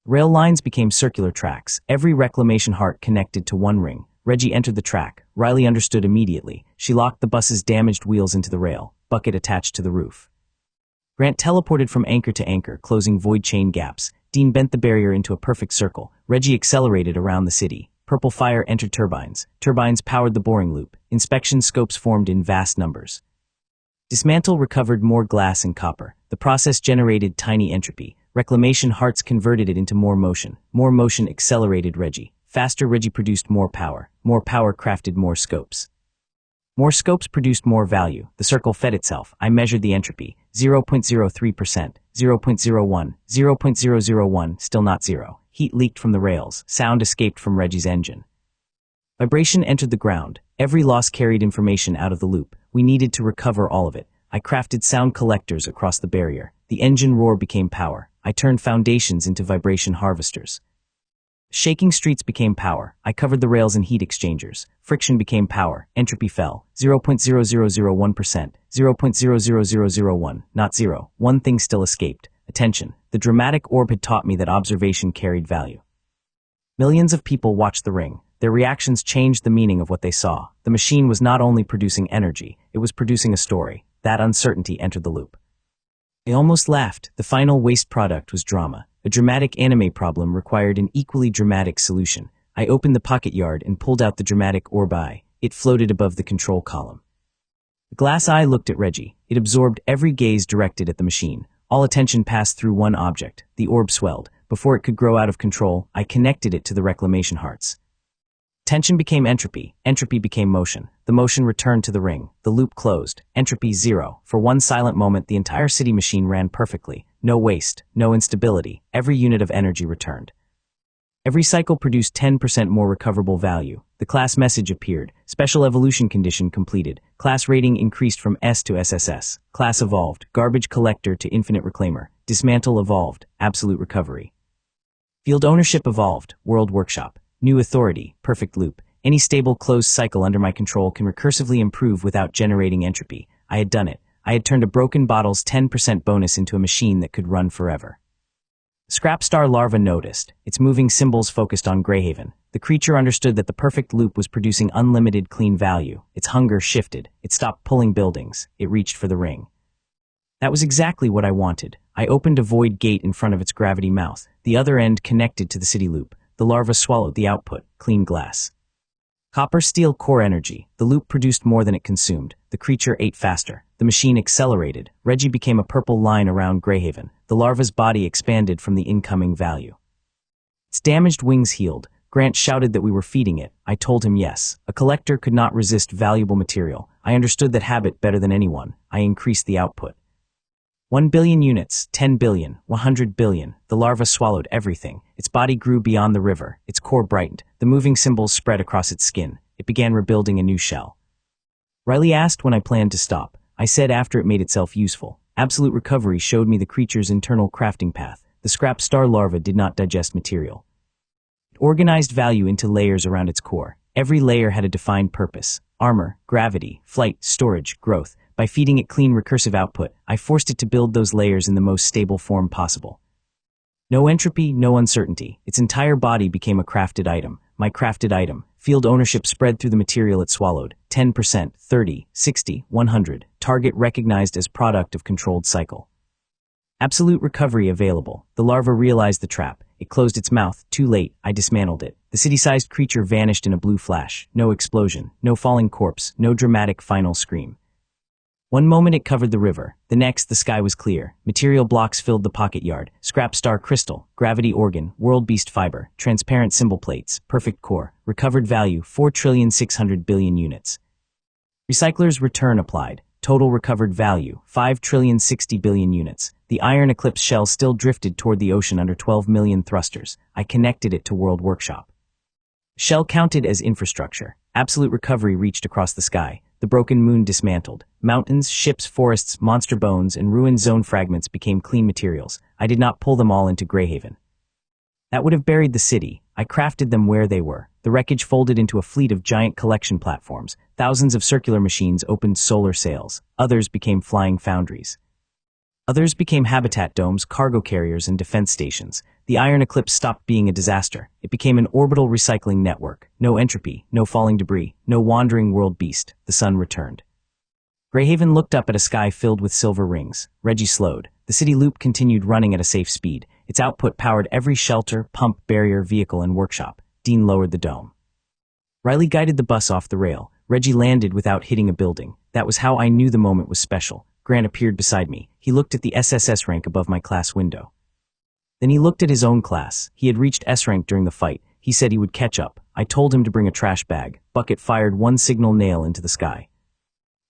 Rail lines became circular tracks. Every reclamation heart connected to one ring. Reggie entered the track. Riley understood immediately. She locked the bus's damaged wheels into the rail, bucket attached to the roof. Grant teleported from anchor to anchor, closing void chain gaps. Dean bent the barrier into a perfect circle. Reggie accelerated around the city. Purple fire entered turbines. Turbines powered the boring loop. Inspection scopes formed in vast numbers. Dismantle recovered more glass and copper. The process generated tiny entropy. Reclamation hearts converted it into more motion. More motion accelerated Reggie. Faster Reggie produced more power. More power crafted more scopes. More scopes produced more value. The circle fed itself. I measured the entropy. 0.03%, 0.01, 0.001, still not zero. Heat leaked from the rails. Sound escaped from Reggie's engine. Vibration entered the ground. Every loss carried information out of the loop. We needed to recover all of it. I crafted sound collectors across the barrier. The engine roar became power. I turned foundations into vibration harvesters. Shaking streets became power. I covered the rails in heat exchangers. Friction became power. Entropy fell. 0.0001%, 0.00001, not zero. One thing still escaped. Attention. The dramatic orb had taught me that observation carried value. Millions of people watched the ring. Their reactions changed the meaning of what they saw. The machine was not only producing energy, it was producing a story. That uncertainty entered the loop. I almost laughed. The final waste product was drama. A dramatic anime problem required an equally dramatic solution. I opened the pocket yard and pulled out the dramatic orb eye. It floated above the control column. The glass eye looked at Reggie. It absorbed every gaze directed at the machine. All attention passed through one object. The orb swelled. Before it could grow out of control, I connected it to the reclamation hearts. Tension became entropy. Entropy became motion. The motion returned to the ring. The loop closed. Entropy zero. For one silent moment, the entire city machine ran perfectly. No waste, no instability. Every unit of energy returned. Every cycle produced 10% more recoverable value. The class message appeared. Special evolution condition completed. Class rating increased from S to SSS. Class evolved. Garbage collector to infinite reclaimer. Dismantle evolved. Absolute recovery. Field ownership evolved. World workshop. New authority. Perfect loop. Any stable closed cycle under my control can recursively improve without generating entropy. I had done it. I had turned a broken bottle's 10% bonus into a machine that could run forever. Scrap Star larva noticed. Its moving symbols focused on Grayhaven. The creature understood that the perfect loop was producing unlimited clean value. Its hunger shifted. It stopped pulling buildings. It reached for the ring. That was exactly what I wanted. I opened a void gate in front of its gravity mouth. The other end connected to the city loop. The larva swallowed the output. Clean glass. Copper steel core energy. The loop produced more than it consumed. The creature ate faster. The machine accelerated. Reggie became a purple line around Grayhaven. The larva's body expanded from the incoming value. Its damaged wings healed. Grant shouted that we were feeding it. I told him yes. A collector could not resist valuable material. I understood that habit better than anyone. I increased the output. 1 billion units, 10 billion, 100 billion. The larva swallowed everything. Its body grew beyond the river. Its core brightened. The moving symbols spread across its skin. It began rebuilding a new shell. Riley asked when I planned to stop. I said after it made itself useful. Absolute recovery showed me the creature's internal crafting path. The scrap star larva did not digest material. It organized value into layers around its core. Every layer had a defined purpose. Armor, gravity, flight, storage, growth. By feeding it clean recursive output, I forced it to build those layers in the most stable form possible. No entropy, no uncertainty. Its entire body became a crafted item. My crafted item. Field ownership spread through the material it swallowed. 10%, 30, 60, 100. Target recognized as product of controlled cycle. Absolute recovery available. The larva realized the trap. It closed its mouth. Too late. I dismantled it. The city-sized creature vanished in a blue flash. No explosion. No falling corpse. No dramatic final scream. One moment it covered the river, the next the sky was clear. Material blocks filled the pocket yard, scrap star crystal, gravity organ, world beast fiber, transparent symbol plates, perfect core, recovered value 4,600,000,000,000 units. Recyclers return applied, total recovered value 5,060,000,000,000 units. The iron eclipse shell still drifted toward the ocean under 12 million thrusters. I connected it to World Workshop. Shell counted as infrastructure. Absolute recovery reached across the sky. The broken moon dismantled. Mountains, ships, forests, monster bones, and ruined zone fragments became clean materials. I did not pull them all into Grayhaven. That would have buried the city. I crafted them where they were. The wreckage folded into a fleet of giant collection platforms. Thousands of circular machines opened solar sails. Others became flying foundries. Others became habitat domes, cargo carriers, and defense stations. The iron eclipse stopped being a disaster. It became an orbital recycling network. No entropy, no falling debris, no wandering world beast. The sun returned. Grayhaven looked up at a sky filled with silver rings. Reggie slowed. The city loop continued running at a safe speed. Its output powered every shelter, pump, barrier, vehicle, and workshop. Dean lowered the dome. Riley guided the bus off the rail. Reggie landed without hitting a building. That was how I knew the moment was special. Grant appeared beside me. He looked at the SSS rank above my class window. Then he looked at his own class. He had reached S rank during the fight. He said he would catch up. I told him to bring a trash bag. Bucket fired one signal nail into the sky.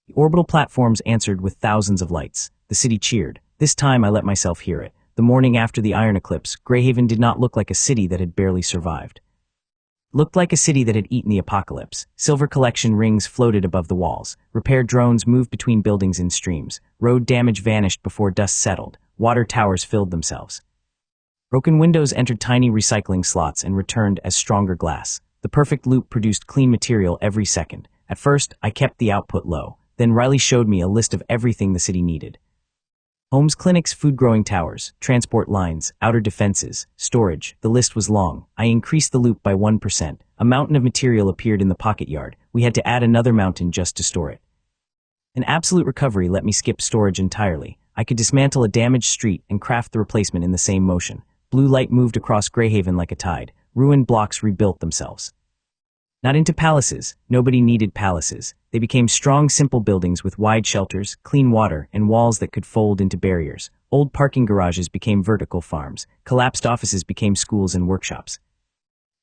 The orbital platforms answered with thousands of lights. The city cheered. This time I let myself hear it. The morning after the iron eclipse, Grayhaven did not look like a city that had barely survived. It looked like a city that had eaten the apocalypse. Silver collection rings floated above the walls. Repair drones moved between buildings in streams. Road damage vanished before dust settled. Water towers filled themselves. Broken windows entered tiny recycling slots and returned as stronger glass. The perfect loop produced clean material every second. At first, I kept the output low. Then Riley showed me a list of everything the city needed. Homes, clinics, food-growing towers, transport lines, outer defenses, storage. The list was long. I increased the loop by 1%. A mountain of material appeared in the pocket yard. We had to add another mountain just to store it. An absolute recovery let me skip storage entirely. I could dismantle a damaged street and craft the replacement in the same motion. Blue light moved across Grayhaven like a tide. Ruined blocks rebuilt themselves. Not into palaces. Nobody needed palaces. They became strong, simple buildings with wide shelters, clean water, and walls that could fold into barriers. Old parking garages became vertical farms. Collapsed offices became schools and workshops.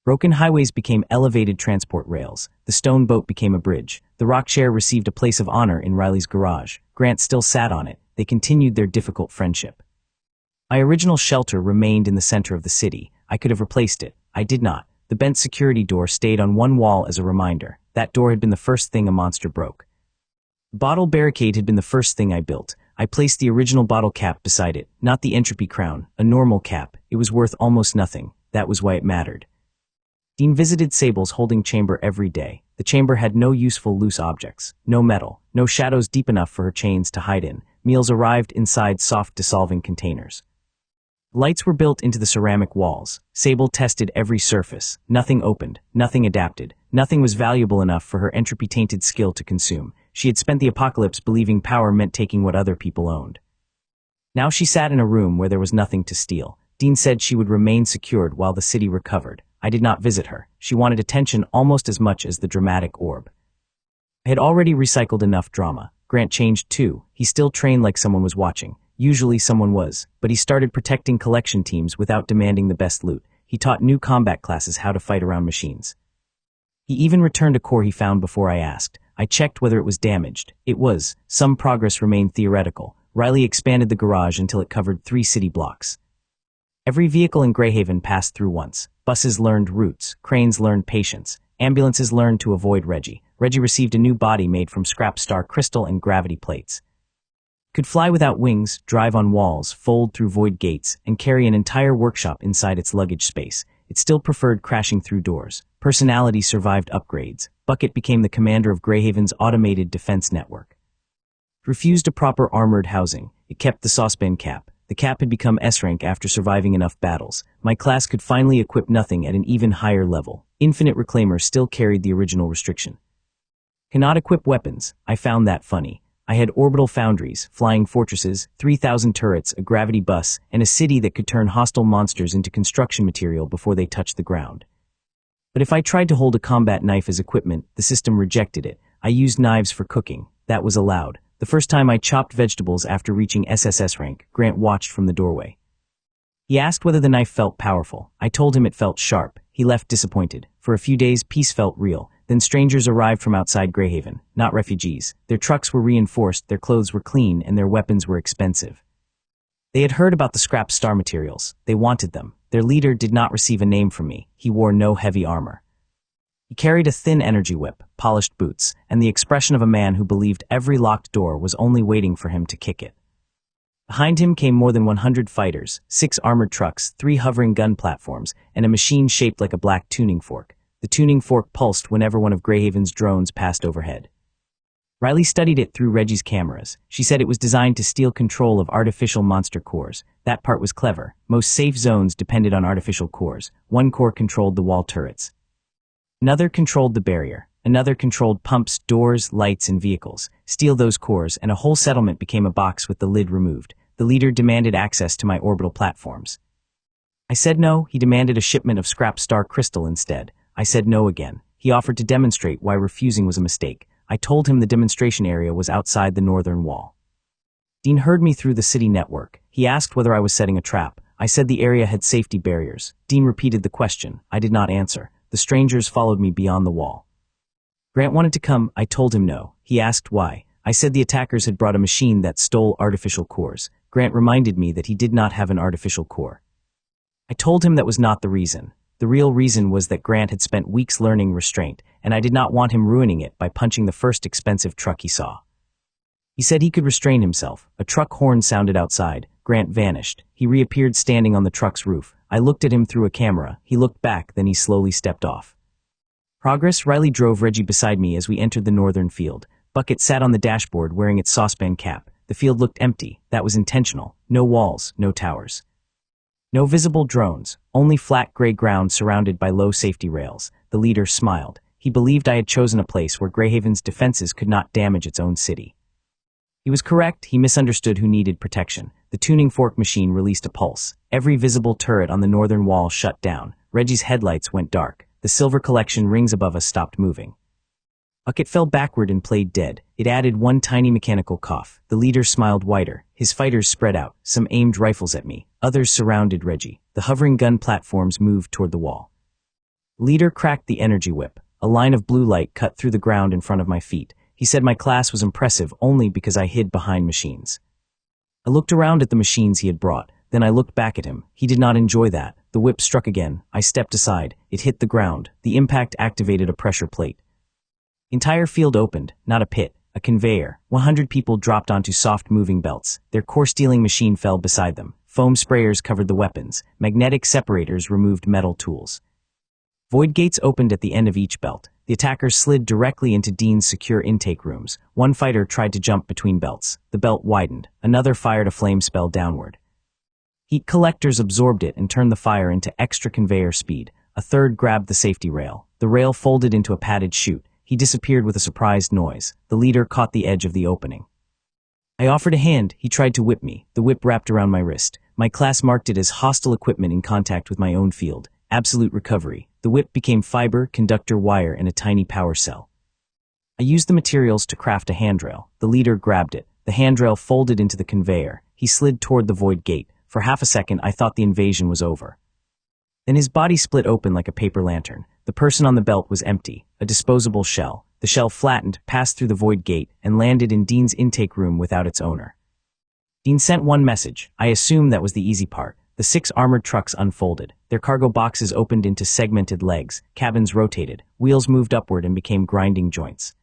Broken highways became elevated transport rails. The stone boat became a bridge. The rock chair received a place of honor in Riley's garage. Grant still sat on it. They continued their difficult friendship. My original shelter remained in the center of the city. I could have replaced it. I did not. The bent security door stayed on one wall as a reminder. That door had been the first thing a monster broke. The bottle barricade had been the first thing I built. I placed the original bottle cap beside it, not the entropy crown, a normal cap. It was worth almost nothing. That was why it mattered. Dean visited Sable's holding chamber every day. The chamber had no useful loose objects, no metal, no shadows deep enough for her chains to hide in. Meals arrived inside soft dissolving containers. Lights were built into the ceramic walls. Sable tested every surface. Nothing opened. Nothing adapted. Nothing was valuable enough for her entropy-tainted skill to consume. She had spent the apocalypse believing power meant taking what other people owned. Now she sat in a room where there was nothing to steal. Dean said she would remain secured while the city recovered. I did not visit her. She wanted attention almost as much as the dramatic orb. I had already recycled enough drama. Grant changed too. He still trained like someone was watching. Usually someone was, but he started protecting collection teams without demanding the best loot. He taught new combat classes how to fight around machines. He even returned a core he found before I asked. I checked whether it was damaged. It was. Some progress remained theoretical. Riley expanded the garage until it covered 3 city blocks. Every vehicle in Grayhaven passed through once. Buses learned routes. Cranes learned patience. Ambulances learned to avoid Reggie. Reggie received a new body made from scrap star crystal and gravity plates. Could fly without wings, drive on walls, fold through void gates, and carry an entire workshop inside its luggage space. It still preferred crashing through doors. Personality survived upgrades. Bucket became the commander of Grayhaven's automated defense network. It refused a proper armored housing. It kept the saucepan cap. The cap had become S rank after surviving enough battles. My class could finally equip nothing at an even higher level. Infinite Reclaimer still carried the original restriction. Cannot equip weapons. I found that funny. I had orbital foundries, flying fortresses, 3,000 turrets, a gravity bus, and a city that could turn hostile monsters into construction material before they touched the ground. But if I tried to hold a combat knife as equipment, the system rejected it. I used knives for cooking. That was allowed. The first time I chopped vegetables after reaching SSS rank, Grant watched from the doorway. He asked whether the knife felt powerful. I told him it felt sharp. He left disappointed. For a few days, peace felt real. Then strangers arrived from outside Grayhaven, not refugees. Their trucks were reinforced, their clothes were clean, and their weapons were expensive. They had heard about the scrap star materials. They wanted them. Their leader did not receive a name from me. He wore no heavy armor. He carried a thin energy whip, polished boots, and the expression of a man who believed every locked door was only waiting for him to kick it. Behind him came more than 100 fighters, 6 armored trucks, 3 hovering gun platforms, and a machine shaped like a black tuning fork. The tuning fork pulsed whenever one of Grayhaven's drones passed overhead. Riley studied it through Reggie's cameras. She said it was designed to steal control of artificial monster cores. That part was clever. Most safe zones depended on artificial cores. One core controlled the wall turrets. Another controlled the barrier. Another controlled pumps, doors, lights, and vehicles. Steal those cores, and a whole settlement became a box with the lid removed. The leader demanded access to my orbital platforms. I said no. He demanded a shipment of scrap star crystal instead. I said no again. He offered to demonstrate why refusing was a mistake. I told him the demonstration area was outside the northern wall. Dean heard me through the city network. He asked whether I was setting a trap. I said the area had safety barriers. Dean repeated the question. I did not answer. The strangers followed me beyond the wall. Grant wanted to come. I told him no. He asked why. I said the attackers had brought a machine that stole artificial cores. Grant reminded me that he did not have an artificial core. I told him that was not the reason. The real reason was that Grant had spent weeks learning restraint, and I did not want him ruining it by punching the first expensive truck he saw. He said he could restrain himself. A truck horn sounded outside. Grant vanished. He reappeared standing on the truck's roof. I looked at him through a camera. He looked back, then he slowly stepped off. Progress. Riley drove Reggie beside me as we entered the northern field. Bucket sat on the dashboard wearing its saucepan cap. The field looked empty. That was intentional. No walls, no towers. No visible drones, only flat gray ground surrounded by low safety rails. The leader smiled. He believed I had chosen a place where Grayhaven's defenses could not damage its own city. He was correct. He misunderstood who needed protection. The tuning fork machine released a pulse. Every visible turret on the northern wall shut down. Reggie's headlights went dark. The silver collection rings above us stopped moving. Bucket fell backward and played dead. It added one tiny mechanical cough. The leader smiled wider. His fighters spread out. Some aimed rifles at me. Others surrounded Reggie. The hovering gun platforms moved toward the wall. Leader cracked the energy whip. A line of blue light cut through the ground in front of my feet. He said my class was impressive only because I hid behind machines. I looked around at the machines he had brought. Then I looked back at him. He did not enjoy that. The whip struck again. I stepped aside. It hit the ground. The impact activated a pressure plate. Entire field opened, not a pit, a conveyor. 100 people dropped onto soft moving belts. Their core-stealing machine fell beside them. Foam sprayers covered the weapons. Magnetic separators removed metal tools. Void gates opened at the end of each belt. The attackers slid directly into Dean's secure intake rooms. One fighter tried to jump between belts. The belt widened. Another fired a flame spell downward. Heat collectors absorbed it and turned the fire into extra conveyor speed. A third grabbed the safety rail. The rail folded into a padded chute. He disappeared with a surprised noise. The leader caught the edge of the opening. I offered a hand. He tried to whip me. The whip wrapped around my wrist. My class marked it as hostile equipment in contact with my own field. Absolute recovery. The whip became fiber, conductor wire, and a tiny power cell. I used the materials to craft a handrail. The leader grabbed it. The handrail folded into the conveyor. He slid toward the void gate. For half a second, I thought the invasion was over. Then his body split open like a paper lantern. The person on the belt was empty, a disposable shell. The shell flattened, passed through the void gate, and landed in Dean's intake room without its owner. Dean sent one message. I assume that was the easy part. The 6 armored trucks unfolded. Their cargo boxes opened into segmented legs. Cabins rotated. Wheels moved upward and became grinding joints.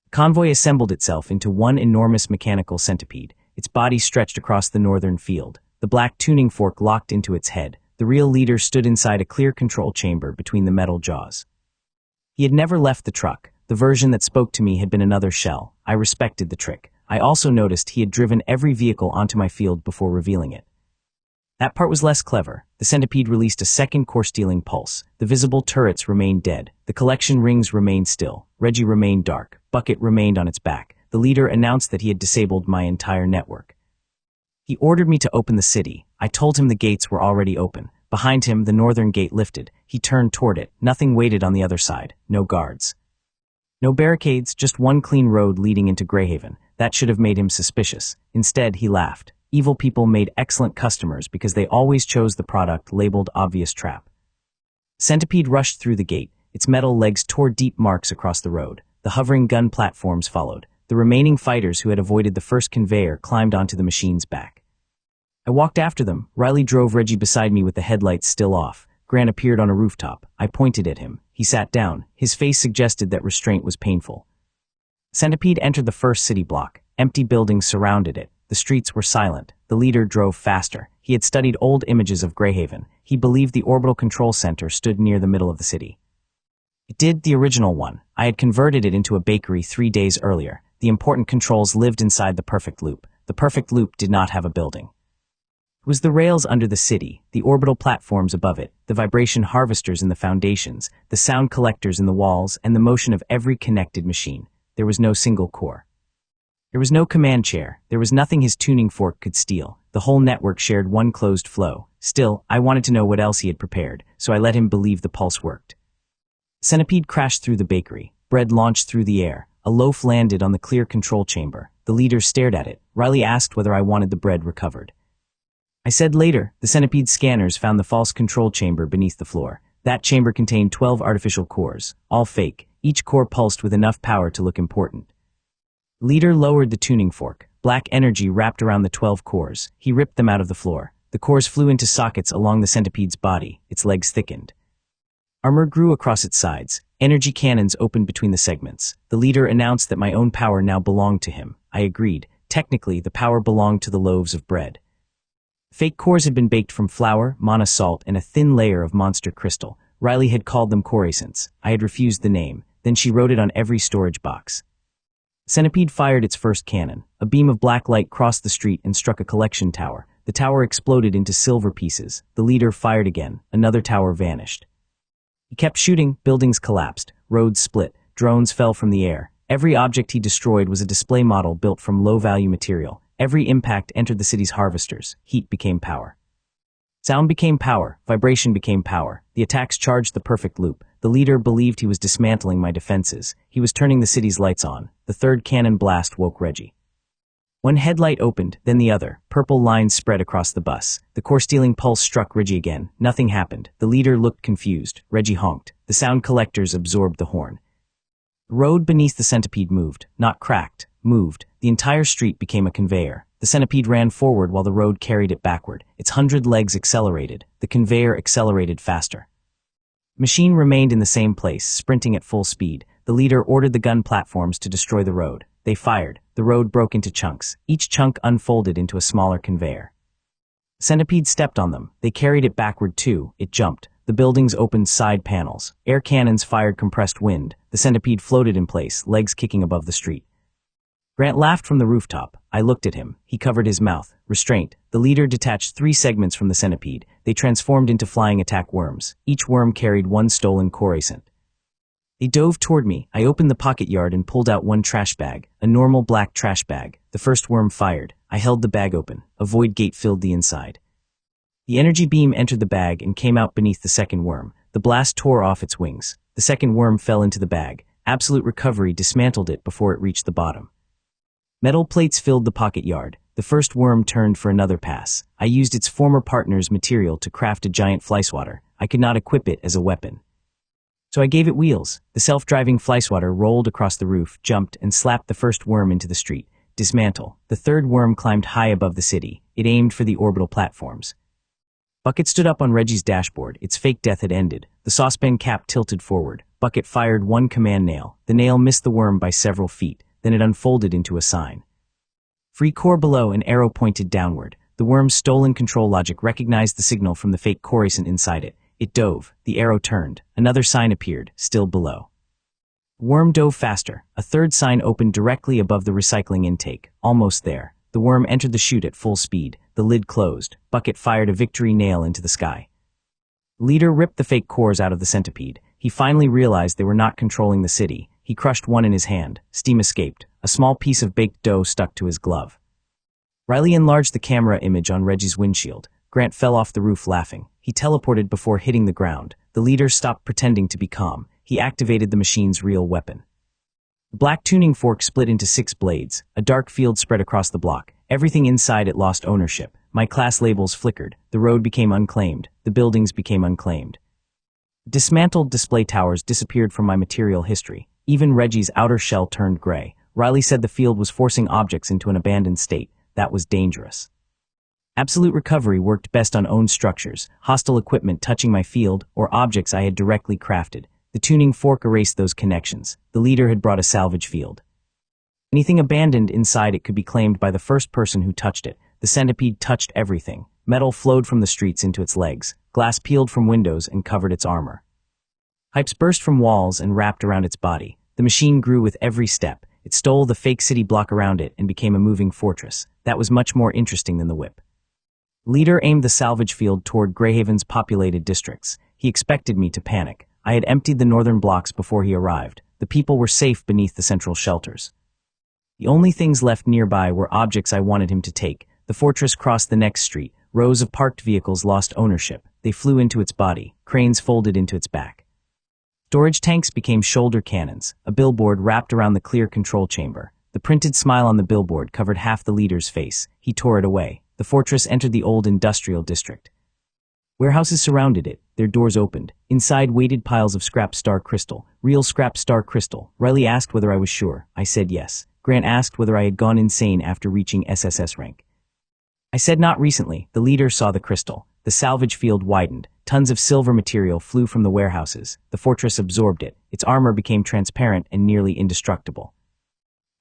The convoy assembled itself into one enormous mechanical centipede. Its body stretched across the northern field. The black tuning fork locked into its head. The real leader stood inside a clear control chamber between the metal jaws. He had never left the truck. The version that spoke to me had been another shell. I respected the trick. I also noticed he had driven every vehicle onto my field before revealing it. That part was less clever. The centipede released a second core-stealing pulse. The visible turrets remained dead. The collection rings remained still. Reggie remained dark. Bucket remained on its back. The leader announced that he had disabled my entire network. He ordered me to open the city. I told him the gates were already open. Behind him, the northern gate lifted. He turned toward it. Nothing waited on the other side. No guards. No barricades, just one clean road leading into Grayhaven. That should have made him suspicious. Instead, he laughed. Evil people made excellent customers because they always chose the product labeled obvious trap. Centipede rushed through the gate. Its metal legs tore deep marks across the road. The hovering gun platforms followed. The remaining fighters who had avoided the first conveyor climbed onto the machine's back. I walked after them. Riley drove Reggie beside me with the headlights still off. Grant appeared on a rooftop. I pointed at him. He sat down. His face suggested that restraint was painful. Centipede entered the first city block. Empty buildings surrounded it. The streets were silent. The leader drove faster. He had studied old images of Grayhaven. He believed the orbital control center stood near the middle of the city. It did, the original one. I had converted it into a bakery 3 days earlier. The important controls lived inside the perfect loop. The perfect loop did not have a building. It was the rails under the city, the orbital platforms above it, the vibration harvesters in the foundations, the sound collectors in the walls, and the motion of every connected machine. There was no single core. There was no command chair. There was nothing his tuning fork could steal. The whole network shared one closed flow. Still, I wanted to know what else he had prepared, so I let him believe the pulse worked. Centipede crashed through the bakery. Bread launched through the air. A loaf landed on the clear control chamber. The leader stared at it. Riley asked whether I wanted the bread recovered. I said later. The Centipede's scanners found the false control chamber beneath the floor. That chamber contained 12 artificial cores, all fake. Each core pulsed with enough power to look important. Leader lowered the tuning fork. Black energy wrapped around the 12 cores. He ripped them out of the floor. The cores flew into sockets along the Centipede's body. Its legs thickened. Armor grew across its sides. Energy cannons opened between the segments. The leader announced that my own power now belonged to him. I agreed. Technically, the power belonged to the loaves of bread. Fake cores had been baked from flour, mana salt, and a thin layer of monster crystal. Riley had called them coreessence. I had refused the name. Then she wrote it on every storage box. Centipede fired its first cannon. A beam of black light crossed the street and struck a collection tower. The tower exploded into silver pieces. The leader fired again. Another tower vanished. He kept shooting. Buildings collapsed. Roads split. Drones fell from the air. Every object he destroyed was a display model built from low-value material. Every impact entered the city's harvesters. Heat became power. Sound became power. Vibration became power. The attacks charged the perfect loop. The leader believed he was dismantling my defenses. He was turning the city's lights on. The third cannon blast woke Reggie. One headlight opened, then the other. Purple lines spread across the bus. The core-stealing pulse struck Reggie again. Nothing happened. The leader looked confused. Reggie honked. The sound collectors absorbed the horn. The road beneath the Centipede moved. Not cracked. Moved. The entire street became a conveyor. The Centipede ran forward while the road carried it backward. Its 100 legs accelerated. The conveyor accelerated faster. The machine remained in the same place, sprinting at full speed. The leader ordered the gun platforms to destroy the road. They fired. The road broke into chunks. Each chunk unfolded into a smaller conveyor. The Centipede stepped on them. They carried it backward too. It jumped. The buildings opened side panels. Air cannons fired compressed wind. The Centipede floated in place, legs kicking above the street. Grant laughed from the rooftop. I looked at him. He covered his mouth. Restraint. The leader detached 3 segments from the Centipede. They transformed into flying attack worms. Each worm carried 1 stolen coreessence. They dove toward me. I opened the pocket yard and pulled out 1 trash bag, a normal black trash bag. The first worm fired. I held the bag open. A void gate filled the inside. The energy beam entered the bag and came out beneath the second worm. The blast tore off its wings. The second worm fell into the bag. Absolute recovery dismantled it before it reached the bottom. Metal plates filled the pocket yard. The first worm turned for another pass. I used its former partner's material to craft a giant flyswatter. I could not equip it as a weapon. So I gave it wheels. The self-driving flyswatter rolled across the roof, jumped, and slapped the first worm into the street. Dismantle. The third worm climbed high above the city. It aimed for the orbital platforms. Bucket stood up on Reggie's dashboard. Its fake death had ended. The saucepan cap tilted forward. Bucket fired 1 command nail. The nail missed the worm by several feet. Then it unfolded into a sign. Free core below, an arrow pointed downward. The worm's stolen control logic recognized the signal from the fake coreessence inside it. It dove. The arrow turned. Another sign appeared, still below. The worm dove faster. A third sign opened directly above the recycling intake. Almost there. The worm entered the chute at full speed. The lid closed. Bucket fired a victory nail into the sky. Leader ripped the fake cores out of the Centipede. He finally realized they were not controlling the city. He crushed one in his hand. Steam escaped. A small piece of baked dough stuck to his glove. Riley enlarged the camera image on Reggie's windshield. Grant fell off the roof laughing. He teleported before hitting the ground. The leader stopped pretending to be calm. He activated the machine's real weapon. The black tuning fork split into 6 blades. A dark field spread across the block. Everything inside it lost ownership. My class labels flickered. The road became unclaimed. The buildings became unclaimed. Dismantled display towers disappeared from my material history. Even Reggie's outer shell turned gray. Riley said the field was forcing objects into an abandoned state. That was dangerous. Absolute recovery worked best on owned structures, hostile equipment touching my field, or objects I had directly crafted. The tuning fork erased those connections. The leader had brought a salvage field. Anything abandoned inside it could be claimed by the first person who touched it. The centipede touched everything. Metal flowed from the streets into its legs. Glass peeled from windows and covered its armor. Pipes burst from walls and wrapped around its body. The machine grew with every step. It stole the fake city block around it and became a moving fortress. That was much more interesting than the whip. Leader aimed the salvage field toward Grayhaven's populated districts. He expected me to panic. I had emptied the northern blocks before he arrived. The people were safe beneath the central shelters. The only things left nearby were objects I wanted him to take. The fortress crossed the next street. Rows of parked vehicles lost ownership. They flew into its body. Cranes folded into its back. Storage tanks became shoulder cannons. A billboard wrapped around the clear control chamber. The printed smile on the billboard covered half the leader's face. He tore it away. The fortress entered the old industrial district. Warehouses surrounded it. Their doors opened. Inside waited piles of scrap star crystal. Real scrap star crystal. Riley asked whether I was sure. I said yes. Grant asked whether I had gone insane after reaching SSS rank. I said not recently. The leader saw the crystal. The salvage field widened. Tons of silver material flew from the warehouses. The fortress absorbed it. Its armor became transparent and nearly indestructible.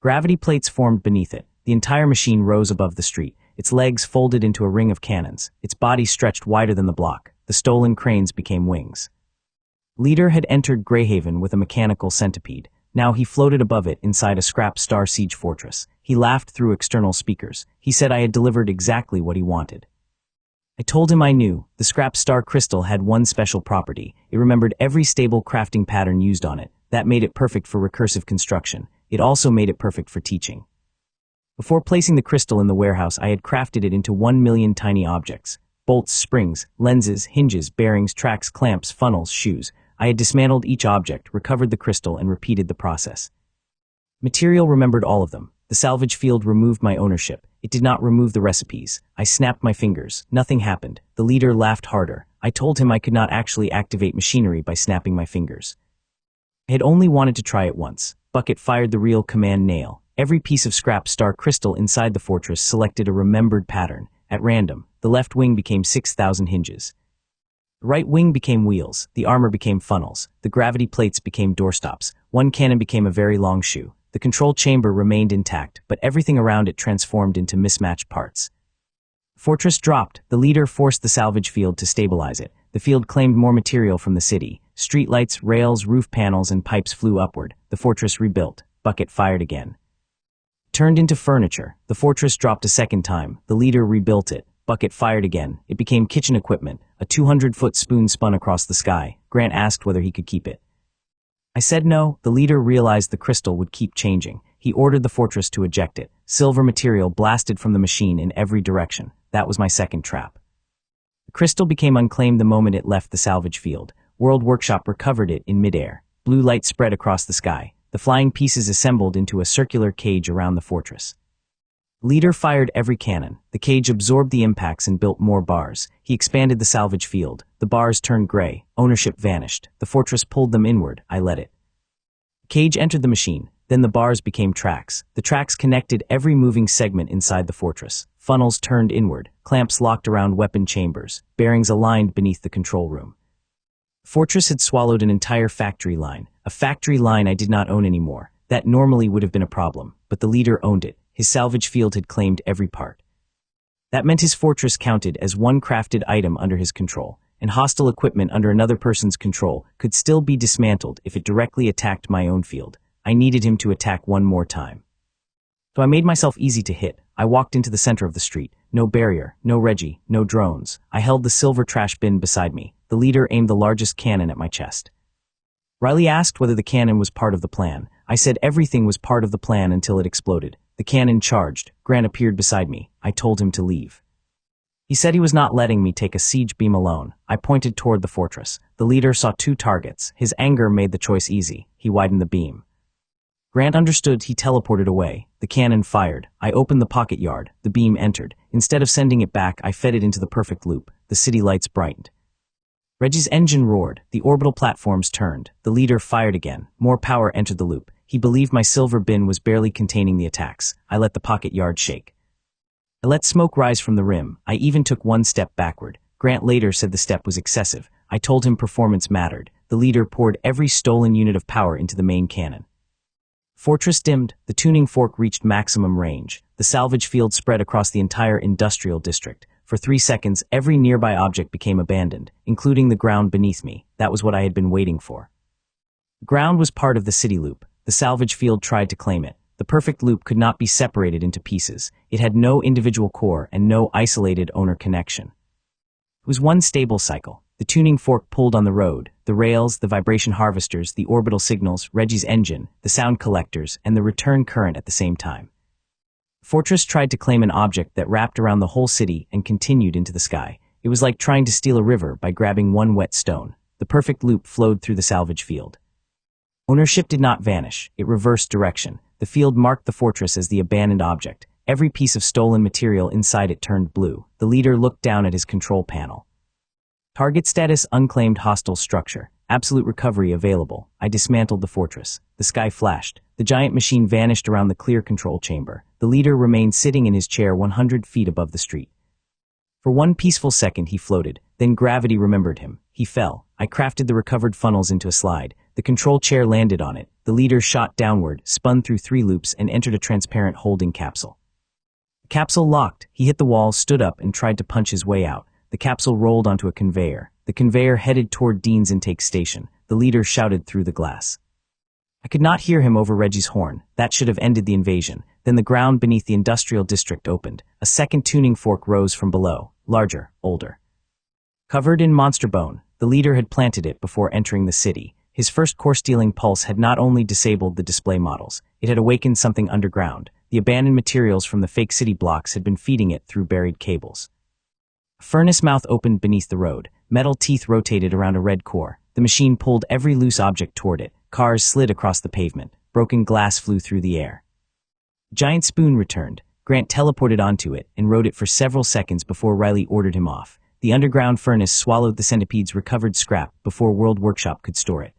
Gravity plates formed beneath it. The entire machine rose above the street. Its legs folded into a ring of cannons. Its body stretched wider than the block. The stolen cranes became wings. Leader had entered Grayhaven with a mechanical centipede. Now he floated above it inside a scrap star siege fortress. He laughed through external speakers. He said I had delivered exactly what he wanted. I told him I knew. The scrap star crystal had one special property. It remembered every stable crafting pattern used on it. That made it perfect for recursive construction. It also made it perfect for teaching. Before placing the crystal in the warehouse, I had crafted it into 1 million tiny objects. Bolts, springs, lenses, hinges, bearings, tracks, clamps, funnels, shoes. I had dismantled each object, recovered the crystal, and repeated the process. Material remembered all of them. The salvage field removed my ownership. It did not remove the recipes. I snapped my fingers. Nothing happened. The leader laughed harder. I told him I could not actually activate machinery by snapping my fingers. I had only wanted to try it once. Bucket fired the real command nail. Every piece of scrap star crystal inside the fortress selected a remembered pattern. At random, the left wing became 6,000 hinges. The right wing became wheels. The armor became funnels. The gravity plates became doorstops. One cannon became a very long shoe. The control chamber remained intact, but everything around it transformed into mismatched parts. The fortress dropped. The leader forced the salvage field to stabilize it. The field claimed more material from the city. Streetlights, rails, roof panels, and pipes flew upward. The fortress rebuilt. Bucket fired again. Turned into furniture. The fortress dropped a second time. The leader rebuilt it. Bucket fired again. It became kitchen equipment. A 200-foot spoon spun across the sky. Grant asked whether he could keep it. I said no. The leader realized the crystal would keep changing. He ordered the fortress to eject it. Silver material blasted from the machine in every direction. That was my second trap. The crystal became unclaimed the moment it left the salvage field. World Workshop recovered it in midair. Blue light spread across the sky. The flying pieces assembled into a circular cage around the fortress. Leader fired every cannon. The cage absorbed the impacts and built more bars. He expanded the salvage field. The bars turned gray. Ownership vanished. The fortress pulled them inward. I let it. The cage entered the machine. Then the bars became tracks. The tracks connected every moving segment inside the fortress. Funnels turned inward. Clamps locked around weapon chambers. Bearings aligned beneath the control room. The fortress had swallowed an entire factory line. A factory line I did not own anymore. That normally would have been a problem, but the leader owned it. His salvage field had claimed every part. That meant his fortress counted as one crafted item under his control, and hostile equipment under another person's control could still be dismantled if it directly attacked my own field. I needed him to attack one more time. So I made myself easy to hit. I walked into the center of the street. No barrier, no Reggie, no drones. I held the silver trash bin beside me. The leader aimed the largest cannon at my chest. Riley asked whether the cannon was part of the plan. I said everything was part of the plan until it exploded. The cannon charged. Grant appeared beside me. I told him to leave. He said he was not letting me take a siege beam alone. I pointed toward the fortress. The leader saw 2 targets. His anger made the choice easy. He widened the beam. Grant understood. He teleported away. The cannon fired. I opened the pocket yard. The beam entered. Instead of sending it back, I fed it into the perfect loop. The city lights brightened. Reggie's engine roared. The orbital platforms turned. The leader fired again. More power entered the loop. He believed my silver bin was barely containing the attacks. I let the pocket yard shake. I let smoke rise from the rim. I even took one step backward. Grant later said the step was excessive. I told him performance mattered. The leader poured every stolen unit of power into the main cannon. Fortress dimmed. The tuning fork reached maximum range. The salvage field spread across the entire industrial district. For 3 seconds, every nearby object became abandoned, including the ground beneath me. That was what I had been waiting for. The ground was part of the city loop. The salvage field tried to claim it. The perfect loop could not be separated into pieces. It had no individual core and no isolated owner connection. It was one stable cycle. The tuning fork pulled on the road, the rails, the vibration harvesters, the orbital signals, Reggie's engine, the sound collectors, and the return current at the same time. Fortress tried to claim an object that wrapped around the whole city and continued into the sky. It was like trying to steal a river by grabbing one wet stone. The perfect loop flowed through the salvage field. Ownership did not vanish. It reversed direction. The field marked the fortress as the abandoned object. Every piece of stolen material inside it turned blue. The leader looked down at his control panel. Target status: unclaimed hostile structure. Absolute recovery available. I dismantled the fortress. The sky flashed. The giant machine vanished around the clear control chamber. The leader remained sitting in his chair 100 feet above the street. For one peaceful second he floated. Then gravity remembered him. He fell. I crafted the recovered funnels into a slide. The control chair landed on it. The leader shot downward, spun through 3 loops, and entered a transparent holding capsule. The capsule locked. He hit the wall, stood up, and tried to punch his way out. The capsule rolled onto a conveyor. The conveyor headed toward Dean's intake station. The leader shouted through the glass. I could not hear him over Reggie's horn. That should have ended the invasion. Then the ground beneath the industrial district opened. A second tuning fork rose from below, larger, older. Covered in monster bone, the leader had planted it before entering the city. His first core-stealing pulse had not only disabled the display models, it had awakened something underground. The abandoned materials from the fake city blocks had been feeding it through buried cables. A furnace mouth opened beneath the road. Metal teeth rotated around a red core. The machine pulled every loose object toward it. Cars slid across the pavement. Broken glass flew through the air. Giant spoon returned. Grant teleported onto it and rode it for several seconds before Riley ordered him off. The underground furnace swallowed the centipede's recovered scrap before World Workshop could store it.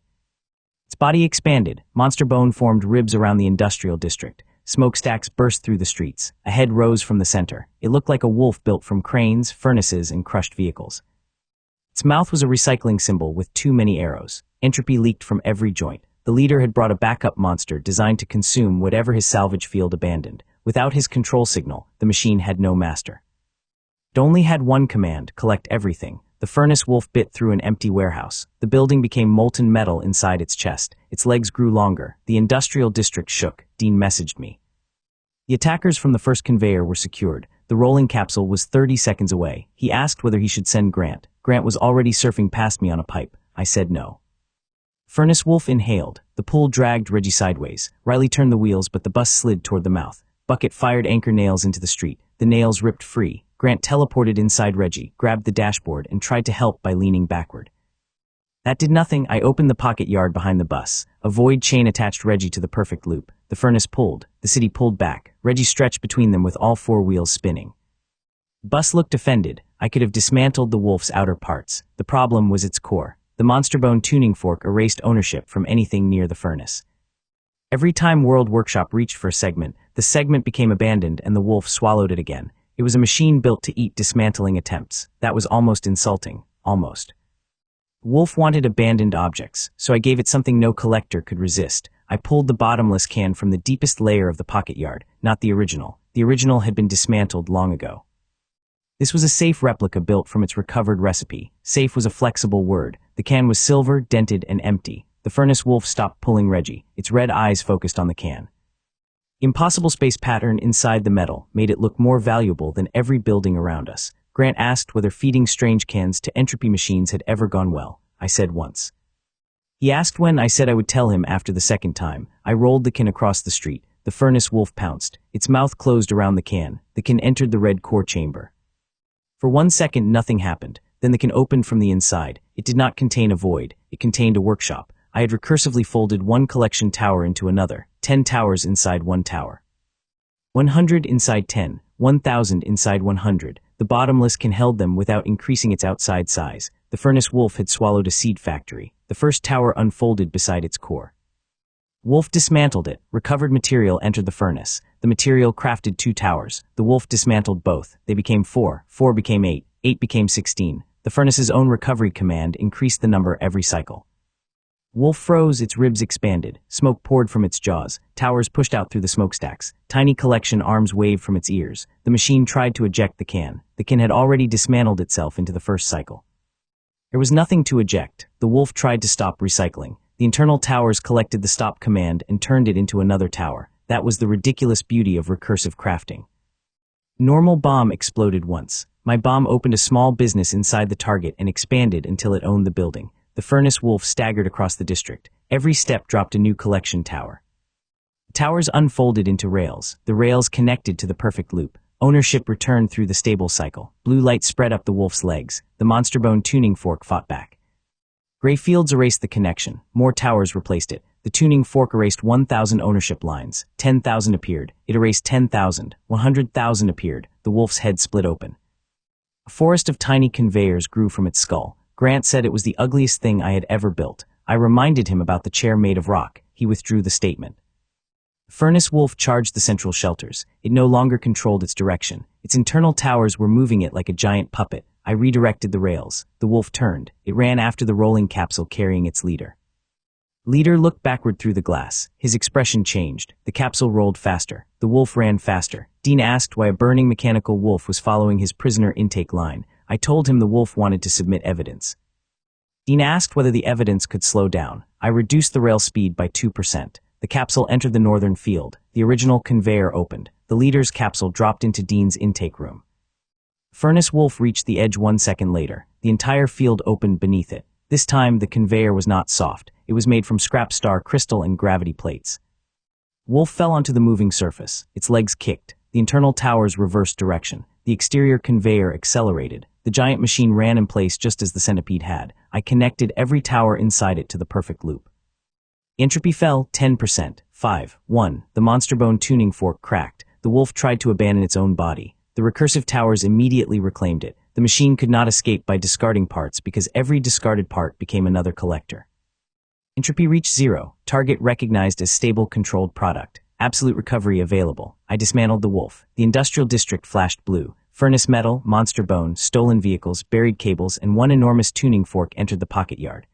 Its body expanded. Monster bone formed ribs around the industrial district. Smokestacks burst through the streets. A head rose from the center. It looked like a wolf built from cranes, furnaces, and crushed vehicles. Its mouth was a recycling symbol with too many arrows. Entropy leaked from every joint. The leader had brought a backup monster designed to consume whatever his salvage field abandoned. Without his control signal, the machine had no master. It only had one command: collect everything. The furnace wolf bit through an empty warehouse. The building became molten metal inside its chest. Its legs grew longer. The industrial district shook. Dean messaged me. The attackers from the first conveyor were secured. The rolling capsule was 30 seconds away. He asked whether he should send Grant. Grant was already surfing past me on a pipe. I said no. Furnace wolf inhaled. The pull dragged Reggie sideways. Riley turned the wheels, but the bus slid toward the mouth. Bucket fired anchor nails into the street. The nails ripped free. Grant teleported inside Reggie, grabbed the dashboard, and tried to help by leaning backward. That did nothing. I opened the pocket yard behind the bus. A void chain attached Reggie to the perfect loop. The furnace pulled. The city pulled back. Reggie stretched between them with all 4 wheels spinning. The bus looked offended. I could have dismantled the wolf's outer parts. The problem was its core. The monster bone tuning fork erased ownership from anything near the furnace. Every time World Workshop reached for a segment, the segment became abandoned and the wolf swallowed it again. It was a machine built to eat dismantling attempts. That was almost insulting. Almost. Wolf wanted abandoned objects, so I gave it something no collector could resist. I pulled the bottomless can from the deepest layer of the pocket yard, not the original. The original had been dismantled long ago. This was a safe replica built from its recovered recipe. Safe was a flexible word. The can was silver, dented, and empty. The furnace wolf stopped pulling Reggie. Its red eyes focused on the can. Impossible space pattern inside the metal made it look more valuable than every building around us. Grant asked whether feeding strange cans to entropy machines had ever gone well. I said once. He asked when. I said I would tell him after the second time. I rolled the can across the street. The furnace wolf pounced. Its mouth closed around the can. The can entered the red core chamber. For 1 second, nothing happened. Then the can opened from the inside. It did not contain a void. It contained a workshop. I had recursively folded one collection tower into another, 10 towers inside one tower. 100 inside 10, 1,000 inside 100. The bottomless can held them without increasing its outside size. The furnace wolf had swallowed a seed factory. The first tower unfolded beside its core. Wolf dismantled it. Recovered material entered the furnace. The material crafted 2 towers. The wolf dismantled both. They became 4. 4 became 8. 8 became 16. The furnace's own recovery command increased the number every cycle. Wolf froze, its ribs expanded. Smoke poured from its jaws. Towers pushed out through the smokestacks. Tiny collection arms waved from its ears. The machine tried to eject the can. The can had already dismantled itself into the first cycle. There was nothing to eject. The wolf tried to stop recycling. The internal towers collected the stop command and turned it into another tower. That was the ridiculous beauty of recursive crafting. Normal bomb exploded once. My bomb opened a small business inside the target and expanded until it owned the building. The furnace wolf staggered across the district. Every step dropped a new collection tower. The towers unfolded into rails. The rails connected to the perfect loop. Ownership returned through the stable cycle. Blue light spread up the wolf's legs. The monster bone tuning fork fought back. Gray fields erased the connection. More towers replaced it. The tuning fork erased 1,000 ownership lines. 10,000 appeared. It erased 10,000. 100,000 appeared. The wolf's head split open. A forest of tiny conveyors grew from its skull. Grant said it was the ugliest thing I had ever built. I reminded him about the chair made of rock. He withdrew the statement. The furnace wolf charged the central shelters. It no longer controlled its direction. Its internal towers were moving it like a giant puppet. I redirected the rails. The wolf turned. It ran after the rolling capsule carrying its leader. Leader looked backward through the glass. His expression changed. The capsule rolled faster. The wolf ran faster. Dean asked why a burning mechanical wolf was following his prisoner intake line. I told him the wolf wanted to submit evidence. Dean asked whether the evidence could slow down. I reduced the rail speed by 2%. The capsule entered the northern field. The original conveyor opened. The leader's capsule dropped into Dean's intake room. Furnace wolf reached the edge 1 second later. The entire field opened beneath it. This time, the conveyor was not soft. It was made from scrap star crystal and gravity plates. Wolf fell onto the moving surface. Its legs kicked. The internal towers reversed direction. The exterior conveyor accelerated. The giant machine ran in place just as the centipede had. I connected every tower inside it to the perfect loop. Entropy fell 10%. 5. 1. The monster bone tuning fork cracked. The wolf tried to abandon its own body. The recursive towers immediately reclaimed it. The machine could not escape by discarding parts because every discarded part became another collector. Entropy reached 0. Target recognized as stable controlled product. Absolute recovery available. I dismantled the wolf. The industrial district flashed blue. Furnace metal, monster bone, stolen vehicles, buried cables, and one enormous tuning fork entered the pocket yard.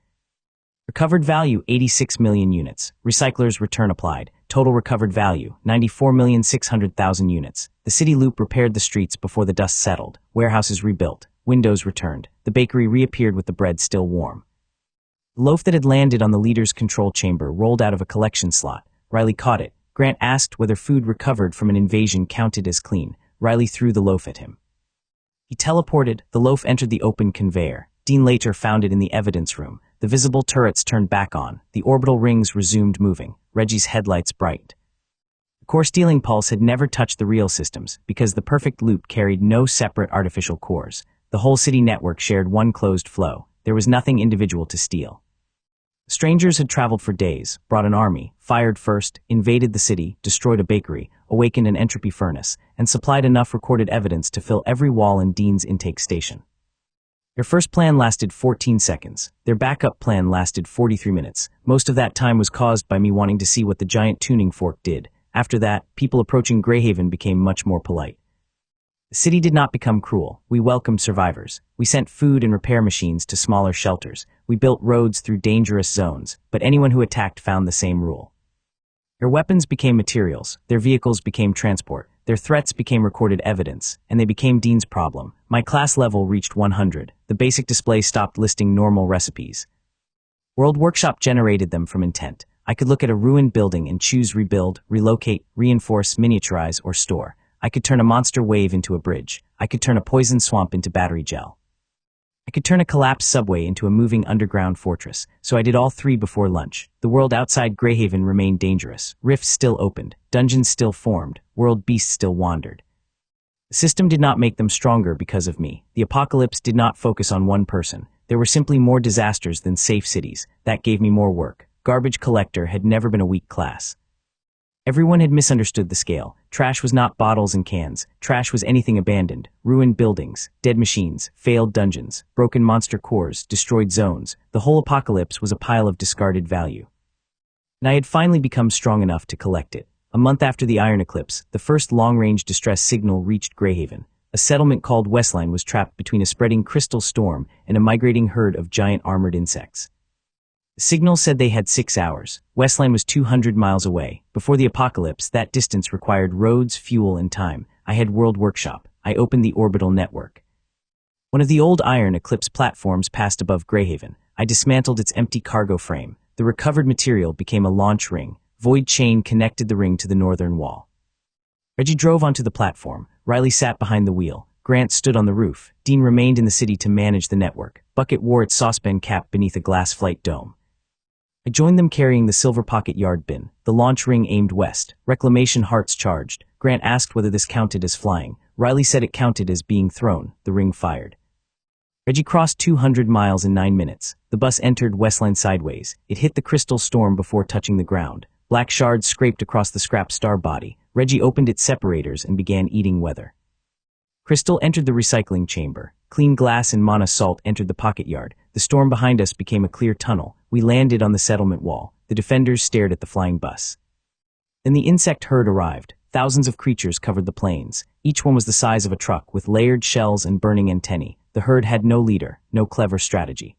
Recovered value 86 million units. Recyclers return applied. Total recovered value 94,600,000 units. The city loop repaired the streets before the dust settled. Warehouses rebuilt. Windows returned. The bakery reappeared with the bread still warm. The loaf that had landed on the leader's control chamber rolled out of a collection slot. Riley caught it. Grant asked whether food recovered from an invasion counted as clean. Riley threw the loaf at him. He teleported. The loaf entered the open conveyor. Dean later found it in the evidence room. The visible turrets turned back on. The orbital rings resumed moving. Reggie's headlights brightened. The core stealing pulse had never touched the real systems because the perfect loop carried no separate artificial cores. The whole city network shared one closed flow. There was nothing individual to steal. Strangers had traveled for days, brought an army, fired first, invaded the city, destroyed a bakery, awakened an entropy furnace, and supplied enough recorded evidence to fill every wall in Dean's intake station. Their first plan lasted 14 seconds. Their backup plan lasted 43 minutes. Most of that time was caused by me wanting to see what the giant tuning fork did. After that, people approaching Grayhaven became much more polite. The city did not become cruel. We welcomed survivors. We sent food and repair machines to smaller shelters. We built roads through dangerous zones, but anyone who attacked found the same rule. Their weapons became materials. Their vehicles became transport. Their threats became recorded evidence, and they became Dean's problem. My class level reached 100. The basic display stopped listing normal recipes. World Workshop generated them from intent. I could look at a ruined building and choose rebuild, relocate, reinforce, miniaturize, or store. I could turn a monster wave into a bridge. I could turn a poison swamp into battery gel. I could turn a collapsed subway into a moving underground fortress, so I did all three before lunch. The world outside Grayhaven remained dangerous. Rifts still opened. Dungeons still formed. World beasts still wandered. The system did not make them stronger because of me. The apocalypse did not focus on one person. There were simply more disasters than safe cities. That gave me more work. Garbage collector had never been a weak class. Everyone had misunderstood the scale. Trash was not bottles and cans. Trash was anything abandoned. Ruined buildings, dead machines, failed dungeons, broken monster cores, destroyed zones. The whole apocalypse was a pile of discarded value. And I had finally become strong enough to collect it. A month after the Iron Eclipse, the first long-range distress signal reached Grayhaven. A settlement called Westline was trapped between a spreading crystal storm and a migrating herd of giant armored insects. The signal said they had 6 hours. Westline was 200 miles away. Before the apocalypse, that distance required roads, fuel, and time. I had World Workshop. I opened the orbital network. One of the old Iron Eclipse platforms passed above Grayhaven. I dismantled its empty cargo frame. The recovered material became a launch ring. Void chain connected the ring to the northern wall. Reggie drove onto the platform. Riley sat behind the wheel. Grant stood on the roof. Dean remained in the city to manage the network. Bucket wore its saucepan cap beneath a glass flight dome. I joined them carrying the silver pocket yard bin. The launch ring aimed west. Reclamation hearts charged. Grant asked whether this counted as flying. Riley said it counted as being thrown. The ring fired. Reggie crossed 200 miles in 9 minutes. The bus entered Westline sideways. It hit the crystal storm before touching the ground. Black shards scraped across the scrap star body. Reggie opened its separators and began eating weather. Crystal entered the recycling chamber. Clean glass and mana salt entered the pocket yard. The storm behind us became a clear tunnel. We landed on the settlement wall. The defenders stared at the flying bus. Then the insect herd arrived. Thousands of creatures covered the plains. Each one was the size of a truck, with layered shells and burning antennae. The herd had no leader, no clever strategy.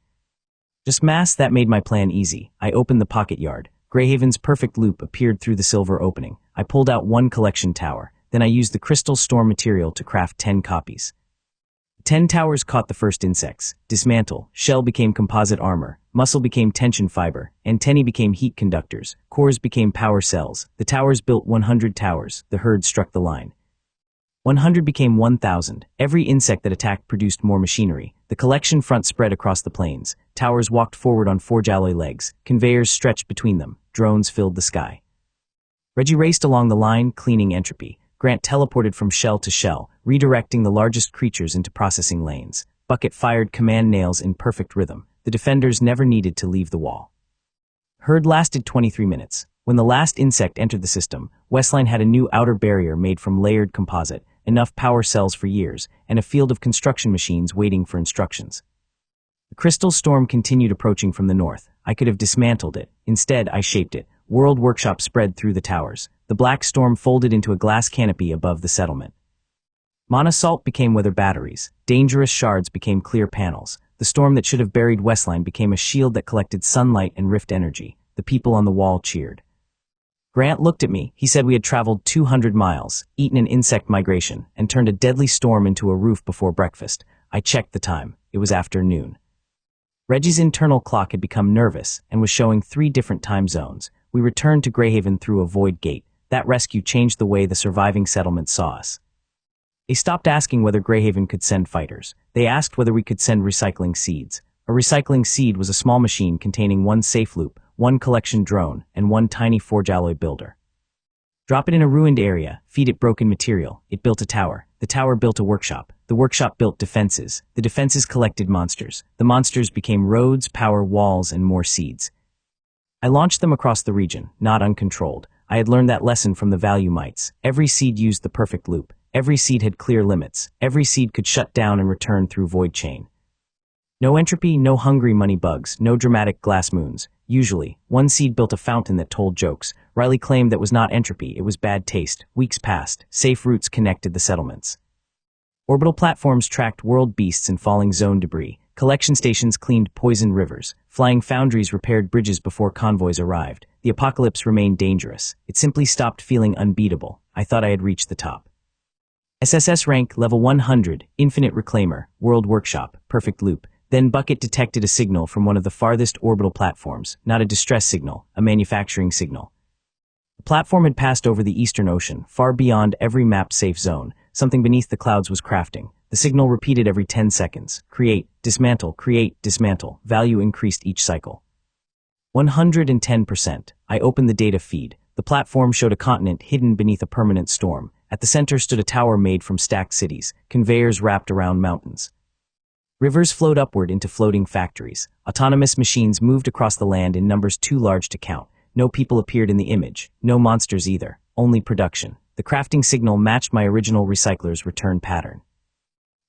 Just mass that made my plan easy. I opened the pocket yard. Grayhaven's perfect loop appeared through the silver opening. I pulled out 1 collection tower. Then I used the crystal storm material to craft 10 copies. 10 towers caught the first insects. Dismantle. Shell became composite armor. Muscle became tension fiber. Antennae became heat conductors. Cores became power cells. The towers built 100 towers. The herd struck the line. 100 became 1,000. Every insect that attacked produced more machinery. The collection front spread across the plains. Towers walked forward on 4 alloy legs. Conveyors stretched between them. Drones filled the sky. Reggie raced along the line, cleaning entropy. Grant teleported from shell to shell, redirecting the largest creatures into processing lanes. Bucket fired command nails in perfect rhythm. The defenders never needed to leave the wall. Herd lasted 23 minutes. When the last insect entered the system, Westline had a new outer barrier made from layered composite, enough power cells for years, and a field of construction machines waiting for instructions. The crystal storm continued approaching from the north. I could have dismantled it. Instead, I shaped it. World Workshop spread through the towers. The black storm folded into a glass canopy above the settlement. Mana salt became weather batteries. Dangerous shards became clear panels. The storm that should have buried Westline became a shield that collected sunlight and rift energy. The people on the wall cheered. Grant looked at me. He said we had traveled 200 miles, eaten an insect migration, and turned a deadly storm into a roof before breakfast. I checked the time. It was afternoon. Reggie's internal clock had become nervous and was showing 3 different time zones. We returned to Grayhaven through a void gate. That rescue changed the way the surviving settlement saw us. They stopped asking whether Grayhaven could send fighters. They asked whether we could send recycling seeds. A recycling seed was a small machine containing 1 safe loop, 1 collection drone, and 1 tiny forge alloy builder. Drop it in a ruined area, feed it broken material. It built a tower. The tower built a workshop. The workshop built defenses. The defenses collected monsters. The monsters became roads, power, walls, and more seeds. I launched them across the region, not uncontrolled. I had learned that lesson from the value mites. Every seed used the perfect loop. Every seed had clear limits. Every seed could shut down and return through void chain. No entropy, no hungry money bugs, no dramatic glass moons. Usually, 1 seed built a fountain that told jokes. Riley claimed that was not entropy, it was bad taste. Weeks passed. Safe routes connected the settlements. Orbital platforms tracked world beasts and falling zone debris. Collection stations cleaned poisoned rivers. Flying foundries repaired bridges before convoys arrived. The apocalypse remained dangerous. It simply stopped feeling unbeatable. I thought I had reached the top. SSS rank, level 100, Infinite Reclaimer, World Workshop, Perfect Loop. Then Bucket detected a signal from one of the farthest orbital platforms, not a distress signal, a manufacturing signal. The platform had passed over the Eastern Ocean, far beyond every mapped safe zone. Something beneath the clouds was crafting. The signal repeated every 10 seconds. Create, dismantle, create, dismantle. Value increased each cycle. 110%. I opened the data feed. The platform showed a continent hidden beneath a permanent storm. At the center stood a tower made from stacked cities. Conveyors wrapped around mountains. Rivers flowed upward into floating factories. Autonomous machines moved across the land in numbers too large to count. No people appeared in the image. No monsters either. Only production. The crafting signal matched my original recycler's return pattern.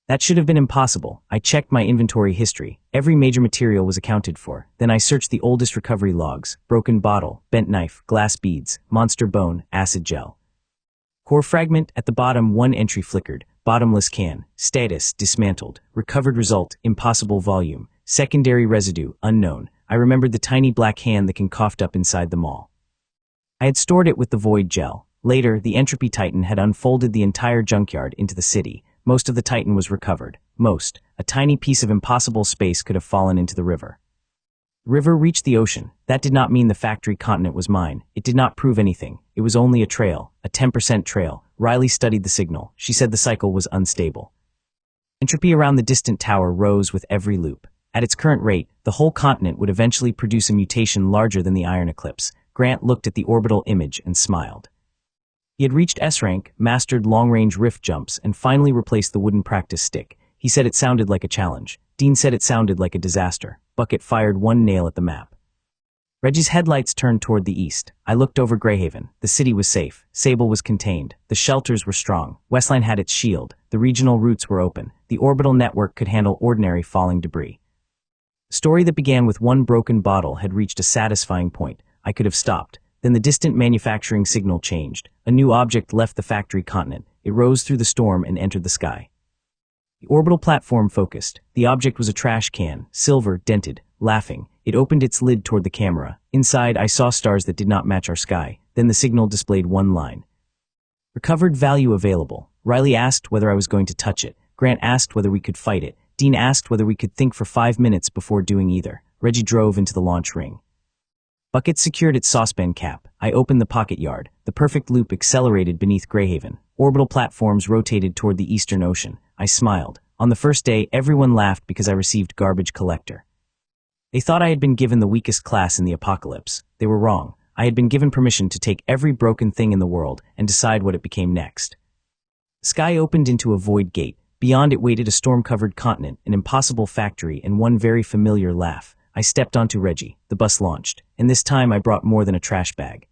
That should have been impossible. I checked my inventory history. Every major material was accounted for. Then I searched the oldest recovery logs. Broken bottle, bent knife, glass beads, monster bone, acid gel. Core fragment, at the bottom one entry flickered. Bottomless can. Status, dismantled. Recovered result, impossible volume. Secondary residue, unknown. I remembered the tiny black hand that can coughed up inside the mall. I had stored it with the void gel. Later, the entropy titan had unfolded the entire junkyard into the city. Most of the titan was recovered. Most. A tiny piece of impossible space could have fallen into the river. River reached the ocean. That did not mean the factory continent was mine. It did not prove anything. It was only a trail, a 10% trail. Riley studied the signal. She said the cycle was unstable. Entropy around the distant tower rose with every loop. At its current rate, the whole continent would eventually produce a mutation larger than the iron eclipse. Grant looked at the orbital image and smiled. He had reached S rank, mastered long-range rift jumps, and finally replaced the wooden practice stick. He said it sounded like a challenge. Dean said it sounded like a disaster. Bucket fired one nail at the map. Reggie's headlights turned toward the east. I looked over Grayhaven. The city was safe. Sable was contained. The shelters were strong. Westline had its shield. The regional routes were open. The orbital network could handle ordinary falling debris. The story that began with one broken bottle had reached a satisfying point. I could have stopped. Then the distant manufacturing signal changed. A new object left the factory continent. It rose through the storm and entered the sky. The orbital platform focused. The object was a trash can, silver, dented, laughing. It opened its lid toward the camera. Inside, I saw stars that did not match our sky. Then the signal displayed one line. Recovered value available. Riley asked whether I was going to touch it. Grant asked whether we could fight it. Dean asked whether we could think for 5 minutes before doing either. Reggie drove into the launch ring. Bucket secured its saucepan cap. I opened the pocket yard. The perfect loop accelerated beneath Grayhaven. Orbital platforms rotated toward the Eastern Ocean. I smiled. On the first day, everyone laughed because I received garbage collector. They thought I had been given the weakest class in the apocalypse. They were wrong. I had been given permission to take every broken thing in the world and decide what it became next. The sky opened into a void gate. Beyond it waited a storm-covered continent, an impossible factory, and one very familiar laugh. I stepped onto Reggie. The bus launched, and this time I brought more than a trash bag.